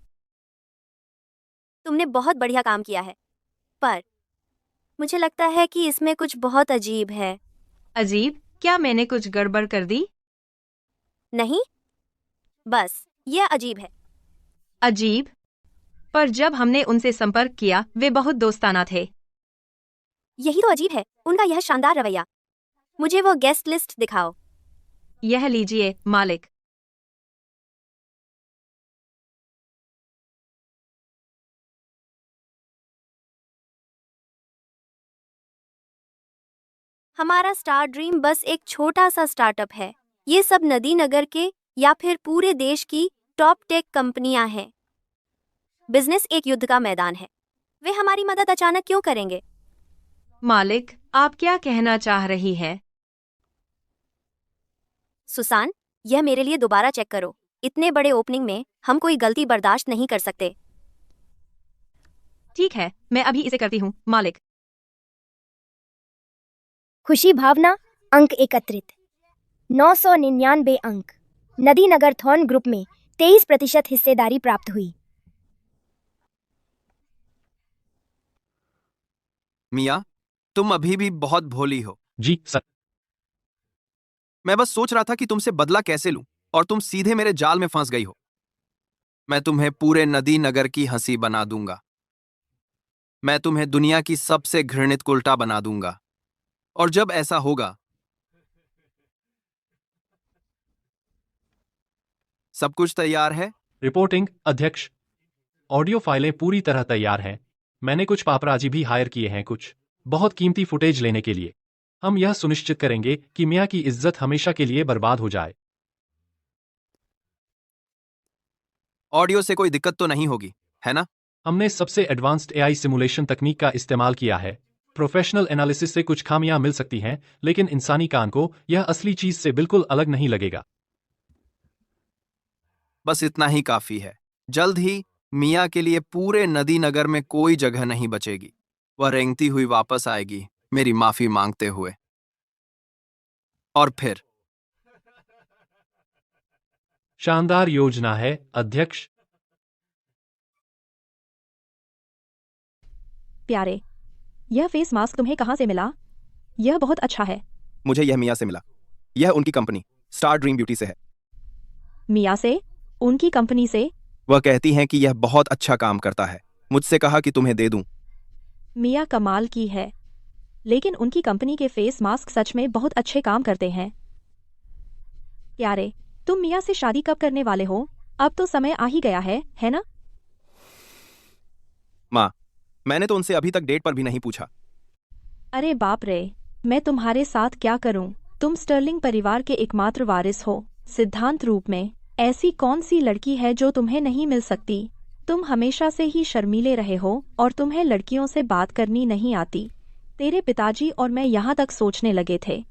[SPEAKER 2] तुमने बहुत बढ़िया काम किया है, पर मुझे लगता है कि इसमें कुछ बहुत अजीब है।
[SPEAKER 7] अजीब? क्या मैंने कुछ गड़बड़ कर दी?
[SPEAKER 2] नहीं, बस यह अजीब है।
[SPEAKER 7] अजीब? पर जब हमने उनसे संपर्क किया वे बहुत दोस्ताना थे।
[SPEAKER 2] यही तो अजीब है, उनका यह शानदार रवैया। मुझे वो गेस्ट लिस्ट दिखाओ।
[SPEAKER 7] यह लीजिए, मालिक।
[SPEAKER 2] हमारा स्टार ड्रीम बस एक छोटा सा स्टार्टअप है। ये सब नदी नगर के या फिर पूरे देश की टॉप टेक कंपनियां हैं। बिजनेस एक युद्ध का मैदान है। वे हमारी मदद अचानक क्यों करेंगे?
[SPEAKER 7] मालिक, आप क्या कहना चाह रही हैं?
[SPEAKER 2] सुसान, यह मेरे लिए दोबारा चेक करो। इतने बड़े ओपनिंग में हम कोई गलती बर्दाश्त नहीं कर सकते।
[SPEAKER 7] ठीक है, मैं अभी इसे करती हूँ, मालिक।
[SPEAKER 4] खुशी भावना अंक एकत्रित 999 अंक। नदी नगर थॉर्न ग्रुप में 23% हिस्सेदारी प्राप्त हुई।
[SPEAKER 5] मिया, तुम अभी भी बहुत भोली हो।
[SPEAKER 12] जी सर।
[SPEAKER 5] मैं बस सोच रहा था कि तुमसे बदला कैसे लूं और तुम सीधे मेरे जाल में फंस गई हो। मैं तुम्हें पूरे नदी नगर की हंसी बना दूंगा। मैं तुम्हें दुनिया की सबसे घृणित उल्टा बना दूंगा। और जब ऐसा होगा, सब कुछ तैयार है?
[SPEAKER 12] रिपोर्टिंग अध्यक्ष। ऑडियो फाइलें पूरी तरह तैयार हैं। मैंने कुछ पापराजी भी हायर किए हैं, कुछ बहुत कीमती फुटेज लेने के लिए। हम यह सुनिश्चित करेंगे कि मिया की इज्जत हमेशा के लिए बर्बाद हो जाए।
[SPEAKER 5] ऑडियो से कोई दिक्कत तो नहीं होगी, है ना?
[SPEAKER 12] हमने सबसे एडवांस्ड एआई सिमुलेशन तकनीक का इस्तेमाल किया है। प्रोफेशनल एनालिसिस से कुछ खामियां मिल सकती हैं, लेकिन इंसानी कान को यह असली चीज से बिल्कुल अलग नहीं लगेगा।
[SPEAKER 5] बस इतना ही काफी है। जल्द ही मिया के लिए पूरे नदी नगर में कोई जगह नहीं बचेगी। वह रेंगती हुई वापस आएगी, मेरी माफी मांगते हुए। और फिर
[SPEAKER 12] शानदार योजना है, अध्यक्ष।
[SPEAKER 1] प्यारे, यह फेस मास्क तुम्हें कहाँ से मिला? यह बहुत अच्छा है।
[SPEAKER 5] मुझे यह मिया से मिला। यह उनकी कंपनी स्टार ड्रीम ब्यूटी से है।
[SPEAKER 1] मिया से? उनकी कंपनी से?
[SPEAKER 5] वह कहती हैं कि यह बहुत अच्छा काम करता है। मुझसे कहा कि तुम्हें दे दूं।
[SPEAKER 1] मिया कमाल की है, लेकिन उनकी कंपनी के फेस मास्क सच में बहुत अच्छे काम करते हैं। प्यारे, तुम मिया से शादी कब करने वाले हो? अब तो समय आ ही गया है ना?
[SPEAKER 5] माँ, मैंने तो उनसे अभी तक डेट पर भी नहीं पूछा।
[SPEAKER 1] अरे बाप रे, मैं तुम्हारे साथ क्या करूं? तुम स्टर्लिंग परिवार के एकमात्र वारिस हो। सिद्धांत रूप में ऐसी कौन सी लड़की है जो तुम्हें नहीं मिल सकती? तुम हमेशा से ही शर्मीले रहे हो और तुम्हें लड़कियों से बात करनी नहीं आती। तेरे पिताजी और मैं यहाँ तक सोचने लगे थे।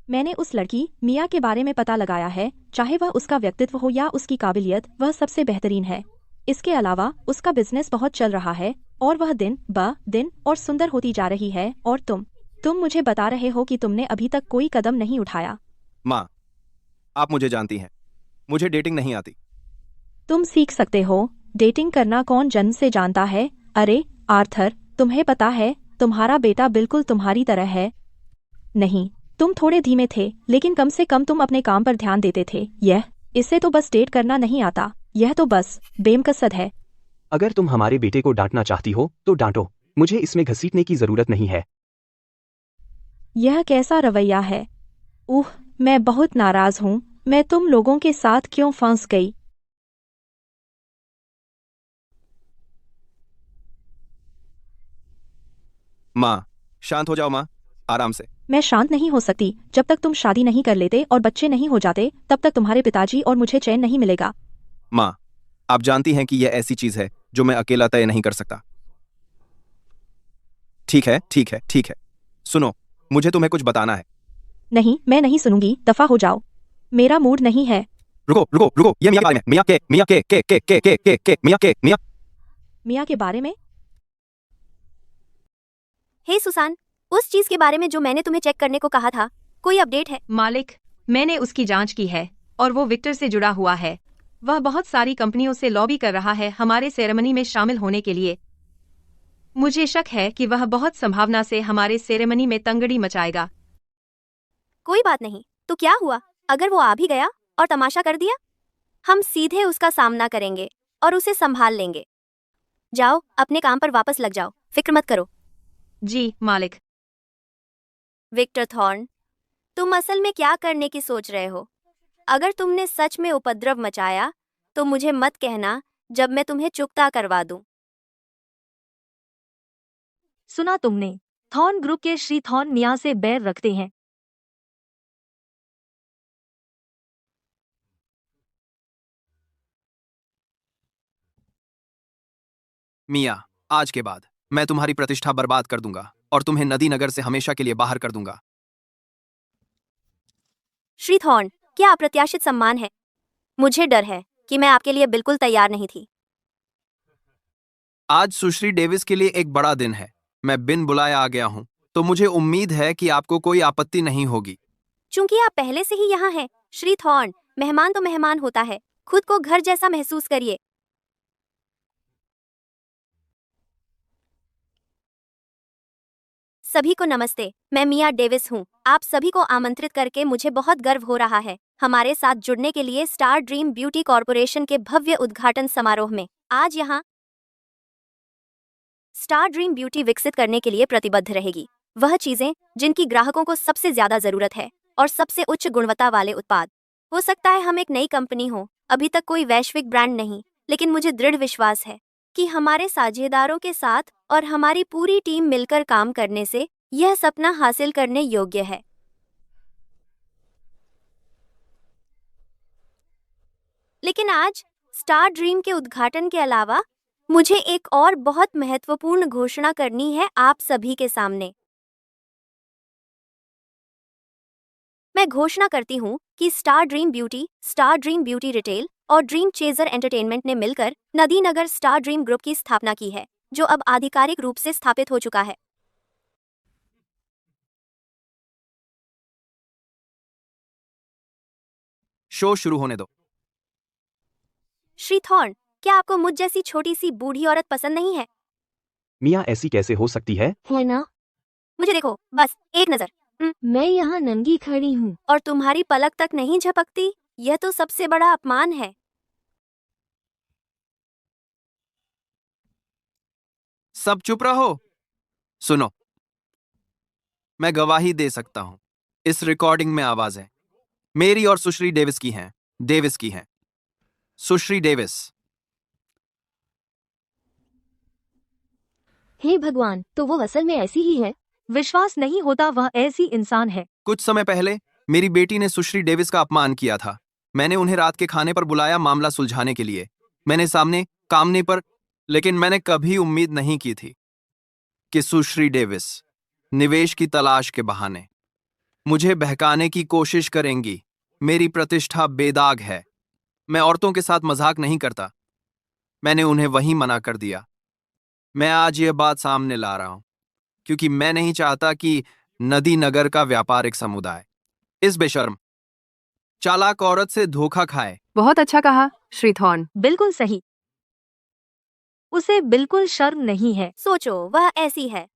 [SPEAKER 1] मैंने उस लड़की मिया के बारे में पता लगाया है। चाहे वह उसका व्यक्तित्व हो या उसकी काबिलियत, वह सबसे बेहतरीन है। इसके अलावा उसका बिजनेस बहुत चल रहा है और वह दिन ब दिन और सुंदर होती जा रही है। और तुम मुझे बता रहे हो कि तुमने अभी तक कोई कदम नहीं उठाया।
[SPEAKER 5] माँ, आप मुझे जानती हैं, मुझे डेटिंग नहीं आती।
[SPEAKER 1] तुम सीख सकते हो। डेटिंग करना कौन जन्म से जानता है? अरे आर्थर, तुम्हें पता है तुम्हारा बेटा बिल्कुल तुम्हारी तरह है। नहीं, तुम थोड़े धीमे थे, लेकिन कम से कम तुम अपने काम पर ध्यान देते थे। इससे तो बस डेट करना नहीं आता, यह तो बस बेमकसद है।
[SPEAKER 9] अगर तुम हमारे बेटे को डांटना चाहती हो तो डांटो, मुझे इसमें घसीटने की जरूरत नहीं है।
[SPEAKER 1] यह कैसा रवैया है? मैं बहुत नाराज हूँ। मैं तुम लोगों के साथ क्यों फंस गई?
[SPEAKER 5] माँ, शांत हो जाओ माँ, आराम से।
[SPEAKER 1] मैं शांत नहीं हो सकती जब तक तुम शादी नहीं कर लेते और बच्चे नहीं हो जाते। तब तक तुम्हारे पिताजी और मुझे चैन नहीं मिलेगा।
[SPEAKER 5] माँ, आप जानती हैं कि यह ऐसी चीज है जो मैं अकेला तय नहीं कर सकता। ठीक है, ठीक है, ठीक है। सुनो, मुझे तुम्हें कुछ बताना है।
[SPEAKER 1] नहीं, मैं नहीं सुनूंगी, दफा हो जाओ। मेरा मूड नहीं है।
[SPEAKER 5] रुको रुको रुको, ये मिया के बारे में।
[SPEAKER 1] मिया के बारे में?
[SPEAKER 2] हे सुसान, उस चीज के बारे में जो मैंने तुम्हें चेक करने को कहा था, कोई अपडेट है?
[SPEAKER 7] मालिक, मैंने उसकी जांच की है और वो विक्टर से जुड़ा हुआ है। वह बहुत सारी कंपनियों से लॉबी कर रहा है हमारे सेरेमनी में शामिल होने के लिए। मुझे शक है कि वह बहुत संभावना से हमारे सेरेमनी में तंगड़ी मचाएगा।
[SPEAKER 2] कोई बात नहीं, तो क्या हुआ अगर वो आ भी गया और तमाशा कर दिया? हम सीधे उसका सामना करेंगे और उसे संभाल लेंगे। जाओ, अपने काम पर वापस लग जाओ, फिक्र मत करो।
[SPEAKER 7] जी मालिक।
[SPEAKER 2] विक्टर थॉर्न, तुम असल में क्या करने की सोच रहे हो? अगर तुमने सच में उपद्रव मचाया तो मुझे मत कहना जब मैं तुम्हें चुकता करवा दूं।
[SPEAKER 1] सुना तुमने? थॉर्न ग्रुप के श्री थॉर्न मिया से बैर रखते हैं।
[SPEAKER 5] मिया, आज के बाद मैं तुम्हारी प्रतिष्ठा बर्बाद कर दूंगा और तुम्हें नदी नगर से हमेशा के लिए बाहर कर दूंगा।
[SPEAKER 2] श्री थॉर्न, क्या अप्रत्याशित सम्मान है? मुझे डर है कि मैं आपके लिए बिल्कुल तैयार नहीं थी।
[SPEAKER 5] आज सुश्री डेविस के लिए एक बड़ा दिन है। मैं बिन बुलाया आ गया हूँ, तो मुझे उम्मीद है कि आपको कोई आपत्ति नहीं होगी।
[SPEAKER 2] चूंकि आप पहले से ही यहाँ हैं, श्री थॉर्न, मेहमान तो मेहमान होता है। खुद को घर जैसा महसूस करिए। सभी को नमस्ते, मैं मिया डेविस हूँ। आप सभी को आमंत्रित करके मुझे बहुत गर्व हो रहा है हमारे साथ जुड़ने के लिए स्टार ड्रीम ब्यूटी कॉर्पोरेशन के भव्य उद्घाटन समारोह में। आज यहाँ स्टार ड्रीम ब्यूटी विकसित करने के लिए प्रतिबद्ध रहेगी वह चीजें जिनकी ग्राहकों को सबसे ज्यादा जरूरत है और सबसे उच्च गुणवत्ता वाले उत्पाद। हो सकता है हम एक नई कंपनी हो, अभी तक कोई वैश्विक ब्रांड नहीं, लेकिन मुझे दृढ़ विश्वास है कि हमारे साझेदारों के साथ और हमारी पूरी टीम मिलकर काम करने से यह सपना हासिल करने योग्य है। लेकिन आज स्टार ड्रीम के उद्घाटन के अलावा मुझे एक और बहुत महत्वपूर्ण घोषणा करनी है आप सभी के सामने। मैं घोषणा करती हूँ कि स्टार ड्रीम ब्यूटी रिटेल और ड्रीम चेजर एंटरटेनमेंट ने मिलकर नदीनगर स्टार ड्रीम ग्रुप की स्थापना की है, जो अब आधिकारिक रूप से स्थापित हो चुका है।
[SPEAKER 5] शो शुरू होने दो।
[SPEAKER 2] श्री थॉर्न, क्या आपको मुझ जैसी छोटी सी बूढ़ी औरत पसंद नहीं है?
[SPEAKER 9] मिया ऐसी कैसे हो सकती है?
[SPEAKER 4] है ना?
[SPEAKER 2] मुझे देखो, बस एक नजर।
[SPEAKER 4] मैं यहाँ नंगी खड़ी हूँ
[SPEAKER 2] और तुम्हारी पलक तक नहीं झपकती? यह तो सबसे बड़ा अपमान है।
[SPEAKER 5] सब चुप रहो। सुनो, मैं गवाही दे सकता हूं। इस रिकॉर्डिंग में आवाजें मेरी और सुश्री डेविस की हैं। सुश्री डेविस।
[SPEAKER 4] हे भगवान, तो वो असल में ऐसी ही है?
[SPEAKER 1] विश्वास नहीं होता वह ऐसी इंसान है।
[SPEAKER 5] कुछ समय पहले मेरी बेटी ने सुश्री डेविस का अपमान किया था। मैंने उन्हें रात के खाने पर बुलाया मामला सुलझाने के लिए। मैंने सामने कामने पर, लेकिन मैंने कभी उम्मीद नहीं की थी कि सुश्री डेविस निवेश की तलाश के बहाने मुझे बहकाने की कोशिश करेंगी। मेरी प्रतिष्ठा बेदाग है। मैं औरतों के साथ मजाक नहीं करता। मैंने उन्हें वहीं मना कर दिया। मैं आज यह बात सामने ला रहा हूं क्योंकि मैं नहीं चाहता कि नदीनगर का व्यापारिक समुदाय इस बेशर्म चालाक औरत से धोखा खाए।
[SPEAKER 8] बहुत अच्छा कहा श्री थॉर्न।
[SPEAKER 1] बिल्कुल सही। उसे बिल्कुल शर्म नहीं है।
[SPEAKER 2] सोचो, वह ऐसी है।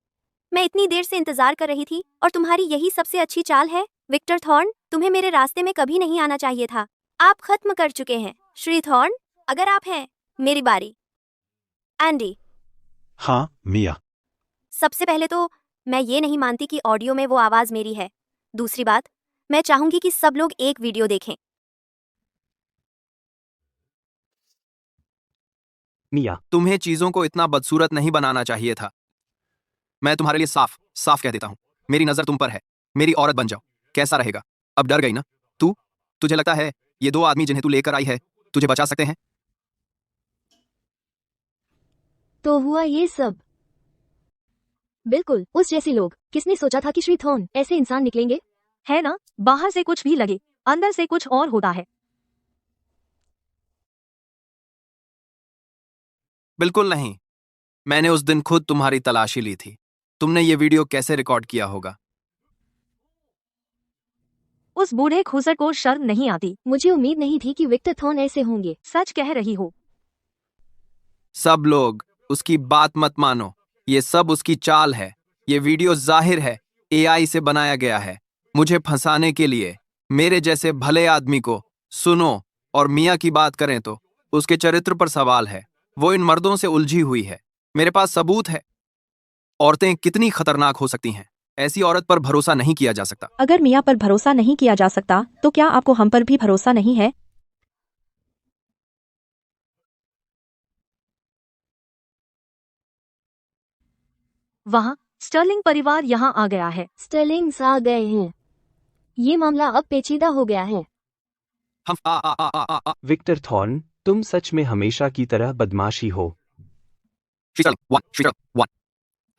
[SPEAKER 2] मैं इतनी देर से इंतजार कर रही थी और तुम्हारी यही सबसे अच्छी चाल है। विक्टर थॉर्न, तुम्हें मेरे रास्ते में कभी नहीं आना चाहिए था। आप खत्म कर चुके हैं। श्री थॉर्न, अगर आप हैं, मेरी बारी। एंडी।
[SPEAKER 6] हाँ मिया।
[SPEAKER 2] सबसे पहले तो मैं ये नहीं मानती कि ऑडियो में वो आवाज मेरी है। दूसरी बात, मैं चाहूंगी कि सब लोग एक वीडियो देखें।
[SPEAKER 9] मिया,
[SPEAKER 5] तुम्हें चीजों को इतना बदसूरत नहीं बनाना चाहिए था। मैं तुम्हारे लिए साफ कह देता हूं, मेरी नजर तुम पर है। मेरी औरत बन जाओ। कैसा रहेगा? अब डर गई ना? तुझे लगता है ये दो आदमी जिन्हें तू लेकर आई है तुझे बचा सकते हैं?
[SPEAKER 4] तो हुआ ये सब? बिल्कुल उस जैसे लोग। किसने सोचा था कि श्री थॉर्न ऐसे इंसान निकलेंगे?
[SPEAKER 1] है ना? बाहर से कुछ भी लगे, अंदर से कुछ और होता है।
[SPEAKER 5] बिल्कुल नहीं। मैंने उस दिन खुद तुम्हारी तलाशी ली थी। तुमने ये वीडियो कैसे रिकॉर्ड किया होगा?
[SPEAKER 1] उस बूढ़े खूसट को शर्म नहीं आती।
[SPEAKER 4] मुझे उम्मीद नहीं थी कि विक्टर थॉर्न ऐसे होंगे।
[SPEAKER 1] सच कह रही हो।
[SPEAKER 5] सब लोग उसकी बात मत मानो। ये सब उसकी चाल है। ये वीडियो जाहिर है AI से बनाया गया है मुझे फंसाने के लिए। मेरे जैसे भले आदमी को सुनो। और मिया की बात करें तो उसके चरित्र पर सवाल है। वो इन मर्दों से उलझी हुई है। मेरे पास सबूत है। औरतें कितनी खतरनाक हो सकती हैं। ऐसी औरत पर भरोसा नहीं किया जा सकता।
[SPEAKER 11] अगर मिया पर भरोसा नहीं किया जा सकता तो क्या आपको हम पर भी भरोसा नहीं है?
[SPEAKER 1] वहाँ स्टर्लिंग परिवार यहाँ आ गया है।
[SPEAKER 4] स्टर्लिंग्स आ गए हैं। ये मामला अब पेचीदा हो गया है।
[SPEAKER 5] हम
[SPEAKER 9] विक्टर थॉर्न, तुम सच में हमेशा की तरह बदमाशी हो।
[SPEAKER 5] श्रीचल,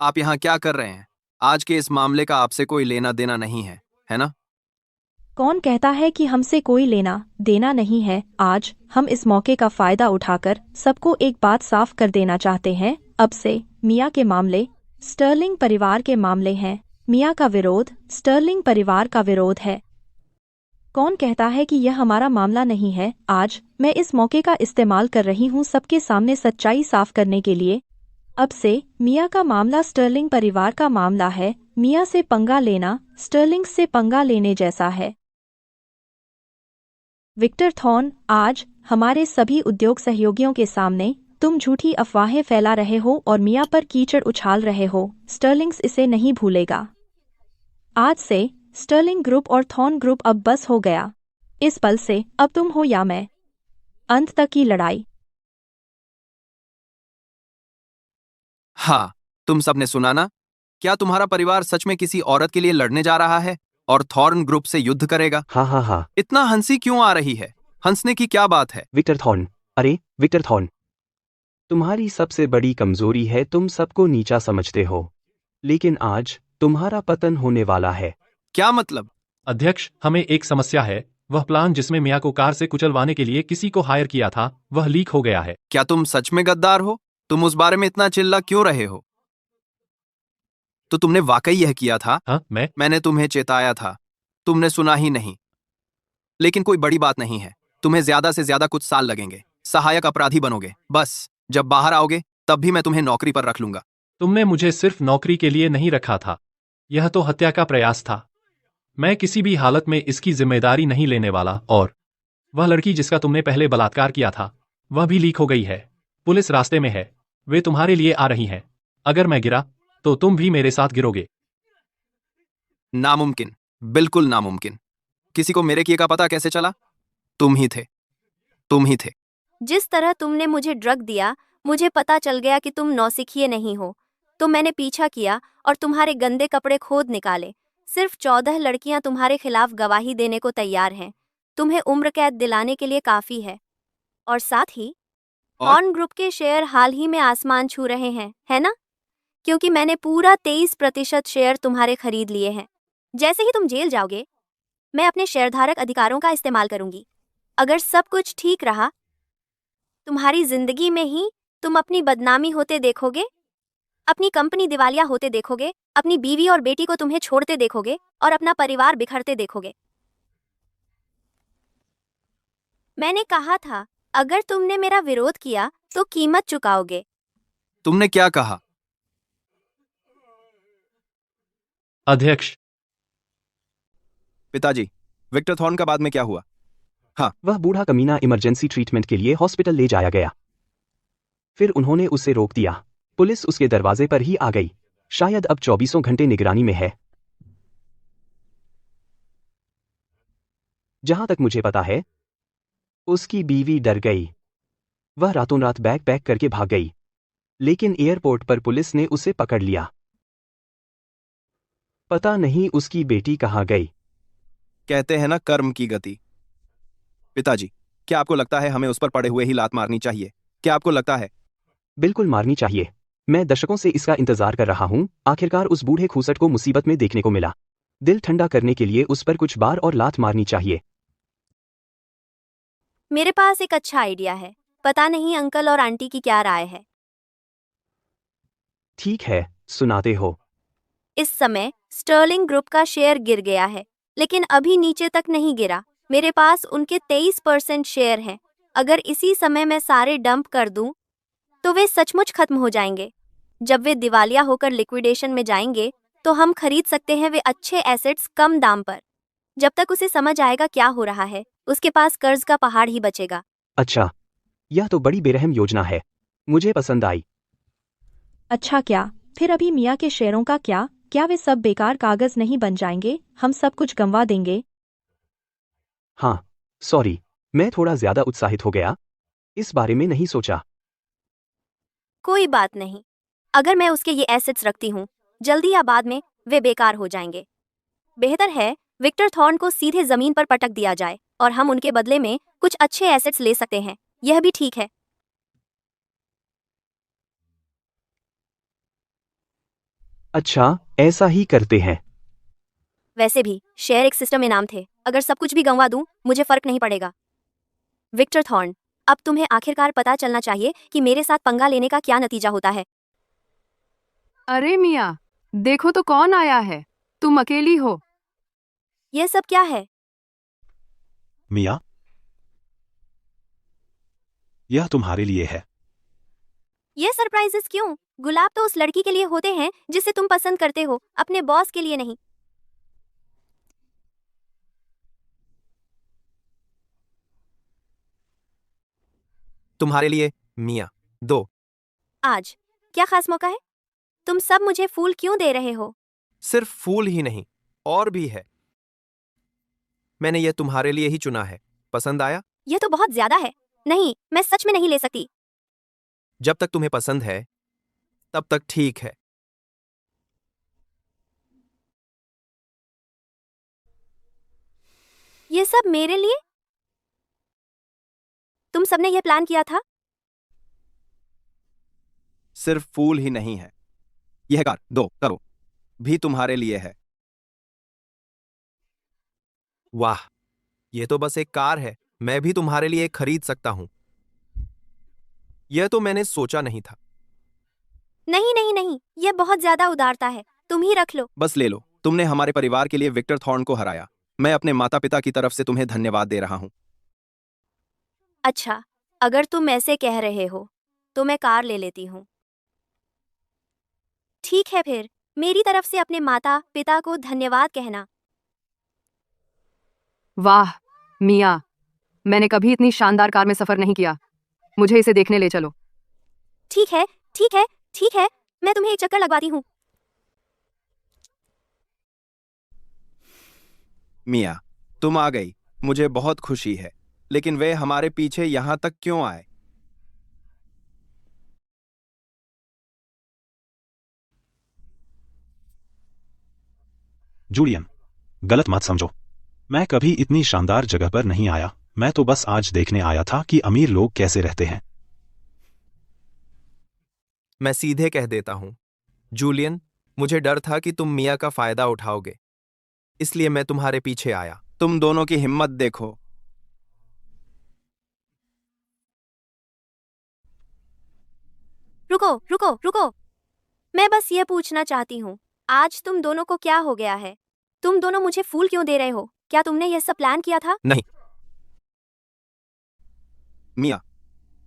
[SPEAKER 5] आप यहाँ क्या कर रहे हैं? आज के इस मामले का आपसे कोई लेना देना नहीं है, है ना?
[SPEAKER 11] कौन कहता है कि हमसे कोई लेना देना नहीं है? आज हम इस मौके का फायदा उठाकर सबको एक बात साफ कर देना चाहते हैं। अब से मिया के मामले स्टर्लिंग परिवार के मामले हैं। मिया का विरोध स्टर्लिंग परिवार का विरोध है। कौन कहता है कि यह हमारा मामला नहीं है? आज मैं इस मौके का इस्तेमाल कर रही हूँ सबके सामने सच्चाई साफ करने के लिए।
[SPEAKER 1] अब से मिया का मामला स्टर्लिंग परिवार का मामला है। मिया से पंगा लेना स्टर्लिंग से पंगा लेने जैसा है। विक्टर थॉर्न, आज हमारे सभी उद्योग सहयोगियों के सामने तुम झूठी अफवाहें फैला रहे हो और मिया पर कीचड़ उछाल रहे हो। स्टर्लिंग्स इसे नहीं भूलेगा। आज से स्टर्लिंग ग्रुप और थॉर्न ग्रुप अब बस हो गया। इस पल से अब तुम हो या मैं। अंत तक की लड़ाई।
[SPEAKER 5] हाँ, तुम सबने सुना ना? क्या तुम्हारा परिवार सच में किसी औरत के लिए लड़ने जा रहा है और थॉर्न ग्रुप से युद्ध करेगा?
[SPEAKER 9] हाँ हाँ हाँ।
[SPEAKER 5] इतना हंसी क्यों आ रही है? हंसने की क्या बात है?
[SPEAKER 9] विक्टर थॉर्न, अरे विक्टर थॉर्न, तुम्हारी सबसे बड़ी कमजोरी है तुम सबको नीचा समझते हो। लेकिन आज तुम्हारा पतन होने वाला है।
[SPEAKER 5] क्या मतलब?
[SPEAKER 12] अध्यक्ष, हमें एक समस्या है। वह प्लान जिसमें मिया को कार से कुचलवाने के लिए किसी को हायर किया था, वह लीक हो गया है।
[SPEAKER 5] क्या तुम सच में गद्दार हो? तुम उस बारे में इतना चिल्ला क्यों रहे हो? तो तुमने वाकई यह किया था?
[SPEAKER 12] हाँ,
[SPEAKER 5] मैंने तुम्हें चेताया था, तुमने सुना ही नहीं। लेकिन कोई बड़ी बात नहीं है, तुम्हें ज्यादा से ज्यादा कुछ साल लगेंगे, सहायक अपराधी बनोगे। बस जब बाहर आओगे तब भी मैं तुम्हें नौकरी पर रख लूंगा।
[SPEAKER 12] तुमने मुझे सिर्फ नौकरी के लिए नहीं रखा था, यह तो हत्या का प्रयास था। मैं किसी भी हालत में इसकी जिम्मेदारी नहीं लेने वाला। और वह लड़की जिसका तुमने पहले बलात्कार किया था, वह भी लीक हो गई है। पुलिस रास्ते में है, वे तुम्हारे लिए आ रही हैं। अगर मैं गिरा तो तुम भी मेरे साथ गिरोगे।
[SPEAKER 5] नामुमकिन, बिल्कुल नामुमकिन। किसी को मेरे किए का पता कैसे चला? तुम ही थे, तुम ही थे।
[SPEAKER 2] जिस तरह तुमने मुझे ड्रग दिया, मुझे पता चल गया कि तुम नौसिखिए नहीं हो। तो मैंने पीछा किया और तुम्हारे गंदे कपड़े खोद निकाले। सिर्फ 14 लड़कियां तुम्हारे खिलाफ गवाही देने को तैयार हैं। तुम्हें उम्र कैद दिलाने के लिए काफी है। और साथ ही थॉर्न ग्रुप के शेयर हाल ही में आसमान छू रहे हैं, है ना? क्योंकि मैंने पूरा 23% शेयर तुम्हारे खरीद लिए हैं। जैसे ही तुम जेल जाओगे, मैं अपने शेयरधारक अधिकारों का इस्तेमाल करूंगी। अगर सब कुछ ठीक रहा, तुम्हारी जिंदगी में ही तुम अपनी बदनामी होते देखोगे, अपनी कंपनी दिवालिया होते देखोगे, अपनी बीवी और बेटी को तुम्हें छोड़ते देखोगे और अपना परिवार बिखरते देखोगे। मैंने कहा था, अगर तुमने मेरा विरोध किया तो कीमत चुकाओगे।
[SPEAKER 5] तुमने क्या कहा?
[SPEAKER 12] अध्यक्ष,
[SPEAKER 5] पिताजी, विक्टर थॉर्न का बाद में क्या हुआ?
[SPEAKER 9] वह बूढ़ा कमीना इमरजेंसी ट्रीटमेंट के लिए हॉस्पिटल ले जाया गया। फिर उन्होंने उसे रोक दिया। पुलिस उसके दरवाजे पर ही आ गई। शायद अब 24 घंटे निगरानी में है। जहां तक मुझे पता है, उसकी बीवी डर गई। वह रातों रात बैग पैक करके भाग गई। लेकिन एयरपोर्ट पर पुलिस ने उसे पकड़ लिया। पता नहीं उसकी बेटी कहाँ गई।
[SPEAKER 5] कहते हैं ना, कर्म की गति। पिताजी, क्या आपको लगता है हमें उस पर पड़े हुए ही लात मारनी चाहिए? क्या आपको लगता है?
[SPEAKER 9] बिल्कुल मारनी चाहिए। मैं दशकों से इसका इंतजार कर रहा हूं। आखिरकार उस बूढ़े खूसट को मुसीबत में देखने को मिला। दिल ठंडा करने के लिए उस पर कुछ बार और लात मारनी चाहिए।
[SPEAKER 2] मेरे पास एक अच्छा आइडिया है। पता नहीं अंकल और आंटी की क्या राय है।
[SPEAKER 9] ठीक है, सुनाते हो।
[SPEAKER 2] इस समय स्टर्लिंग ग्रुप का शेयर गिर गया है, लेकिन अभी नीचे तक नहीं गिरा। मेरे पास उनके 23% शेयर हैं। अगर इसी समय मैं सारे डंप कर दूं, तो वे सचमुच खत्म हो जाएंगे। जब वे दिवालिया होकर लिक्विडेशन में जाएंगे, तो हम खरीद सकते हैं वे अच्छे एसेट्स कम दाम पर। जब तक उसे समझ आएगा क्या हो रहा है, उसके पास कर्ज का पहाड़ ही बचेगा।
[SPEAKER 9] अच्छा, यह तो बड़ी बेरहम योजना है। मुझे पसंद आई।
[SPEAKER 1] अच्छा, क्या फिर अभी मिया के शेयरों का क्या? क्या वे सब बेकार कागज नहीं बन जाएंगे? हम सब कुछ गंवा देंगे।
[SPEAKER 9] हाँ, सॉरी, मैं थोड़ा ज्यादा उत्साहित हो गया। इस बारे में नहीं सोचा।
[SPEAKER 2] कोई बात नहीं। अगर मैं उसके ये एसेट्स रखती हूँ, जल्दी या बाद में वे बेकार हो जाएंगे। बेहतर है विक्टर थॉर्न को सीधे जमीन पर पटक दिया जाए और हम उनके बदले में कुछ अच्छे एसेट्स ले सकते हैं। यह भी ठीक है।
[SPEAKER 9] अच्छा, ऐसा ही करते हैं।
[SPEAKER 2] वैसे भी शेयर एक सिस्टम इनाम थे। अगर सब कुछ भी गंवा दूं, मुझे फर्क नहीं पड़ेगा। विक्टर थॉर्न, अब तुम्हें आखिरकार पता चलना चाहिए कि मेरे साथ पंगा लेने का क्या नतीजा होता है।
[SPEAKER 8] अरे मिया, देखो तो कौन आया है। तुम अकेली हो?
[SPEAKER 2] यह सब क्या है?
[SPEAKER 6] मिया, यह तुम्हारे लिए है।
[SPEAKER 2] ये सरप्राइजेस क्यों? गुलाब तो उस लड़की के लिए होते हैं जिसे तुम पसंद करते हो, अपने बॉस के लिए नहीं।
[SPEAKER 5] तुम्हारे लिए मिया। दो।
[SPEAKER 2] आज क्या खास मौका है? तुम सब मुझे फूल क्यों दे रहे हो?
[SPEAKER 5] सिर्फ फूल ही नहीं, और भी है। मैंने ये तुम्हारे लिए ही चुना है। पसंद आया?
[SPEAKER 2] यह तो बहुत ज्यादा है। नहीं, मैं सच में नहीं ले सकती।
[SPEAKER 5] जब तक तुम्हें पसंद है तब तक ठीक है।
[SPEAKER 2] ये सब मेरे लिए? तुम सबने यह प्लान किया था?
[SPEAKER 13] सिर्फ फूल ही नहीं है, यह कार दो करो भी तुम्हारे लिए है।
[SPEAKER 5] वाह, ये तो बस एक कार है। मैं भी तुम्हारे लिए एक खरीद सकता हूं। यह तो मैंने सोचा नहीं था।
[SPEAKER 2] नहीं नहीं नहीं, यह बहुत ज्यादा उदारता है। तुम ही रख लो।
[SPEAKER 13] बस ले लो, तुमने हमारे परिवार के लिए विक्टर थॉर्न को हराया। मैं अपने माता पिता की तरफ से तुम्हें धन्यवाद दे रहा हूं।
[SPEAKER 2] अच्छा, अगर तुम ऐसे कह रहे हो तो मैं कार ले लेती हूँ। ठीक है फिर, मेरी तरफ से अपने माता पिता को धन्यवाद कहना।
[SPEAKER 8] वाह मिया, मैंने कभी इतनी शानदार कार में सफर नहीं किया। मुझे इसे देखने ले चलो।
[SPEAKER 2] ठीक है ठीक है ठीक है, मैं तुम्हें एक चक्कर लगवाती हूँ।
[SPEAKER 13] मिया, तुम आ गई, मुझे बहुत खुशी है। लेकिन वे हमारे पीछे यहां तक क्यों आए?
[SPEAKER 6] जूलियन, गलत मत समझो। मैं कभी इतनी शानदार जगह पर नहीं आया। मैं तो बस आज देखने आया था कि अमीर लोग कैसे रहते हैं।
[SPEAKER 5] मैं सीधे कह देता हूं, जूलियन, मुझे डर था कि तुम मिया का फायदा उठाओगे, इसलिए मैं तुम्हारे पीछे आया।
[SPEAKER 13] तुम दोनों की हिम्मत देखो।
[SPEAKER 2] रुको रुको रुको, मैं बस ये पूछना चाहती हूँ, आज तुम दोनों को क्या हो गया है? तुम दोनों मुझे फूल क्यों दे रहे हो? क्या तुमने यह सब प्लान किया था?
[SPEAKER 5] नहीं।
[SPEAKER 13] मिया,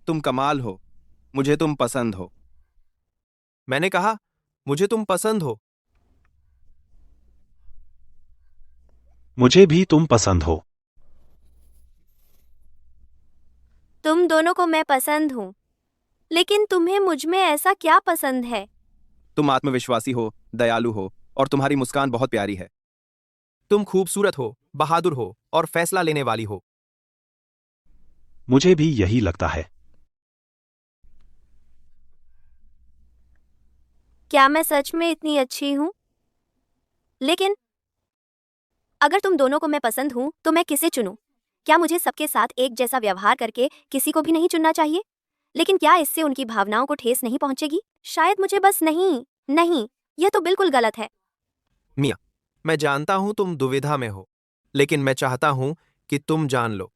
[SPEAKER 13] तुम कमाल हो। मुझे तुम पसंद हो।
[SPEAKER 5] मैंने कहा मुझे तुम पसंद हो।
[SPEAKER 6] मुझे भी तुम पसंद हो।
[SPEAKER 2] तुम दोनों को मैं पसंद हूँ, लेकिन तुम्हें मुझ में ऐसा क्या पसंद है?
[SPEAKER 13] तुम आत्मविश्वासी हो, दयालु हो, और तुम्हारी मुस्कान बहुत प्यारी है।
[SPEAKER 5] तुम खूबसूरत हो, बहादुर हो और फैसला लेने वाली हो।
[SPEAKER 6] मुझे भी यही लगता है।
[SPEAKER 2] क्या मैं सच में इतनी अच्छी हूँ? लेकिन अगर तुम दोनों को मैं पसंद हूँ तो मैं किसे चुनूं? क्या मुझे सबके साथ एक जैसा व्यवहार करके किसी को भी नहीं चुनना चाहिए? लेकिन क्या इससे उनकी भावनाओं को ठेस नहीं पहुंचेगी? शायद मुझे बस नहीं, नहीं, यह तो बिल्कुल गलत है।
[SPEAKER 5] मिया, मैं जानता हूं तुम दुविधा में हो, लेकिन मैं चाहता हूं कि तुम जान लो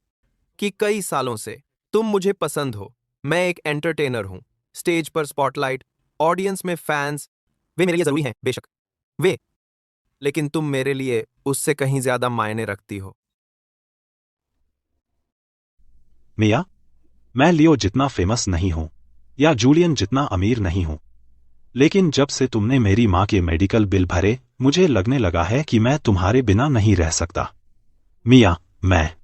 [SPEAKER 5] कि कई सालों से तुम मुझे पसंद हो। मैं एक एंटरटेनर हूं। स्टेज पर स्पॉटलाइट, ऑडियंस में फैंस, वे मेरे लिए जरूरी हैं, बेशक वे, लेकिन तुम मेरे लिए उससे कहीं ज्यादा मायने रखती हो।
[SPEAKER 6] मिया, मैं लियो जितना फेमस नहीं हूं या जूलियन जितना अमीर नहीं हूं, लेकिन जब से तुमने मेरी मां के मेडिकल बिल भरे, मुझे लगने लगा है कि मैं तुम्हारे बिना नहीं रह सकता। मिया, मैं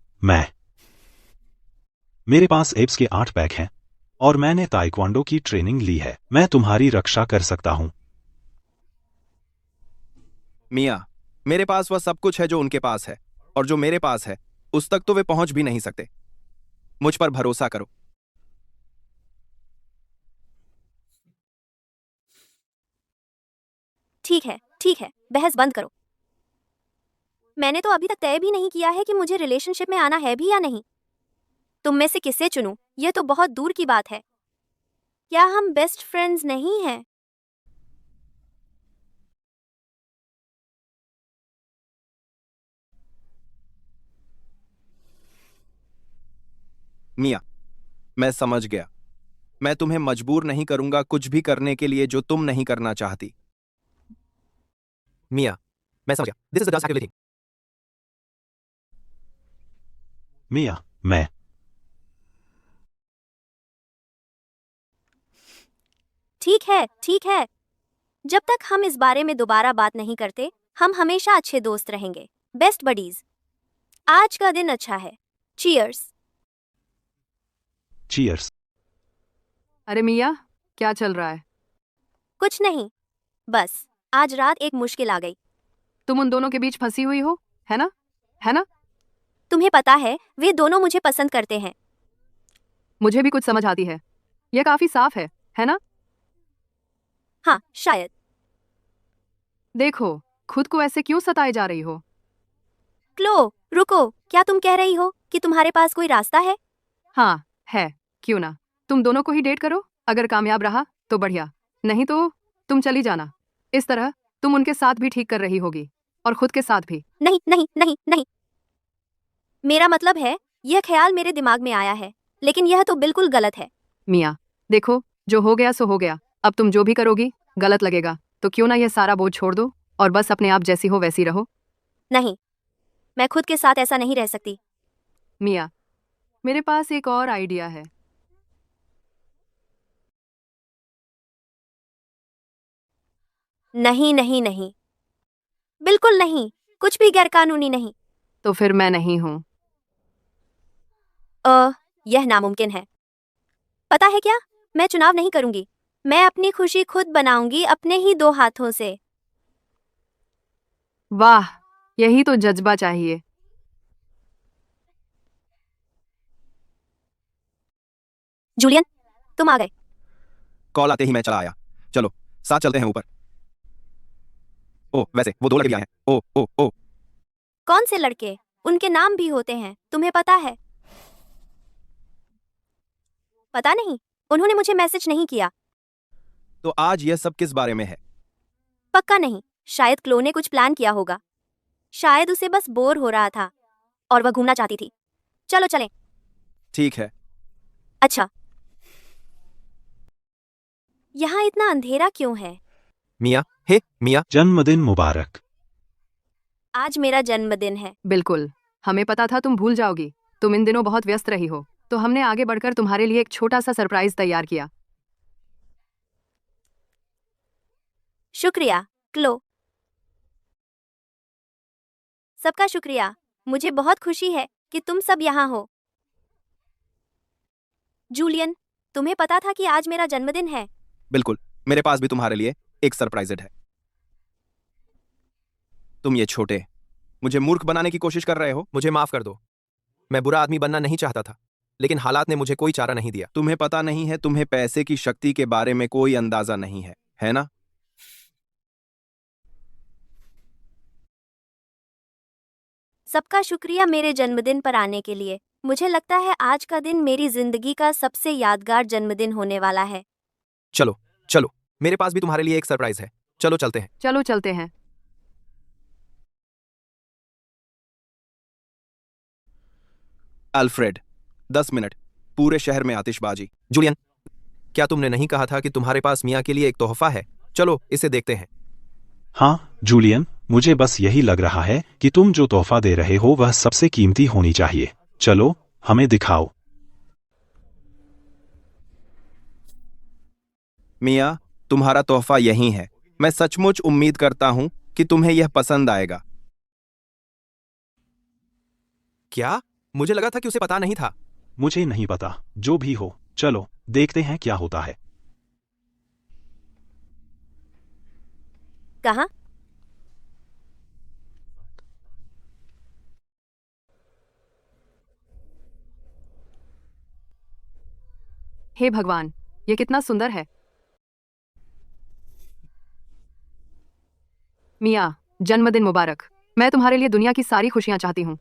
[SPEAKER 6] मेरे पास एब्स के 8 पैक हैं और मैंने ताइक्वांडो की ट्रेनिंग ली है। मैं तुम्हारी रक्षा कर सकता हूं।
[SPEAKER 13] मिया, मेरे पास वह सब कुछ है जो उनके पास है, और जो मेरे पास है उस तक तो वे पहुंच भी नहीं सकते। मुझ पर भरोसा करो।
[SPEAKER 2] ठीक है, बहस बंद करो। मैंने तो अभी तक तय भी नहीं किया है कि मुझे रिलेशनशिप में आना है भी या नहीं। तुम में से किसे चुनूं, यह तो बहुत दूर की बात है। क्या हम बेस्ट फ्रेंड्स नहीं हैं?
[SPEAKER 13] मिया, मैं समझ गया। मैं तुम्हें मजबूर नहीं करूंगा कुछ भी करने के लिए जो तुम नहीं करना चाहती।
[SPEAKER 5] मिया, मैं समझ गया। This is the just thing.
[SPEAKER 6] मिया, मैं
[SPEAKER 2] ठीक है। जब तक हम इस बारे में दोबारा बात नहीं करते, हम हमेशा अच्छे दोस्त रहेंगे, बेस्ट बडीज। आज का दिन अच्छा है। चीयर्स।
[SPEAKER 6] चीयर्स।
[SPEAKER 8] अरे मिया, क्या चल रहा है?
[SPEAKER 2] कुछ नहीं, बस आज रात एक मुश्किल आ गई।
[SPEAKER 8] तुम उन दोनों के बीच फंसी हुई हो, है ना? है ना?
[SPEAKER 2] तुम्हें पता है वे दोनों मुझे पसंद करते हैं।
[SPEAKER 8] मुझे भी कुछ समझ आती है। यह काफी साफ है ना?
[SPEAKER 2] हाँ, शायद।
[SPEAKER 8] देखो, खुद को ऐसे क्यों सताए जा रही हो?
[SPEAKER 2] क्लो, रुको, क्या तुम कह रही हो कि तुम्हारे पास कोई रास्ता है?
[SPEAKER 8] हाँ, है। क्यों ना? तुम दोनों को ही डेट करो। अगर कामयाब रहा तो बढ़िया, नहीं तो तुम चली जाना। इस तरह तुम उनके साथ भी ठीक कर रही होगी और खुद के साथ भी।
[SPEAKER 2] नहीं नहीं नहीं नहीं, मेरा मतलब है, यह ख्याल मेरे दिमाग में आया है, लेकिन यह तो बिल्कुल गलत है।
[SPEAKER 8] मिया, देखो, जो हो गया सो हो गया। अब तुम जो भी करोगी गलत लगेगा, तो क्यों ना यह सारा बोझ छोड़ दो और बस अपने आप जैसी हो वैसी रहो।
[SPEAKER 2] नहीं, मैं खुद के साथ ऐसा नहीं रह सकती।
[SPEAKER 8] मिया, मेरे पास एक और आइडिया है।
[SPEAKER 2] नहीं नहीं नहीं, बिल्कुल नहीं, कुछ भी गैरकानूनी नहीं।
[SPEAKER 8] तो फिर मैं नहीं हूँ।
[SPEAKER 2] यह नामुमकिन है। पता है क्या, मैं चुनाव नहीं करूंगी। मैं अपनी खुशी खुद बनाऊंगी, अपने ही 2 हाथों से।
[SPEAKER 8] वाह, यही तो जज्बा चाहिए।
[SPEAKER 2] जूलियन, तुम आ गए।
[SPEAKER 13] कॉल आते ही मैं चला आया। चलो साथ चलते हैं ऊपर। ओ वैसे वो 2 लड़के भी आए हैं। ओ ओ ओ
[SPEAKER 2] कौन से लड़के? उनके नाम भी होते हैं, तुम्हें पता है? पता नहीं, उन्होंने मुझे मैसेज नहीं किया।
[SPEAKER 13] तो आज यह सब किस बारे में है?
[SPEAKER 2] पक्का नहीं, शायद क्लो ने कुछ प्लान किया होगा। शायद उसे बस बोर हो रहा था और वह घूमना चाहती थी। चलो चलें।
[SPEAKER 13] ठीक है।
[SPEAKER 2] अच्छा, यहाँ इतना अंधेरा क्यों है?
[SPEAKER 5] मिया, हे मिया,
[SPEAKER 6] जन्मदिन मुबारक।
[SPEAKER 2] आज मेरा जन्मदिन है।
[SPEAKER 8] बिल्कुल, हमें पता था तुम भूल जाओगी। तुम इन दिनों बहुत व्यस्त रही हो, तो हमने आगे बढ़कर तुम्हारे लिए एक छोटा सा सरप्राइज तैयार किया।
[SPEAKER 2] शुक्रिया, क्लो। सबका शुक्रिया। मुझे बहुत खुशी है कि तुम सब यहाँ हो। जूलियन, तुम्हें पता था कि आज मेरा जन्मदिन है?
[SPEAKER 13] बिल्कुल, मेरे पास भी तुम्हारे लिए एक सरप्राइज है। तुम ये छोटे मुझे मूर्ख बनाने की कोशिश कर रहे हो।
[SPEAKER 5] मुझे माफ कर दो। मैं बुरा आदमी बनना नहीं चाहता था, लेकिन हालात ने मुझे कोई चारा नहीं दिया।
[SPEAKER 13] तुम्हें पता नहीं है, तुम्हें पैसे की शक्ति के बारे में कोई अंदाजा नहीं है ना?
[SPEAKER 2] सबका शुक्रिया मेरे जन्मदिन पर आने के लिए। मुझे लगता है आज का दिन मेरी जिंदगी का सबसे यादगार जन्मदिन होने वाला है।
[SPEAKER 5] चलो चलो, मेरे पास भी तुम्हारे लिए एक सरप्राइज है। चलो चलते हैं।
[SPEAKER 8] चलो चलते हैं।
[SPEAKER 13] अल्फ्रेड, 10 मिनट, पूरे शहर में आतिशबाजी।
[SPEAKER 5] जूलियन, क्या तुमने नहीं कहा था कि तुम्हारे पास मिया के लिए एक तोहफा है? चलो इसे देखते हैं।
[SPEAKER 6] हाँ जूलियन, मुझे बस यही लग रहा है कि तुम जो तोहफा दे रहे हो वह सबसे कीमती होनी चाहिए। चलो हमें दिखाओ।
[SPEAKER 13] मिया, तुम्हारा तोहफा यही है। मैं सचमुच उम्मीद करता हूं कि तुम्हें यह पसंद आएगा।
[SPEAKER 5] क्या? मुझे लगा था कि उसे पता नहीं था।
[SPEAKER 6] मुझे नहीं पता, जो भी हो, चलो देखते हैं क्या होता है।
[SPEAKER 2] कहाँ?
[SPEAKER 8] हे भगवान, ये कितना सुंदर है। मिया, जन्मदिन मुबारक। मैं तुम्हारे लिए दुनिया की सारी खुशियां चाहती हूँ।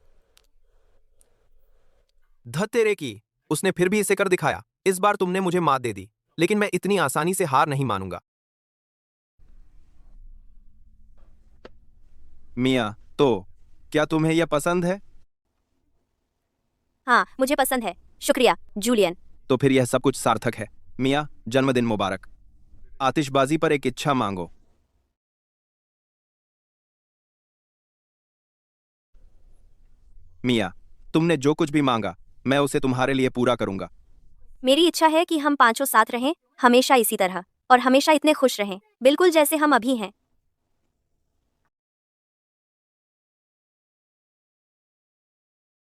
[SPEAKER 5] धत तेरे की, उसने फिर भी इसे कर दिखाया। इस बार तुमने मुझे मात दे दी, लेकिन मैं इतनी आसानी से हार नहीं मानूंगा।
[SPEAKER 13] मिया, तो क्या तुम्हें यह पसंद है?
[SPEAKER 2] हाँ, मुझे पसंद है। शुक्रिया, जूलियन।
[SPEAKER 13] तो फिर यह सब कुछ सार्थक है। मिया, जन्मदिन मुबारक। आतिशबाजी पर एक इच्छा मांगो। मिया, तुमने जो कुछ भी मांगा, मैं उसे तुम्हारे लिए पूरा करूंगा।
[SPEAKER 2] मेरी इच्छा है कि हम पांचों साथ रहें, हमेशा इसी तरह। और हमेशा इतने खुश रहें, बिल्कुल जैसे हम अभी हैं।